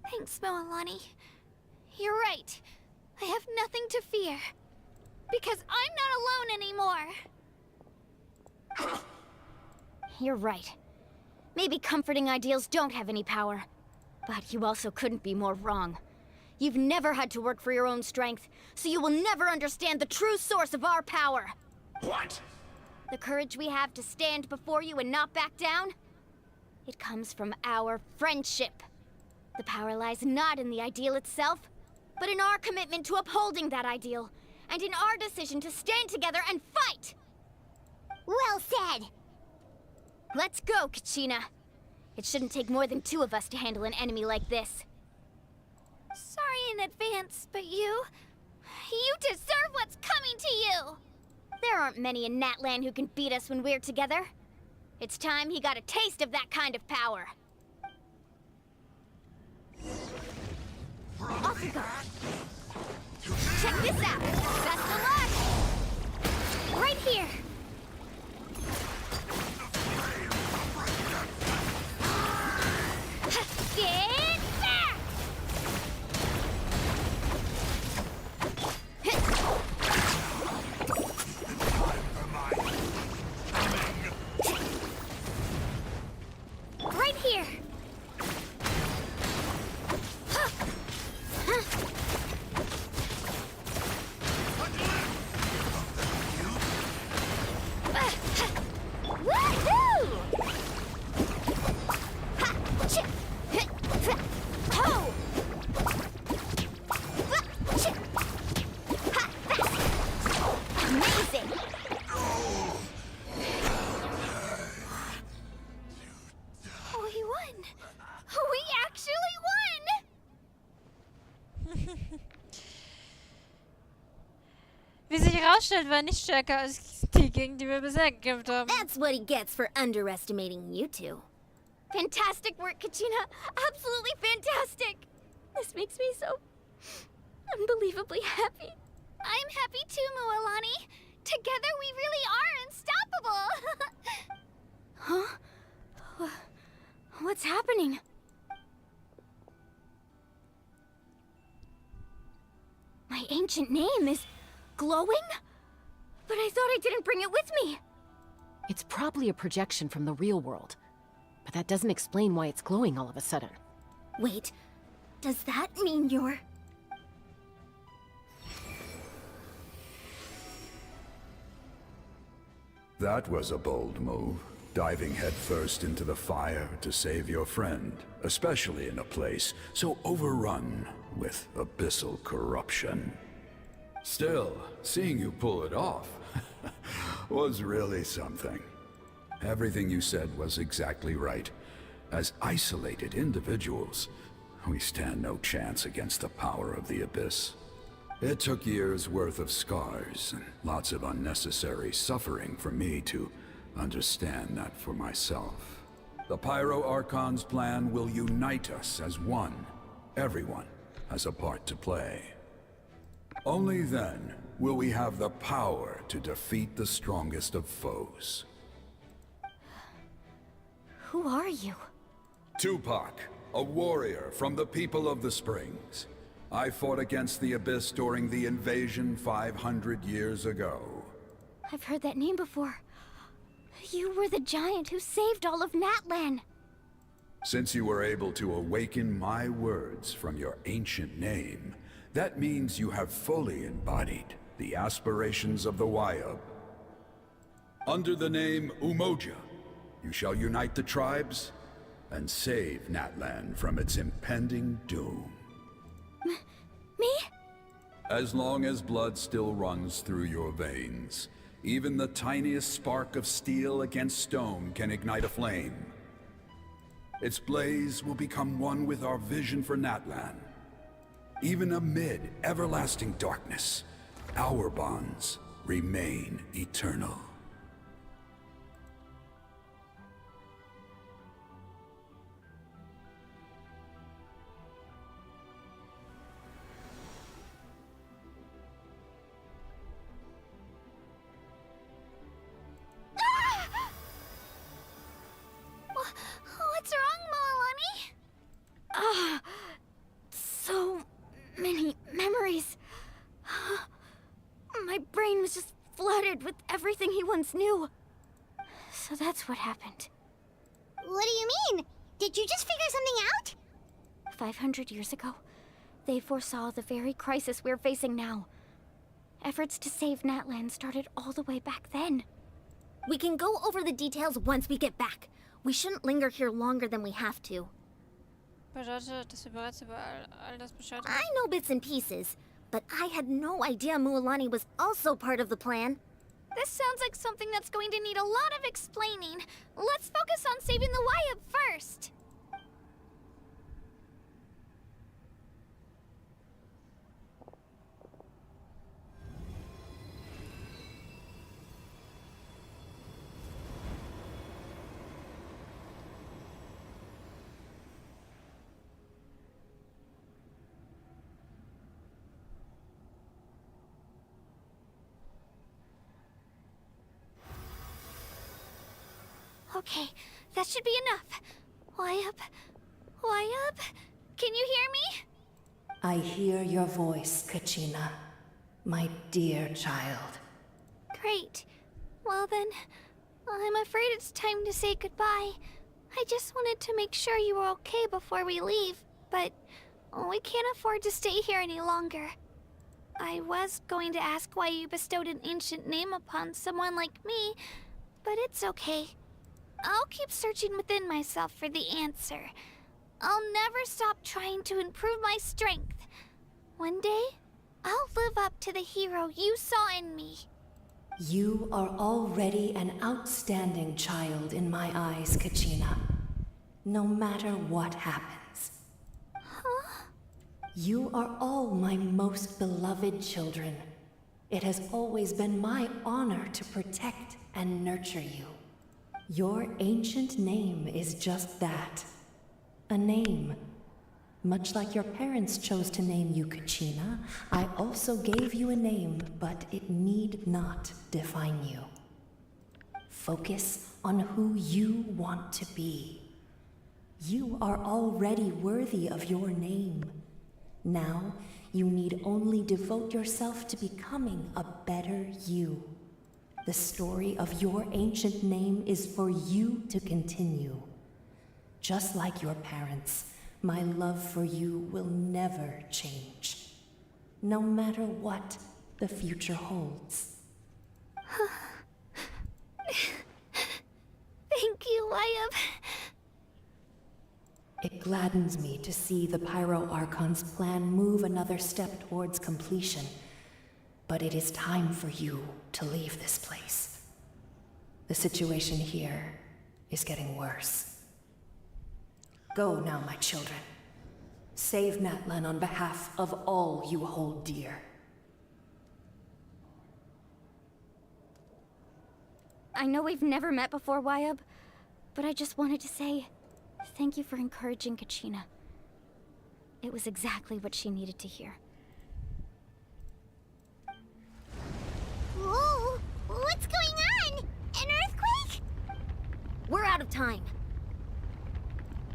Thanks, Moalani. You're right. I have nothing to fear. Because I'm not alone anymore. You're right. Maybe comforting ideals don't have any power. But you also couldn't be more wrong. You've never had to work for your own strength, so you will never understand the true source of our power. What? The courage we have to stand before you and not back down? It comes from our friendship. The power lies not in the ideal itself, but in our commitment to upholding that ideal, and in our decision to stand together and fight! Well said! Let's go, Kachina. It shouldn't take more than 2 of us to handle an enemy like this. Sorry in advance, but you deserve what's coming to you! There aren't many in Natlan who can beat us when we're together. It's time he got a taste of that kind of power. Off we go! Check this out! Best of luck! Right here! amazing! We won! We actually won! Wie sich herausstellt, war nicht stärker als die, gegen die wir bisher gekämpft haben. That's what he gets for underestimating you two. Fantastic work, Kachina. Absolutely fantastic. This makes me so unbelievably happy. I'm happy too, Mualani. Together we really are unstoppable! Huh? What's happening? My ancient name is glowing? But I thought I didn't bring it with me. It's probably a projection from the real world. But that doesn't explain why it's glowing all of a sudden. Wait, does that mean you're... That was a bold move, diving headfirst into the fire to save your friend, especially in a place so overrun with abyssal corruption. Still, seeing you pull it off was really something. Everything you said was exactly right. As isolated individuals, we stand no chance against the power of the Abyss. It took years' worth of scars and lots of unnecessary suffering for me to understand that for myself. The Pyro Archon's plan will unite us as one. Everyone has a part to play. Only then will we have the power to defeat the strongest of foes. Who are you? Tupac, a warrior from the people of the Springs. I fought against the Abyss during the invasion 500 years ago. I've heard that name before. You were the giant who saved all of Natlan. Since you were able to awaken my words from your ancient name, that means you have fully embodied the aspirations of the Wayub. Under the name Umoja, you shall unite the tribes and save Natlan from its impending doom. Me? As long as blood still runs through your veins, even the tiniest spark of steel against stone can ignite a flame. Its blaze will become one with our vision for Natlan. Even amid everlasting darkness, our bonds remain eternal. What's wrong, Moalani? So many memories. My brain was just flooded with everything he once knew. So that's what happened. What do you mean? Did you just figure something out? 500 years ago, they foresaw the very crisis we're facing now. Efforts to save Natlan started all the way back then. We can go over the details once we get back. We shouldn't linger here longer than we have to. Bedeutet, dass wir bereits über all das Bescheid I know bits and pieces, but I had no idea Mualani was also part of the plan. This sounds like something that's going to need a lot of explaining. Let's focus on saving the Wayub first. Okay, that should be enough. Wayub? Wayub? Can you hear me? I hear your voice, Kachina. My dear child. Great. Well then, I'm afraid it's time to say goodbye. I just wanted to make sure you were okay before we leave, but we can't afford to stay here any longer. I was going to ask why you bestowed an ancient name upon someone like me, but it's okay. I'll keep searching within myself for the answer. I'll never stop trying to improve my strength. One day, I'll live up to the hero you saw in me. You are already an outstanding child in my eyes, Kachina. No matter what happens. Huh? You are all my most beloved children. It has always been my honor to protect and nurture you. Your ancient name is just that. A name. Much like your parents chose to name you Kachina, I also gave you a name, but it need not define you. Focus on who you want to be. You are already worthy of your name. Now, you need only devote yourself to becoming a better you. The story of your ancient name is for you to continue. Just like your parents, my love for you will never change. No matter what the future holds. Thank you, Wyatt. It gladdens me to see the Pyro Archon's plan move another step towards completion. But it is time for you to leave this place. The situation here is getting worse. Go now, my children. Save Natlan on behalf of all you hold dear. I know we've never met before, Wyatt, but I just wanted to say thank you for encouraging Kachina. It was exactly what she needed to hear. Whoa! What's going on? An earthquake? We're out of time.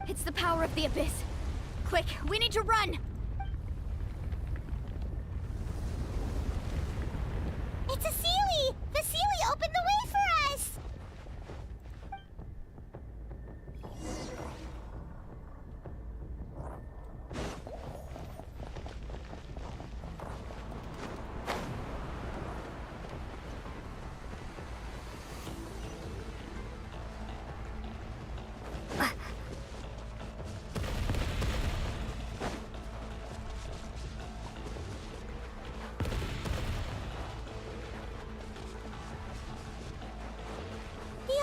It's the power of the Abyss. Quick, we need to run! It's a Sealy! The Sealy opened the way for us!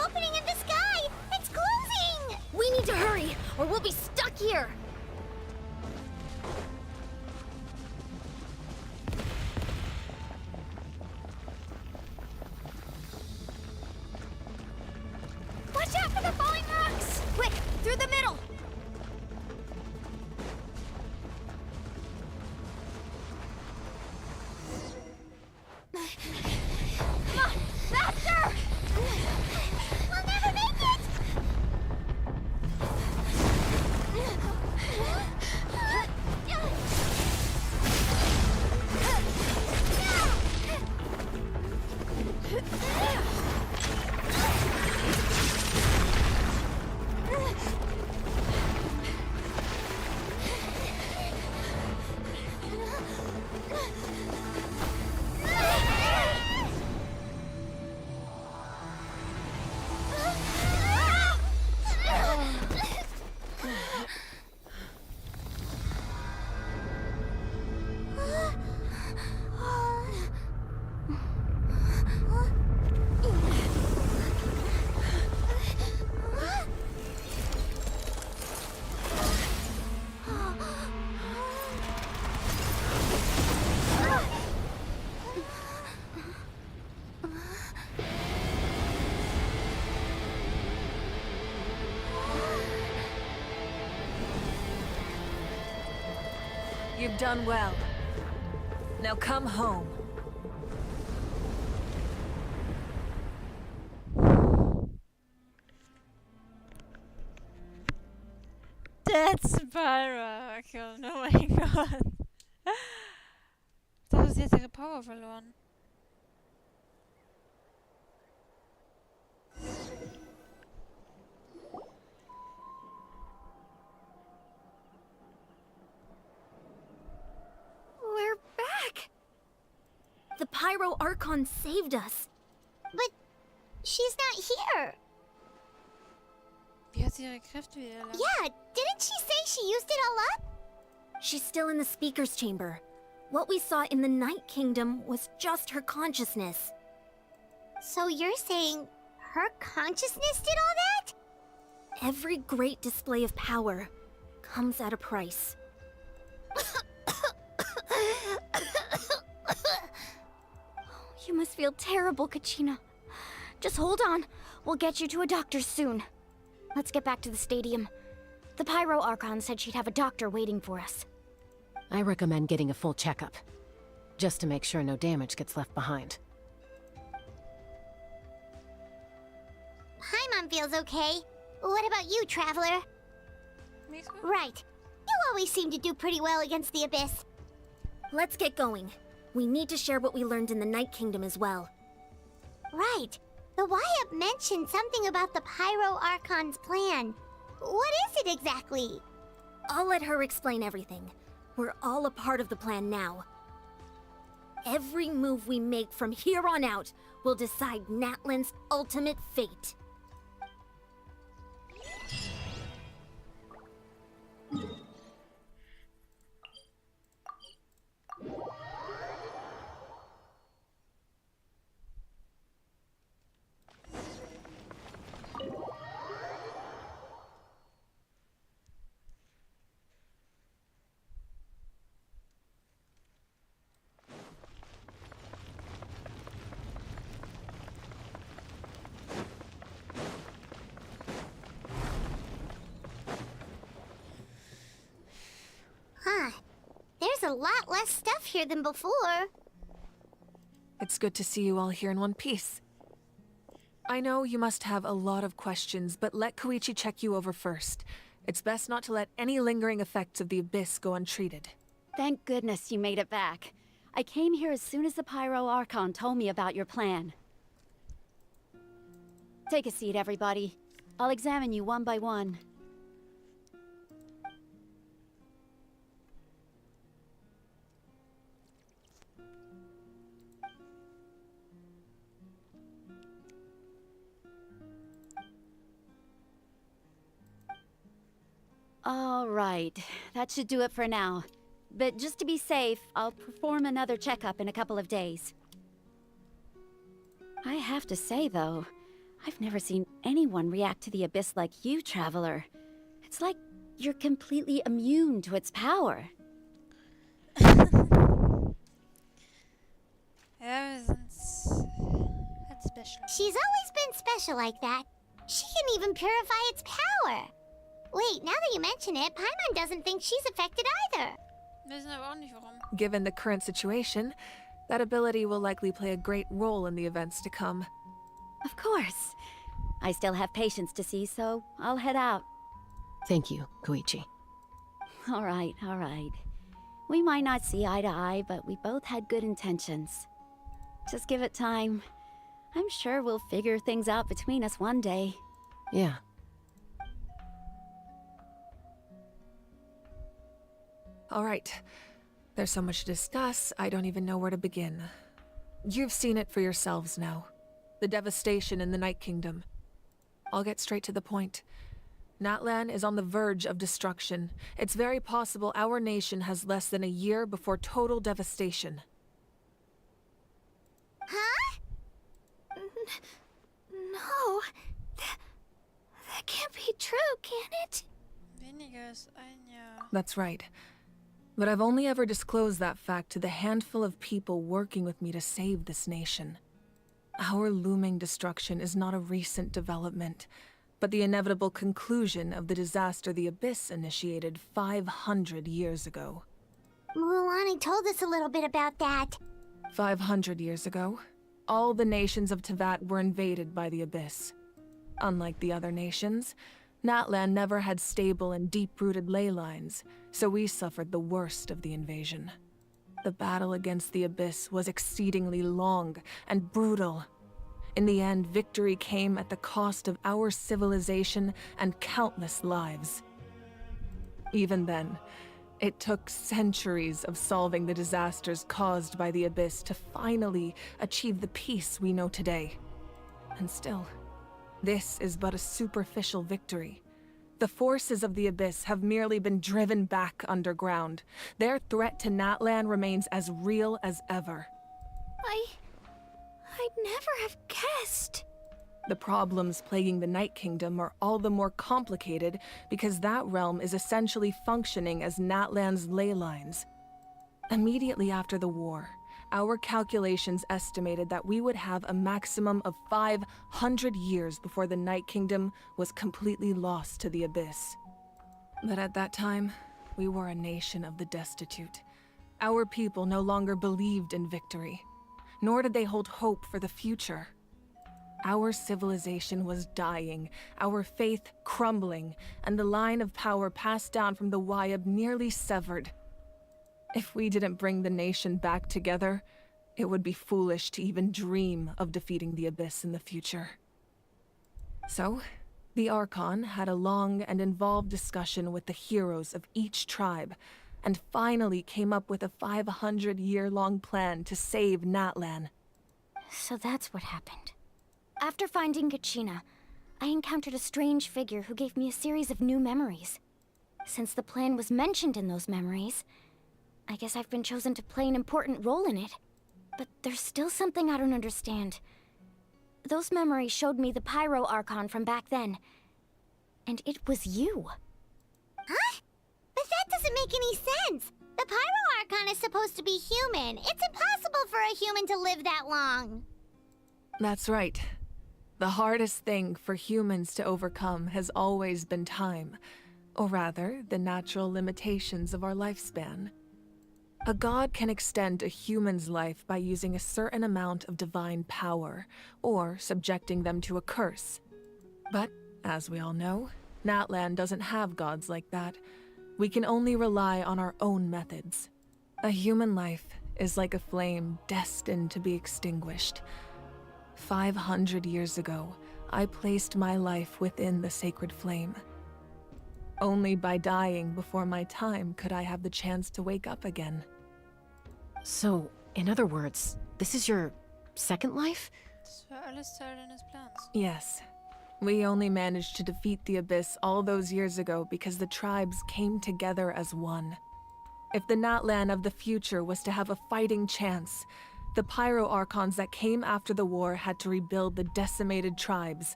Opening in the sky! It's closing! We need to hurry, or we'll be stuck here! Watch out for the falling rocks! Quick, through the middle! Come on, faster! We'll never make it! You've done well. Now come home. That's Spyro. Oh mein Gott. Da hat sie jetzt ihre Power verloren. We're back! The Pyro Archon saved us. But she's not here. Wie hat sie ihre Kräfte wieder erlangt? Yeah, didn't she say she used it all up? She's still in the Speaker's Chamber. What we saw in the Night Kingdom was just her consciousness. So you're saying her consciousness did all that? Every great display of power comes at a price. You must feel terrible, Kachina. Just hold on. We'll get you to a doctor soon. Let's get back to the stadium. The Pyro Archon said she'd have a doctor waiting for us. I recommend getting a full checkup, just to make sure no damage gets left behind. Paimon feels okay. What about you, Traveler? Me too. Right. You always seem to do pretty well against the Abyss. Let's get going. We need to share what we learned in the Night Kingdom as well. Right. The Wyatt mentioned something about the Pyro Archon's plan. What is it exactly? I'll let her explain everything. We're all a part of the plan now. Every move we make from here on out will decide Natlan's ultimate fate. Huh. There's a lot less stuff here than before. It's good to see you all here in one piece. I know you must have a lot of questions, but let Koichi check you over first. It's best not to let any lingering effects of the Abyss go untreated. Thank goodness you made it back. I came here as soon as the Pyro Archon told me about your plan. Take a seat, everybody. I'll examine you one by one. All right, that should do it for now. But just to be safe, I'll perform another checkup in a couple of days. I have to say, though, I've never seen anyone react to the Abyss like you, Traveler. It's like you're completely immune to its power. Ja, wir sind halt special. She's always been special like that. She can even purify its power. Wait, now that you mention it, Paimon doesn't think she's affected either. Wir wissen aber auch nicht warum. Given the current situation, that ability will likely play a great role in the events to come. Of course. I still have patients to see, so I'll head out. Thank you, Koichi. All right, all right. We might not see eye to eye, but we both had good intentions. Just give it time. I'm sure we'll figure things out between us one day. Yeah. All right. There's so much to discuss, I don't even know where to begin. You've seen it for yourselves now. The devastation in the Night Kingdom. I'll get straight to the point. Natlan is on the verge of destruction. It's very possible our nation has less than a year before total devastation. Huh? No. That can't be true, can it? Weniger als ein Jahr. That's right. But I've only ever disclosed that fact to the handful of people working with me to save this nation. Our looming destruction is not a recent development, but the inevitable conclusion of the disaster the Abyss initiated 500 years ago. Mualani told us a little bit about that. 500 years ago, all the nations of Teyvat were invaded by the Abyss. Unlike the other nations, Natlan never had stable and deep-rooted ley lines, so we suffered the worst of the invasion. The battle against the Abyss was exceedingly long and brutal. In the end, victory came at the cost of our civilization and countless lives. Even then, it took centuries of solving the disasters caused by the Abyss to finally achieve the peace we know today. And still, this is but a superficial victory. The forces of the Abyss have merely been driven back underground. Their threat to Natlan remains as real as ever. I I'd never have guessed. The problems plaguing the Night Kingdom are all the more complicated because that realm is essentially functioning as Natlan's ley lines. Immediately after the war, our calculations estimated that we would have a maximum of 500 years before the Night Kingdom was completely lost to the abyss. But at that time, we were a nation of the destitute. Our people no longer believed in victory, nor did they hold hope for the future. Our civilization was dying, our faith crumbling, and the line of power passed down from the Wyab nearly severed. If we didn't bring the nation back together, it would be foolish to even dream of defeating the Abyss in the future. So, the Archon had a long and involved discussion with the heroes of each tribe, and finally came up with a 500-year-long plan to save Natlan. So that's what happened. After finding Kachina, I encountered a strange figure who gave me a series of new memories. Since the plan was mentioned in those memories, I guess I've been chosen to play an important role in it. But there's still something I don't understand. Those memories showed me the Pyro Archon from back then. And it was you. Huh? But that doesn't make any sense. The Pyro Archon is supposed to be human. It's impossible for a human to live that long. That's right. The hardest thing for humans to overcome has always been time, or rather, the natural limitations of our lifespan. A god can extend a human's life by using a certain amount of divine power, or subjecting them to a curse. But, as we all know, Natlan doesn't have gods like that. We can only rely on our own methods. A human life is like a flame destined to be extinguished. 500 years ago, I placed my life within the sacred flame. Only by dying before my time could I have the chance to wake up again. So, in other words, this is your second life? Das war alles Teil deines Plans. Yes. We only managed to defeat the Abyss all those years ago because the tribes came together as one. If the Natlan of the future was to have a fighting chance, the Pyro Archons that came after the war had to rebuild the decimated tribes.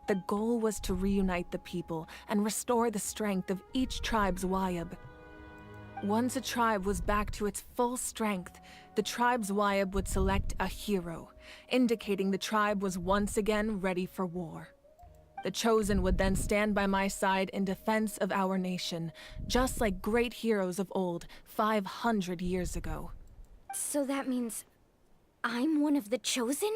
The goal was to reunite the people and restore the strength of each tribe's Wyab. Once a tribe was back to its full strength, the tribe's Wyab would select a hero, indicating the tribe was once again ready for war. The Chosen would then stand by my side in defense of our nation, just like great heroes of old 500 years ago. So that means I'm one of the Chosen?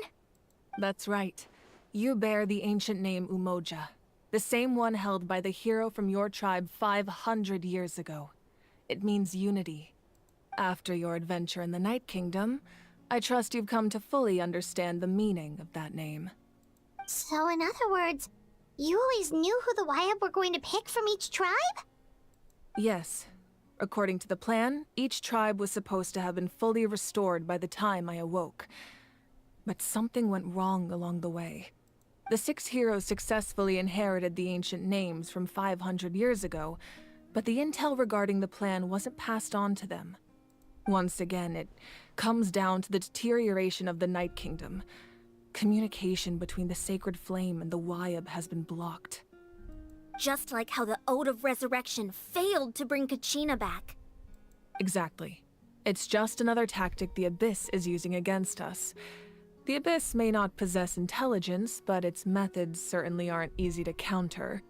That's right. You bear the ancient name Umoja, the same one held by the hero from your tribe 500 years ago. It means unity. After your adventure in the Night Kingdom, I trust you've come to fully understand the meaning of that name. So in other words, you always knew who the Wyab were going to pick from each tribe? Yes. According to the plan, each tribe was supposed to have been fully restored by the time I awoke. But something went wrong along the way. The 6 heroes successfully inherited the ancient names from 500 years ago, but the intel regarding the plan wasn't passed on to them. Once again, it comes down to the deterioration of the Night Kingdom. Communication between the Sacred Flame and the Wyab has been blocked. Just like how the Ode of Resurrection failed to bring Kachina back. Exactly. It's just another tactic the Abyss is using against us. The Abyss may not possess intelligence, but its methods certainly aren't easy to counter.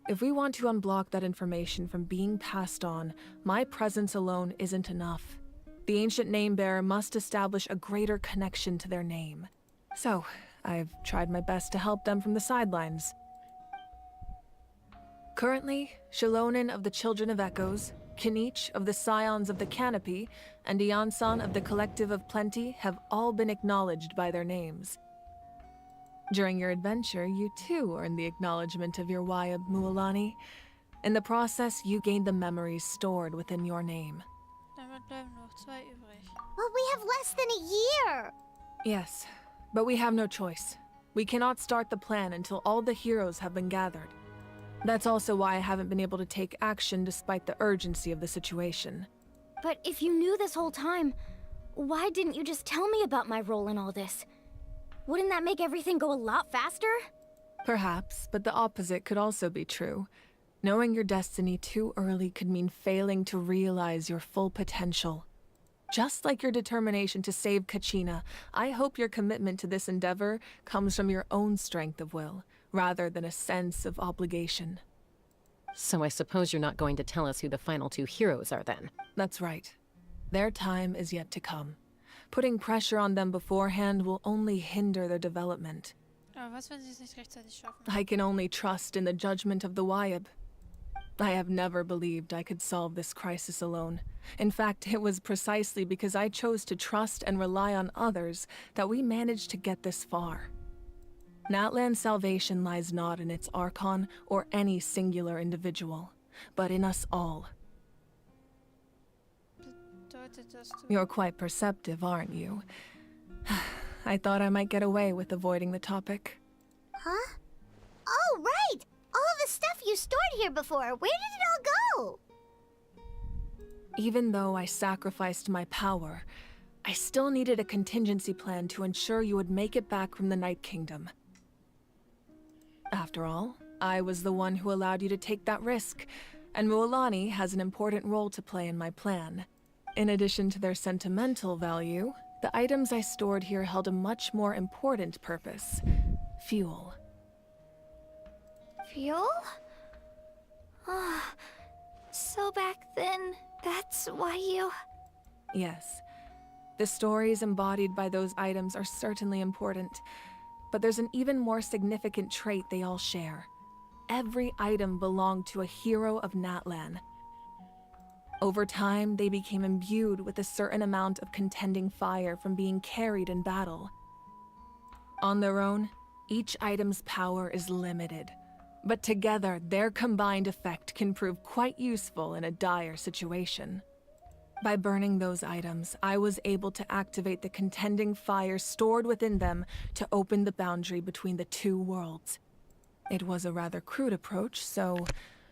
If we want to unblock that information from being passed on, my presence alone isn't enough. The ancient name-bearer must establish a greater connection to their name. So, I've tried my best to help them from the sidelines. Currently, Shilonen of the Children of Echoes, Kinich of the Scions of the Canopy, and Iansan of the Collective of Plenty have all been acknowledged by their names. During your adventure, you too earned the acknowledgement of your Wyab, Mualani. In the process, you gained the memories stored within your name. Damit bleiben noch 2 übrig. Well, we have less than a year! Yes, but we have no choice. We cannot start the plan until all the heroes have been gathered. That's also why I haven't been able to take action despite the urgency of the situation. But if you knew this whole time, Why didn't you just tell me about my role in all this? Wouldn't that make everything go a lot faster? Perhaps, but the opposite could also be true. Knowing your destiny too early could mean failing to realize your full potential. Just like your determination to save Kachina, I hope your commitment to this endeavor comes from your own strength of will, rather than a sense of obligation. So I suppose you're not going to tell us who the final two heroes are then? That's right. Their time is yet to come. Putting pressure on them beforehand will only hinder their development. Was, wenn sie es nicht rechtzeitig schaffen? I can only trust in the judgment of the Wyeb. I have never believed I could solve this crisis alone. In fact, it was precisely because I chose to trust and rely on others that we managed to get this far. Natlan's salvation lies not in its Archon or any singular individual, but in us all. You're quite perceptive, aren't you? I thought I might get away with avoiding the topic. Huh? Oh, right! All of the stuff you stored here before, where did it all go? Even though I sacrificed my power, I still needed a contingency plan to ensure you would make it back from the Night Kingdom. After all, I was the one who allowed you to take that risk, and Mualani has an important role to play in my plan. In addition to their sentimental value, the items I stored here held a much more important purpose: fuel. Fuel? So back then, that's why you... Yes. The stories embodied by those items are certainly important, but there's an even more significant trait they all share. Every item belonged to a hero of Natlan. Over time, they became imbued with a certain amount of contending fire from being carried in battle. On their own, each item's power is limited, but together, their combined effect can prove quite useful in a dire situation. By burning those items, I was able to activate the contending fire stored within them to open the boundary between the two worlds. It was a rather crude approach, so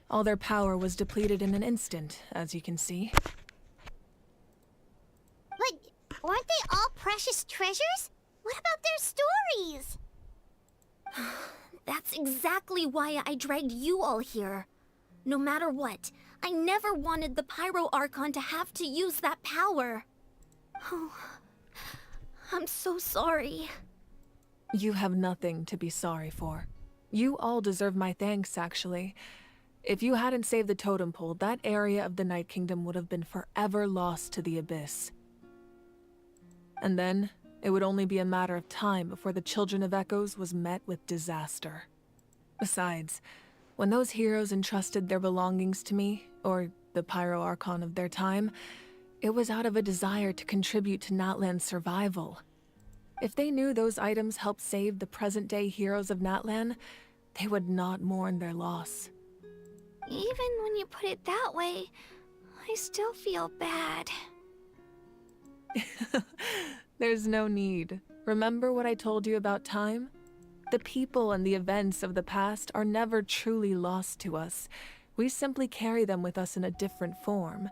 all their power was depleted in an instant, as you can see. But weren't they all precious treasures? What about their stories? That's exactly why I dragged you all here. No matter what, I never wanted the Pyro Archon to have to use that power. Oh, I'm so sorry. You have nothing to be sorry for. You all deserve my thanks, actually. If you hadn't saved the totem pole, that area of the Night Kingdom would have been forever lost to the Abyss. And then, it would only be a matter of time before the Children of Echoes was met with disaster. Besides, when those heroes entrusted their belongings to me, or the Pyro Archon of their time, it was out of a desire to contribute to Natlan's survival. If they knew those items helped save the present-day heroes of Natlan, they would not mourn their loss. Even when you put it that way, I still feel bad. There's no need. Remember what I told you about time? The people and the events of the past are never truly lost to us. We simply carry them with us in a different form.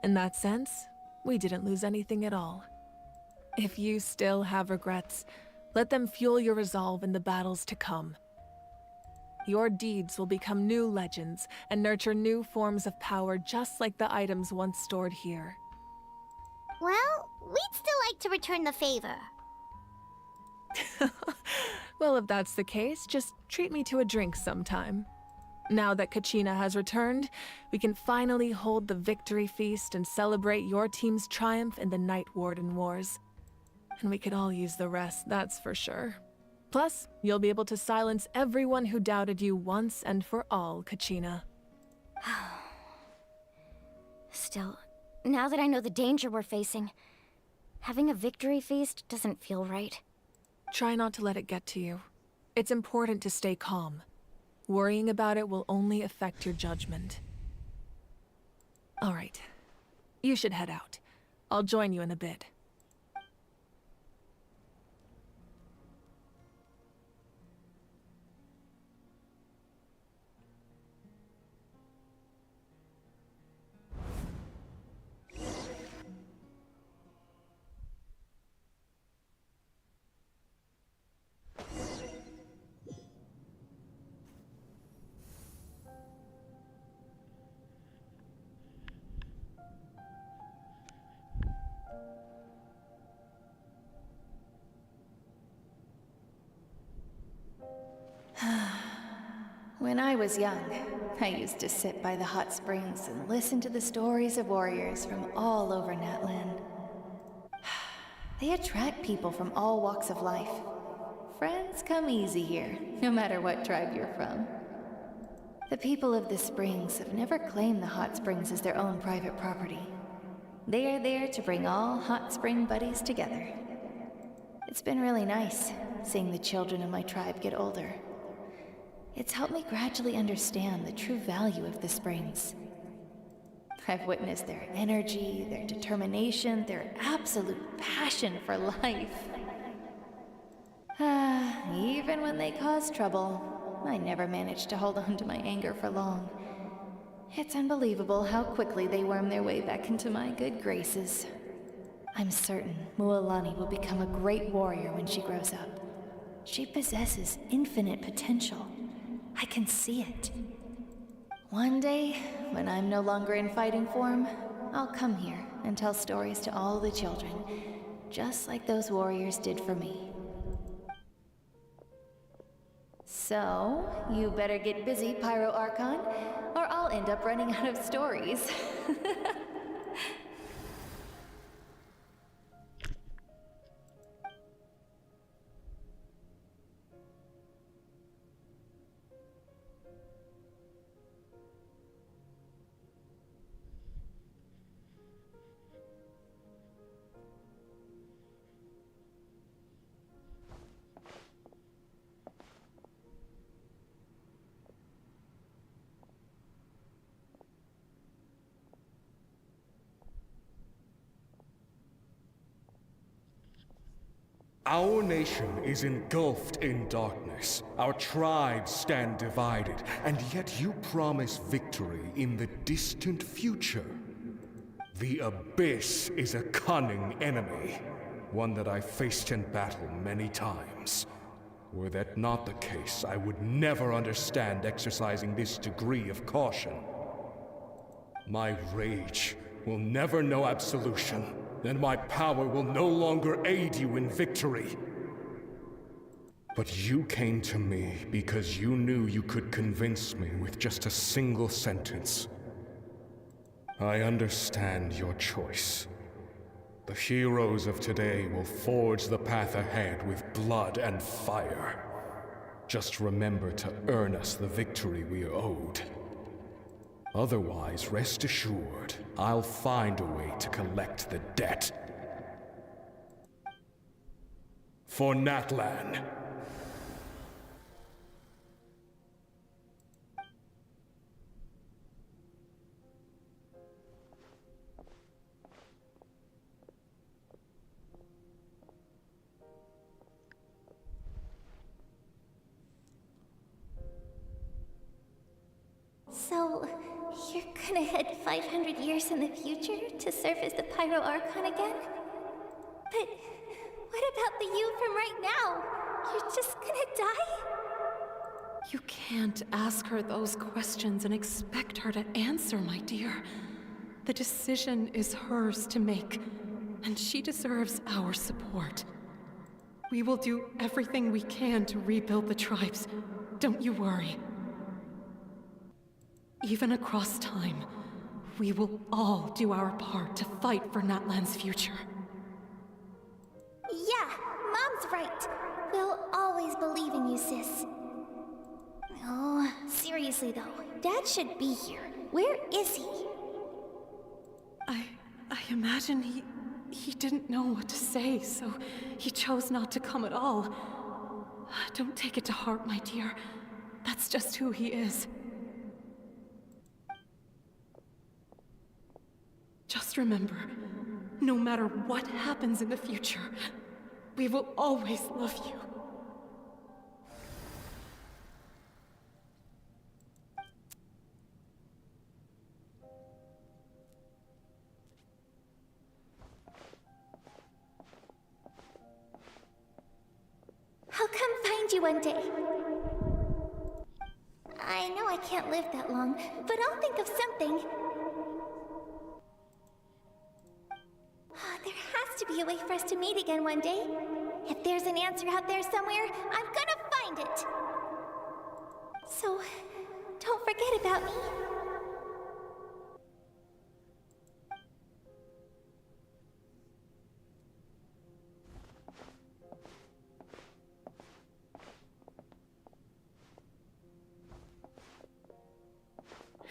In that sense, we didn't lose anything at all. If you still have regrets, let them fuel your resolve in the battles to come. Your deeds will become new legends and nurture new forms of power just like the items once stored here. Well, we'd still like to return the favor. Well, if that's the case, just treat me to a drink sometime. Now that Kachina has returned, we can finally hold the victory feast and celebrate your team's triumph in the Night Warden Wars. And we could all use the rest, that's for sure. Plus, you'll be able to silence everyone who doubted you once and for all, Kachina. Still, now that I know the danger we're facing, having a victory feast doesn't feel right. Try not to let it get to you. It's important to stay calm. Worrying about it will only affect your judgment. All right. You should head out. I'll join you in a bit. When I was young, I used to sit by the hot springs and listen to the stories of warriors from all over Natlan. They attract people from all walks of life. Friends come easy here, no matter what tribe you're from. The people of the springs have never claimed the hot springs as their own private property. They are there to bring all hot spring buddies together. It's been really nice seeing the children of my tribe get older. It's helped me gradually understand the true value of the springs. I've witnessed their energy, their determination, their absolute passion for life. Even when they cause trouble, I never managed to hold on to my anger for long. It's unbelievable how quickly they worm their way back into my good graces. I'm certain Mualani will become a great warrior when she grows up. She possesses infinite potential. I can see it. One day, when I'm no longer in fighting form, I'll come here and tell stories to all the children, just like those warriors did for me. So, you better get busy, Pyro Archon, or I'll end up running out of stories. Our nation is engulfed in darkness. Our tribes stand divided, and yet you promise victory in the distant future. The Abyss is a cunning enemy, one that I faced in battle many times. Were that not the case, I would never understand exercising this degree of caution. My rage will never know absolution, and my power will no longer aid you in victory. But you came to me because you knew you could convince me with just a single sentence. I understand your choice. The heroes of today will forge the path ahead with blood and fire. Just remember to earn us the victory we are owed. Otherwise, rest assured, I'll find a way to collect the debt. For Natlan. So, you're gonna head 500 years in the future to serve as the Pyro Archon again? But what about the you from right now? You're just gonna die? You can't ask her those questions and expect her to answer, my dear. The decision is hers to make, and she deserves our support. We will do everything we can to rebuild the tribes. Don't you worry. Even across time, we will all do our part to fight for Natlan's future. Yeah, Mom's right. We'll always believe in you, sis. Oh, seriously though, Dad should be here. Where is he? I imagine he didn't know what to say, so he chose not to come at all. Don't take it to heart, my dear. That's just who he is. Just remember, no matter what happens in the future, we will always love you. I'll come find you one day. I know I can't live that long, but I'll think of something. There has to be a way for us to meet again one day. If there's an answer out there somewhere, I'm gonna find it. So, Forget about me.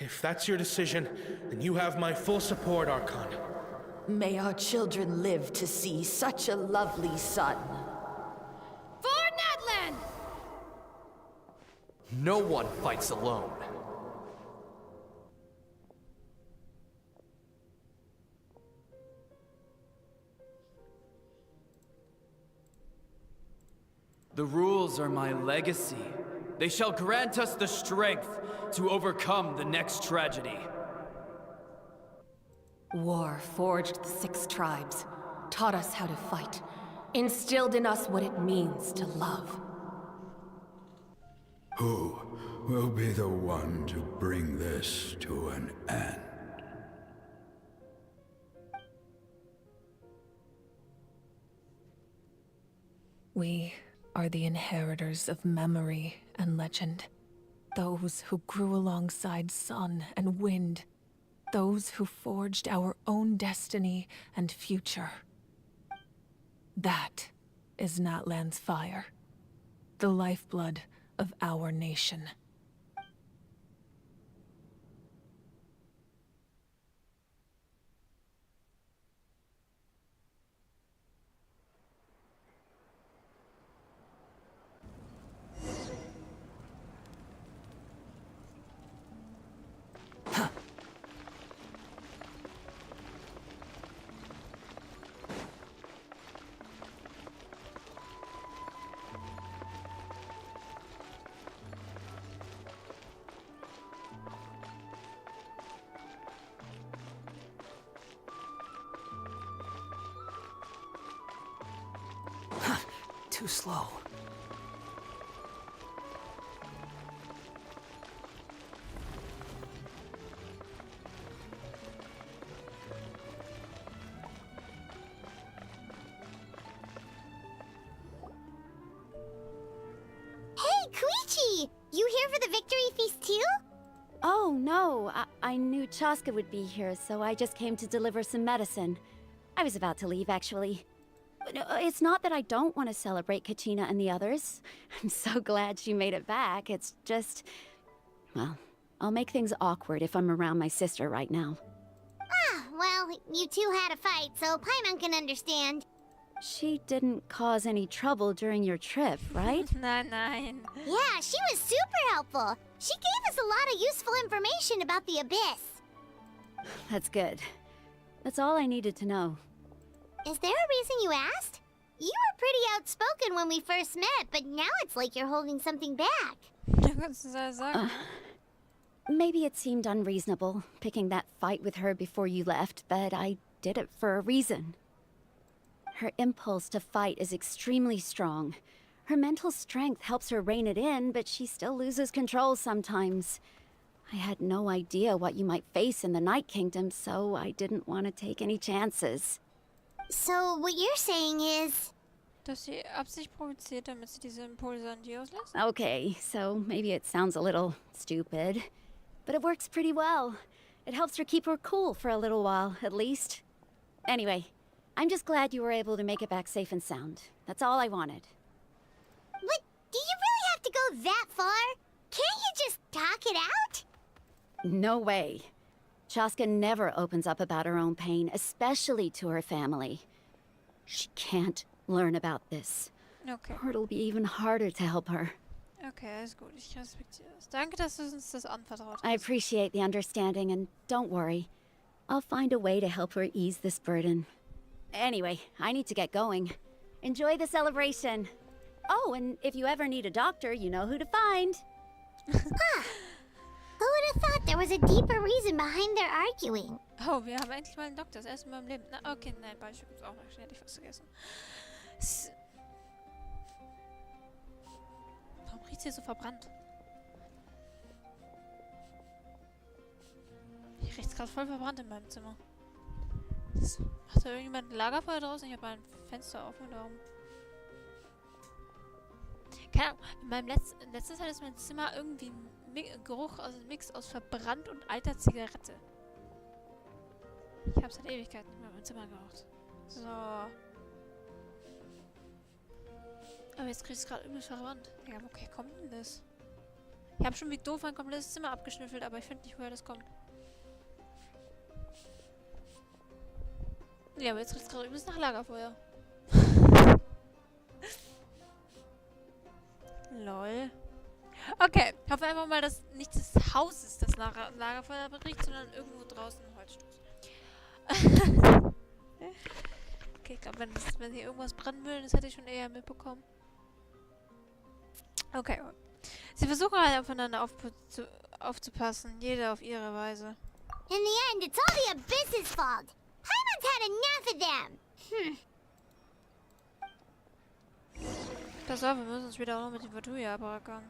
If that's your decision, then you have my full support, Archon. May our children live to see such a lovely son. For Natlan! No one fights alone. The rules are my legacy. They shall grant us the strength to overcome the next tragedy. War forged the 6 tribes, taught us how to fight, instilled in us what it means to love. Who will be the one to bring this to an end? We are the inheritors of memory and legend. Those who grew alongside sun and wind. Those who forged our own destiny and future. That is Natlan's fire. The lifeblood of our nation. Too slow. Hey, Koichi! You here for the victory feast too? Oh, no. I knew Chaska would be here, so I just came to deliver some medicine. I was about to leave, actually. But it's not that I don't want to celebrate Kachina and the others. I'm so glad she made it back. It's just... well, I'll make things awkward if I'm around my sister right now. Ah, well, you two had a fight, so Paimon can understand. She didn't cause any trouble during your trip, right? Nein. Yeah, she was super helpful. She gave us a lot of useful information about the Abyss. That's good. That's all I needed to know. Is there a reason you asked? You were pretty outspoken when we first met, but now it's like you're holding something back. Maybe it seemed unreasonable, picking that fight with her before you left, but I did it for a reason. Her impulse to fight is extremely strong. Her mental strength helps her rein it in, but she still loses control sometimes. I had no idea what you might face in the Night Kingdom, so I didn't want to take any chances. So what you're saying is... Dass sie Absicht provoziert, damit sie diese Impulse an die auslässt? Okay, so maybe it sounds a little stupid, but it works pretty well. It helps her keep her cool for a little while, at least. Anyway, I'm just glad you were able to make it back safe and sound. That's all I wanted. But do you really have to go that far? Can't you just talk it out? No way. Chaska never opens up about her own pain, especially to her family. She can't learn about this. Okay. Or it'll be even harder to help her. Okay, alles gut. Ich respektiere es. Danke, dass du uns das anvertraut hast. I appreciate the understanding, and don't worry. I'll find a way to help her ease this burden. Anyway, I need to get going. Enjoy the celebration. Oh, and if you ever need a doctor, you know who to find. Who would have thought there was a deeper reason behind their arguing? Oh, wir haben endlich mal einen Doktor. Das erste Mal im Leben. Na, okay, nein, Beispiel gibt's auch noch. Hätte ich fast vergessen. Warum riecht's hier so verbrannt? Hier riecht's gerade voll verbrannt in meinem Zimmer. Hat da irgendjemand ein Lagerfeuer draußen? Ich habe mein Fenster offen, darum. Keine Ahnung, in letzter Zeit ist mein Zimmer irgendwie Geruch aus einem Mix aus verbrannt und alter Zigarette. Ich habe seit Ewigkeiten nicht mehr in meinem Zimmer geraucht. So. Aber jetzt krieg ich es gerade übelst verwandt. Ja, woher kommt denn das? Ich habe schon wie doof ein komplettes Zimmer abgeschnüffelt, aber ich finde nicht, woher das kommt. Ja, aber jetzt riecht es gerade übelst nach Lagerfeuer. Lol. Okay, ich hoffe einfach mal, dass nicht das Haus ist, das nach Lagerfeuer riecht, sondern irgendwo draußen ein Holzstoß. Okay, ich glaube, wenn hier irgendwas brennen würde, das hätte ich schon eher mitbekommen. Okay. Sie versuchen halt aufeinander aufzupassen, jeder auf ihre Weise. In the end, it's all the Abyss's fault. Paimon's had enough of them. Pass auf, wir müssen uns wieder auch noch mit dem Vertuja abrackern.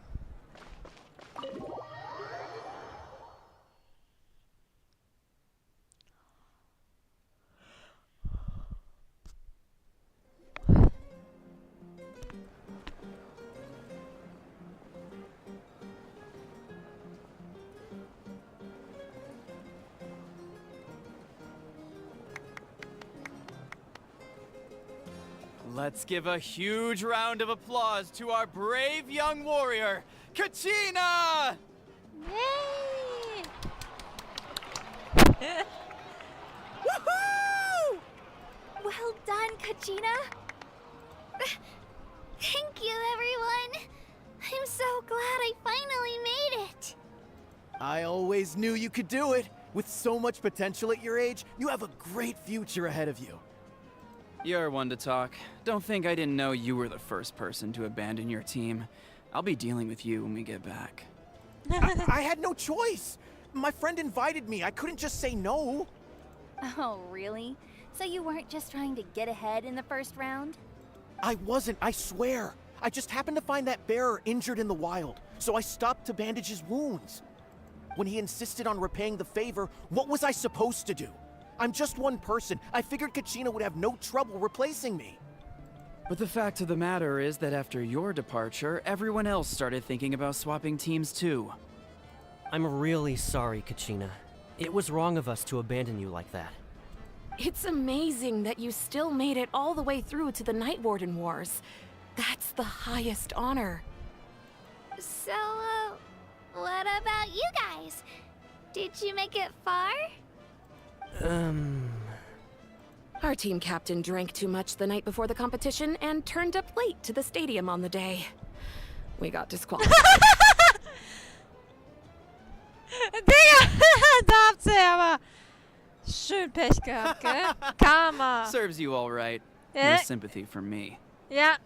Let's give a huge round of applause to our brave young warrior, Kachina! Yay! Woohoo! Well done, Kachina. Thank you, everyone. I'm so glad I finally made it. I always knew you could do it. With so much potential at your age, you have a great future ahead of you. You're one to talk. Don't think I didn't know you were the first person to abandon your team. I'll be dealing with you when we get back. I had no choice. My friend invited me. I couldn't just say no. Oh, really? So you weren't just trying to get ahead in the first round? I wasn't, I swear. I just happened to find that bearer injured in the wild, so I stopped to bandage his wounds. When he insisted on repaying the favor, what was I supposed to do? I'm just one person. I figured Kachina would have no trouble replacing me. But the fact of the matter is that after your departure, everyone else started thinking about swapping teams too. I'm really sorry, Kachina. It was wrong of us to abandon you like that. It's amazing that you still made it all the way through to the Night Warden Wars. That's the highest honor. So, what about you guys? Did you make it far? Our team captain drank too much the night before the competition and turned up late to the stadium on the day. We got disqualified. Digga, da habt ihr aber schön Pech gehabt, gell? Karma. Serves you all right. Ja. No sympathy for me. Ja,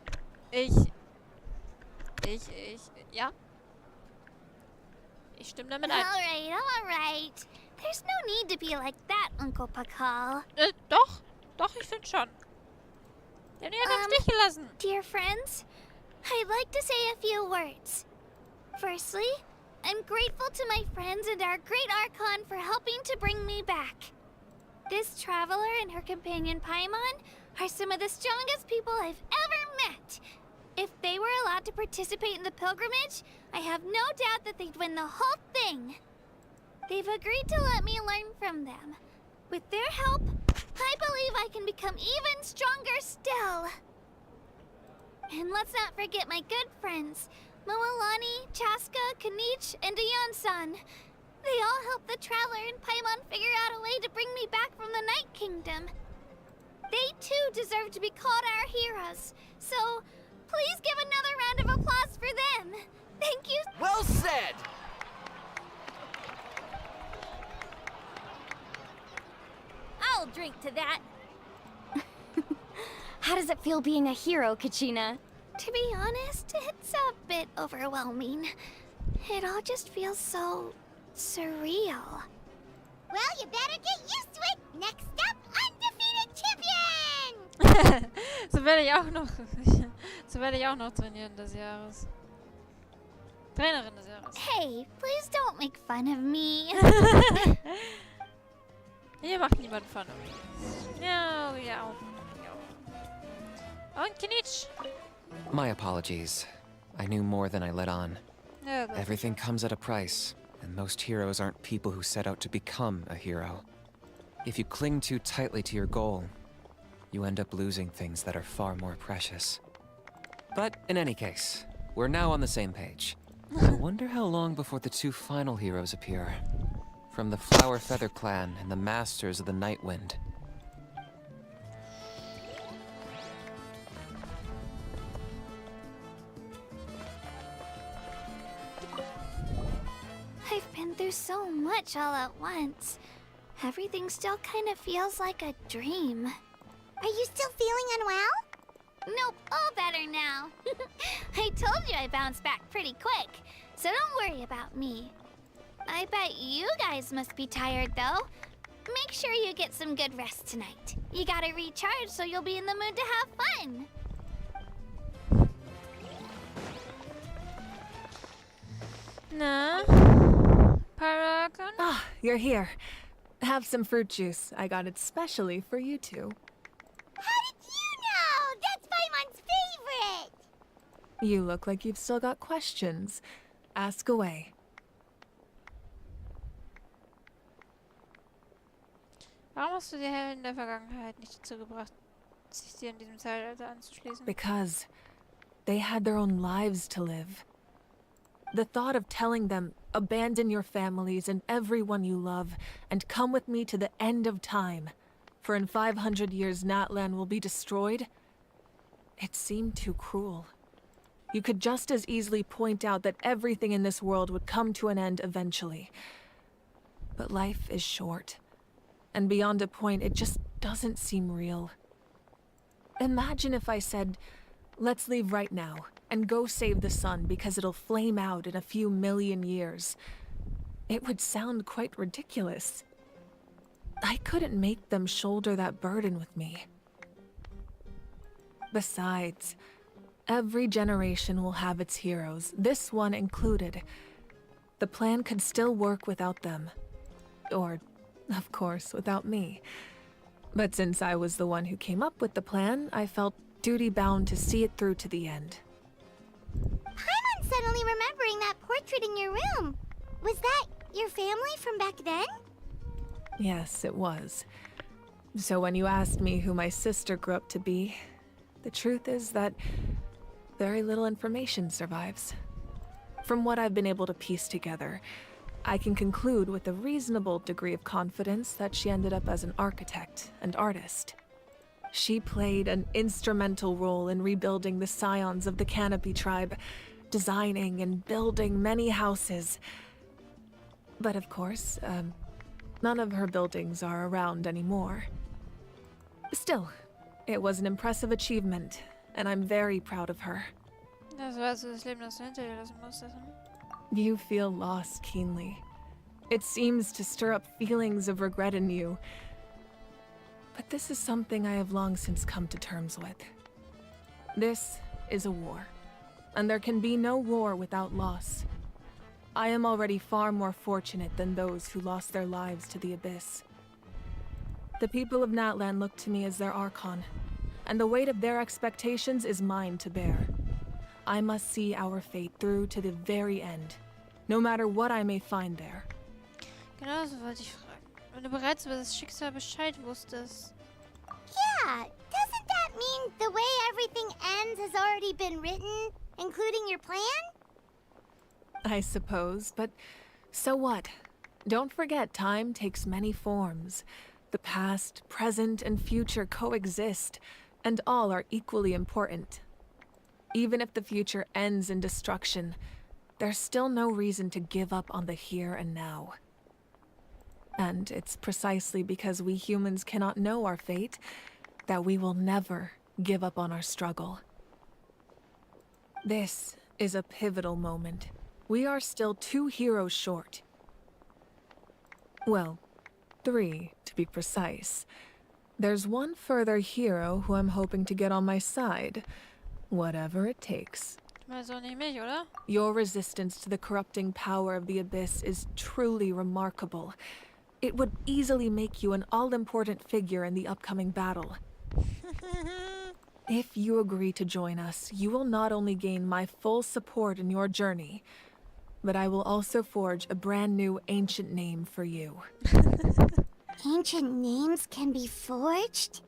ja. Ich stimme damit ein. Alright. There's no need to be like that, Uncle Pakal. Doch, ich finde schon. Die haben ihn im Stich gelassen. Dear friends, I'd like to say a few words. Firstly, I'm grateful to my friends and our great Archon for helping to bring me back. This traveler and her companion Paimon are some of the strongest people I've ever met. If they were allowed to participate in the pilgrimage, I have no doubt that they'd win the whole thing. They've agreed to let me learn from them. With their help, I believe I can become even stronger still. And let's not forget my good friends, Moalani, Chaska, Kanich, and Ayan-san. They all helped the Traveler and Paimon figure out a way to bring me back from the Night Kingdom. They too deserve to be called our heroes, so please give another round of applause for them. Thank you. Well said! I'll drink to that. How does it feel being a hero, Kachina? To be honest, it's a bit overwhelming. It all just feels so surreal. Well, you better get used to it. Next up, undefeated champion! So werde ich auch noch trainieren des Jahres. Trainerin des Jahres. Hey, please don't make fun of me. Hier macht niemand Fun. Ja. Und Kinich. My apologies. I knew more than I let on. Ja, das Everything comes at a price, and most heroes aren't people who set out to become a hero. If you cling too tightly to your goal, you end up losing things that are far more precious. But in any case, we're now on the same page. I wonder how long before the two final heroes appear. From the Flower Feather Clan and the Masters of the Night Wind. I've been through so much all at once. Everything still kind of feels like a dream. Are you still feeling unwell? Nope, all better now. I told you I bounced back pretty quick, so don't worry about me. I bet you guys must be tired, though. Make sure you get some good rest tonight. You gotta recharge so you'll be in the mood to have fun. Na? Paragon? Ah, you're here. Have some fruit juice. I got it specially for you two. How did you know? That's Paimon's favorite! You look like you've still got questions. Ask away. Warum hast du die Helden der Vergangenheit nicht dazu gebracht, sich dir in diesem Zeitalter anzuschließen? Because they had their own lives to live. The thought of telling them, abandon your families and everyone you love, and come with me to the end of time, for in 500 years Natlan will be destroyed, it seemed too cruel. You could just as easily point out that everything in this world would come to an end eventually. But life is short, and beyond a point, it just doesn't seem real. Imagine if I said, let's leave right now, and go save the sun because it'll flame out in a few million years. It would sound quite ridiculous. I couldn't make them shoulder that burden with me. Besides, every generation will have its heroes, this one included. The plan could still work without them. Or, of course, without me. But since I was the one who came up with the plan, I felt duty-bound to see it through to the end. Paimon's suddenly remembering that portrait in your room. Was that your family from back then? Yes, it was. So when you asked me who my sister grew up to be, the truth is that very little information survives. From what I've been able to piece together, I can conclude with a reasonable degree of confidence that she ended up as an architect and artist. She played an instrumental role in rebuilding the scions of the Canopy tribe, designing and building many houses. But of course, none of her buildings are around anymore. Still, it was an impressive achievement, and I'm very proud of her. Das war also das Leben, das du hinter dir lassen musstest. You feel loss keenly. It seems to stir up feelings of regret in you. But this is something I have long since come to terms with. This is a war, and there can be no war without loss. I am already far more fortunate than those who lost their lives to the Abyss. The people of Natlan look to me as their Archon, and the weight of their expectations is mine to bear. I must see our fate through to the very end, no matter what I may find there. Genau so wollte ich fragen. Wenn du bereits über das Schicksal Bescheid wusstest. Yeah, doesn't that mean the way everything ends has already been written, including your plan? I suppose, but so what? Don't forget, time takes many forms. The past, present, and future coexist, and all are equally important. Even if the future ends in destruction, there's still no reason to give up on the here and now. And it's precisely because we humans cannot know our fate that we will never give up on our struggle. This is a pivotal moment. We are still 2 heroes short. Well, 3 to be precise. There's one further hero who I'm hoping to get on my side, whatever it takes. Also nicht mich, oder? Your resistance to the corrupting power of the Abyss is truly remarkable. It would easily make you an all-important figure in the upcoming battle. If you agree to join us, you will not only gain my full support in your journey, but I will also forge a brand new ancient name for you. Ancient names can be forged?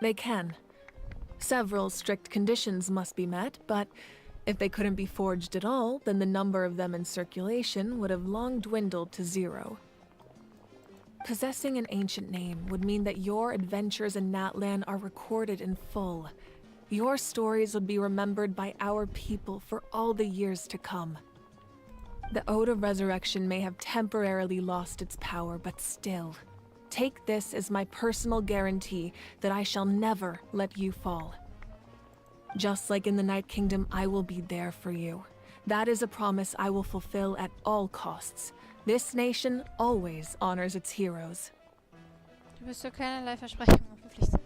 They can. Several strict conditions must be met, but if they couldn't be forged at all, then the number of them in circulation would have long dwindled to 0. Possessing an ancient name would mean that your adventures in Natlan are recorded in full. Your stories would be remembered by our people for all the years to come. The Ode of Resurrection may have temporarily lost its power, but still, take this as my personal guarantee that I shall never let you fall. Just like in the Night Kingdom, I will be there for you. That is a promise I will fulfill at all costs. This nation always honors its heroes. Du bist für keinerlei Versprechungen verpflichtet.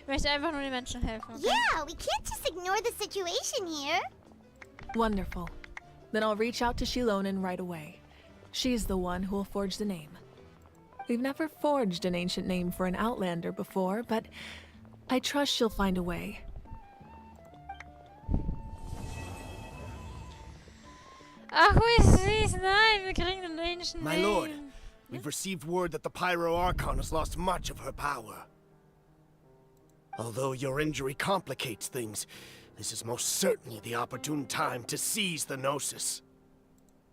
Ich möchte einfach nur den Menschen helfen. Okay? Yeah, we can't just ignore the situation here. Wonderful. Then I'll reach out to Shilonen right away. She's the one who will forge the name. We've never forged an ancient name for an Outlander before, but I trust she'll find a way. Ach, wie süß. Nein, wir kriegen einen ancient name. My lord, we've received word that the Pyro Archon has lost much of her power. Although your injury complicates things, this is most certainly the opportune time to seize the Gnosis.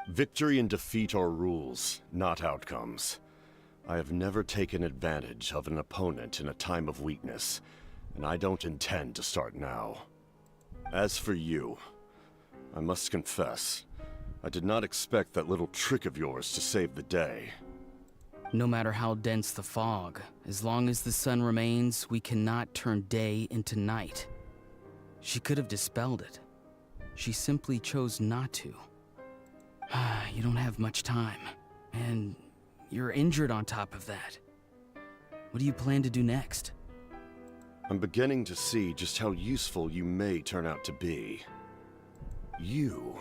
Victory and defeat are rules, not outcomes. I have never taken advantage of an opponent in a time of weakness, and I don't intend to start now. As for you, I must confess, I did not expect that little trick of yours to save the day. No matter how dense the fog, as long as the sun remains, we cannot turn day into night. She could have dispelled it. She simply chose not to. You don't have much time, and you're injured on top of that. What do you plan to do next? I'm beginning to see just how useful you may turn out to be. You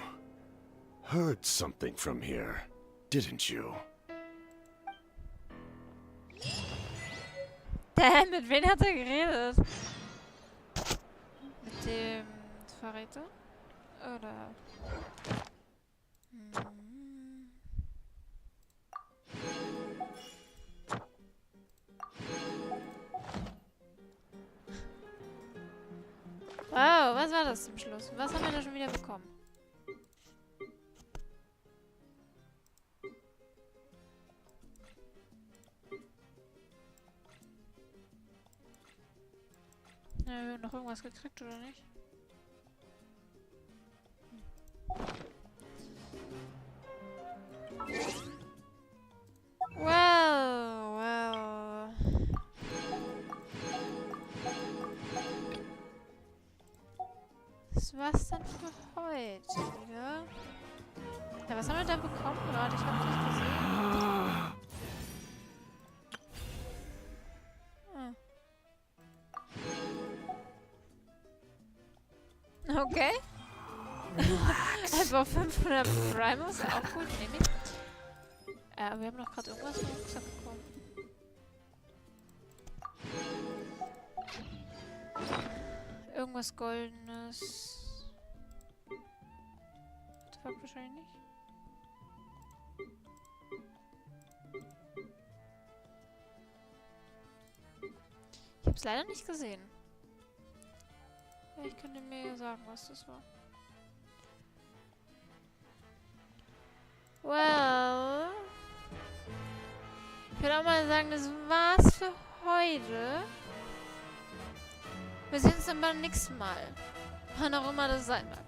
heard something from here, didn't you? Damn, mit wem hat er geredet? Mit dem Verräter? Oder? Wow, was war das zum Schluss? Was haben wir da schon wieder bekommen? Ja, wir haben noch irgendwas gekriegt, oder nicht? Wow. Das war's dann für heute wieder. Ja, was haben wir da bekommen gerade? Ich hab's nicht gesehen. Okay. Einfach 500 Primus, auch gut, nehme ich. Wir haben noch gerade irgendwas vom Rucksack bekommen. Irgendwas Goldenes. Artefakt wahrscheinlich nicht. Ich hab's leider nicht gesehen. Ich könnte mir ja sagen, was das war. Well. Ich würde auch mal sagen, das war's für heute. Wir sehen uns dann beim nächsten Mal. Wann auch immer das sein mag.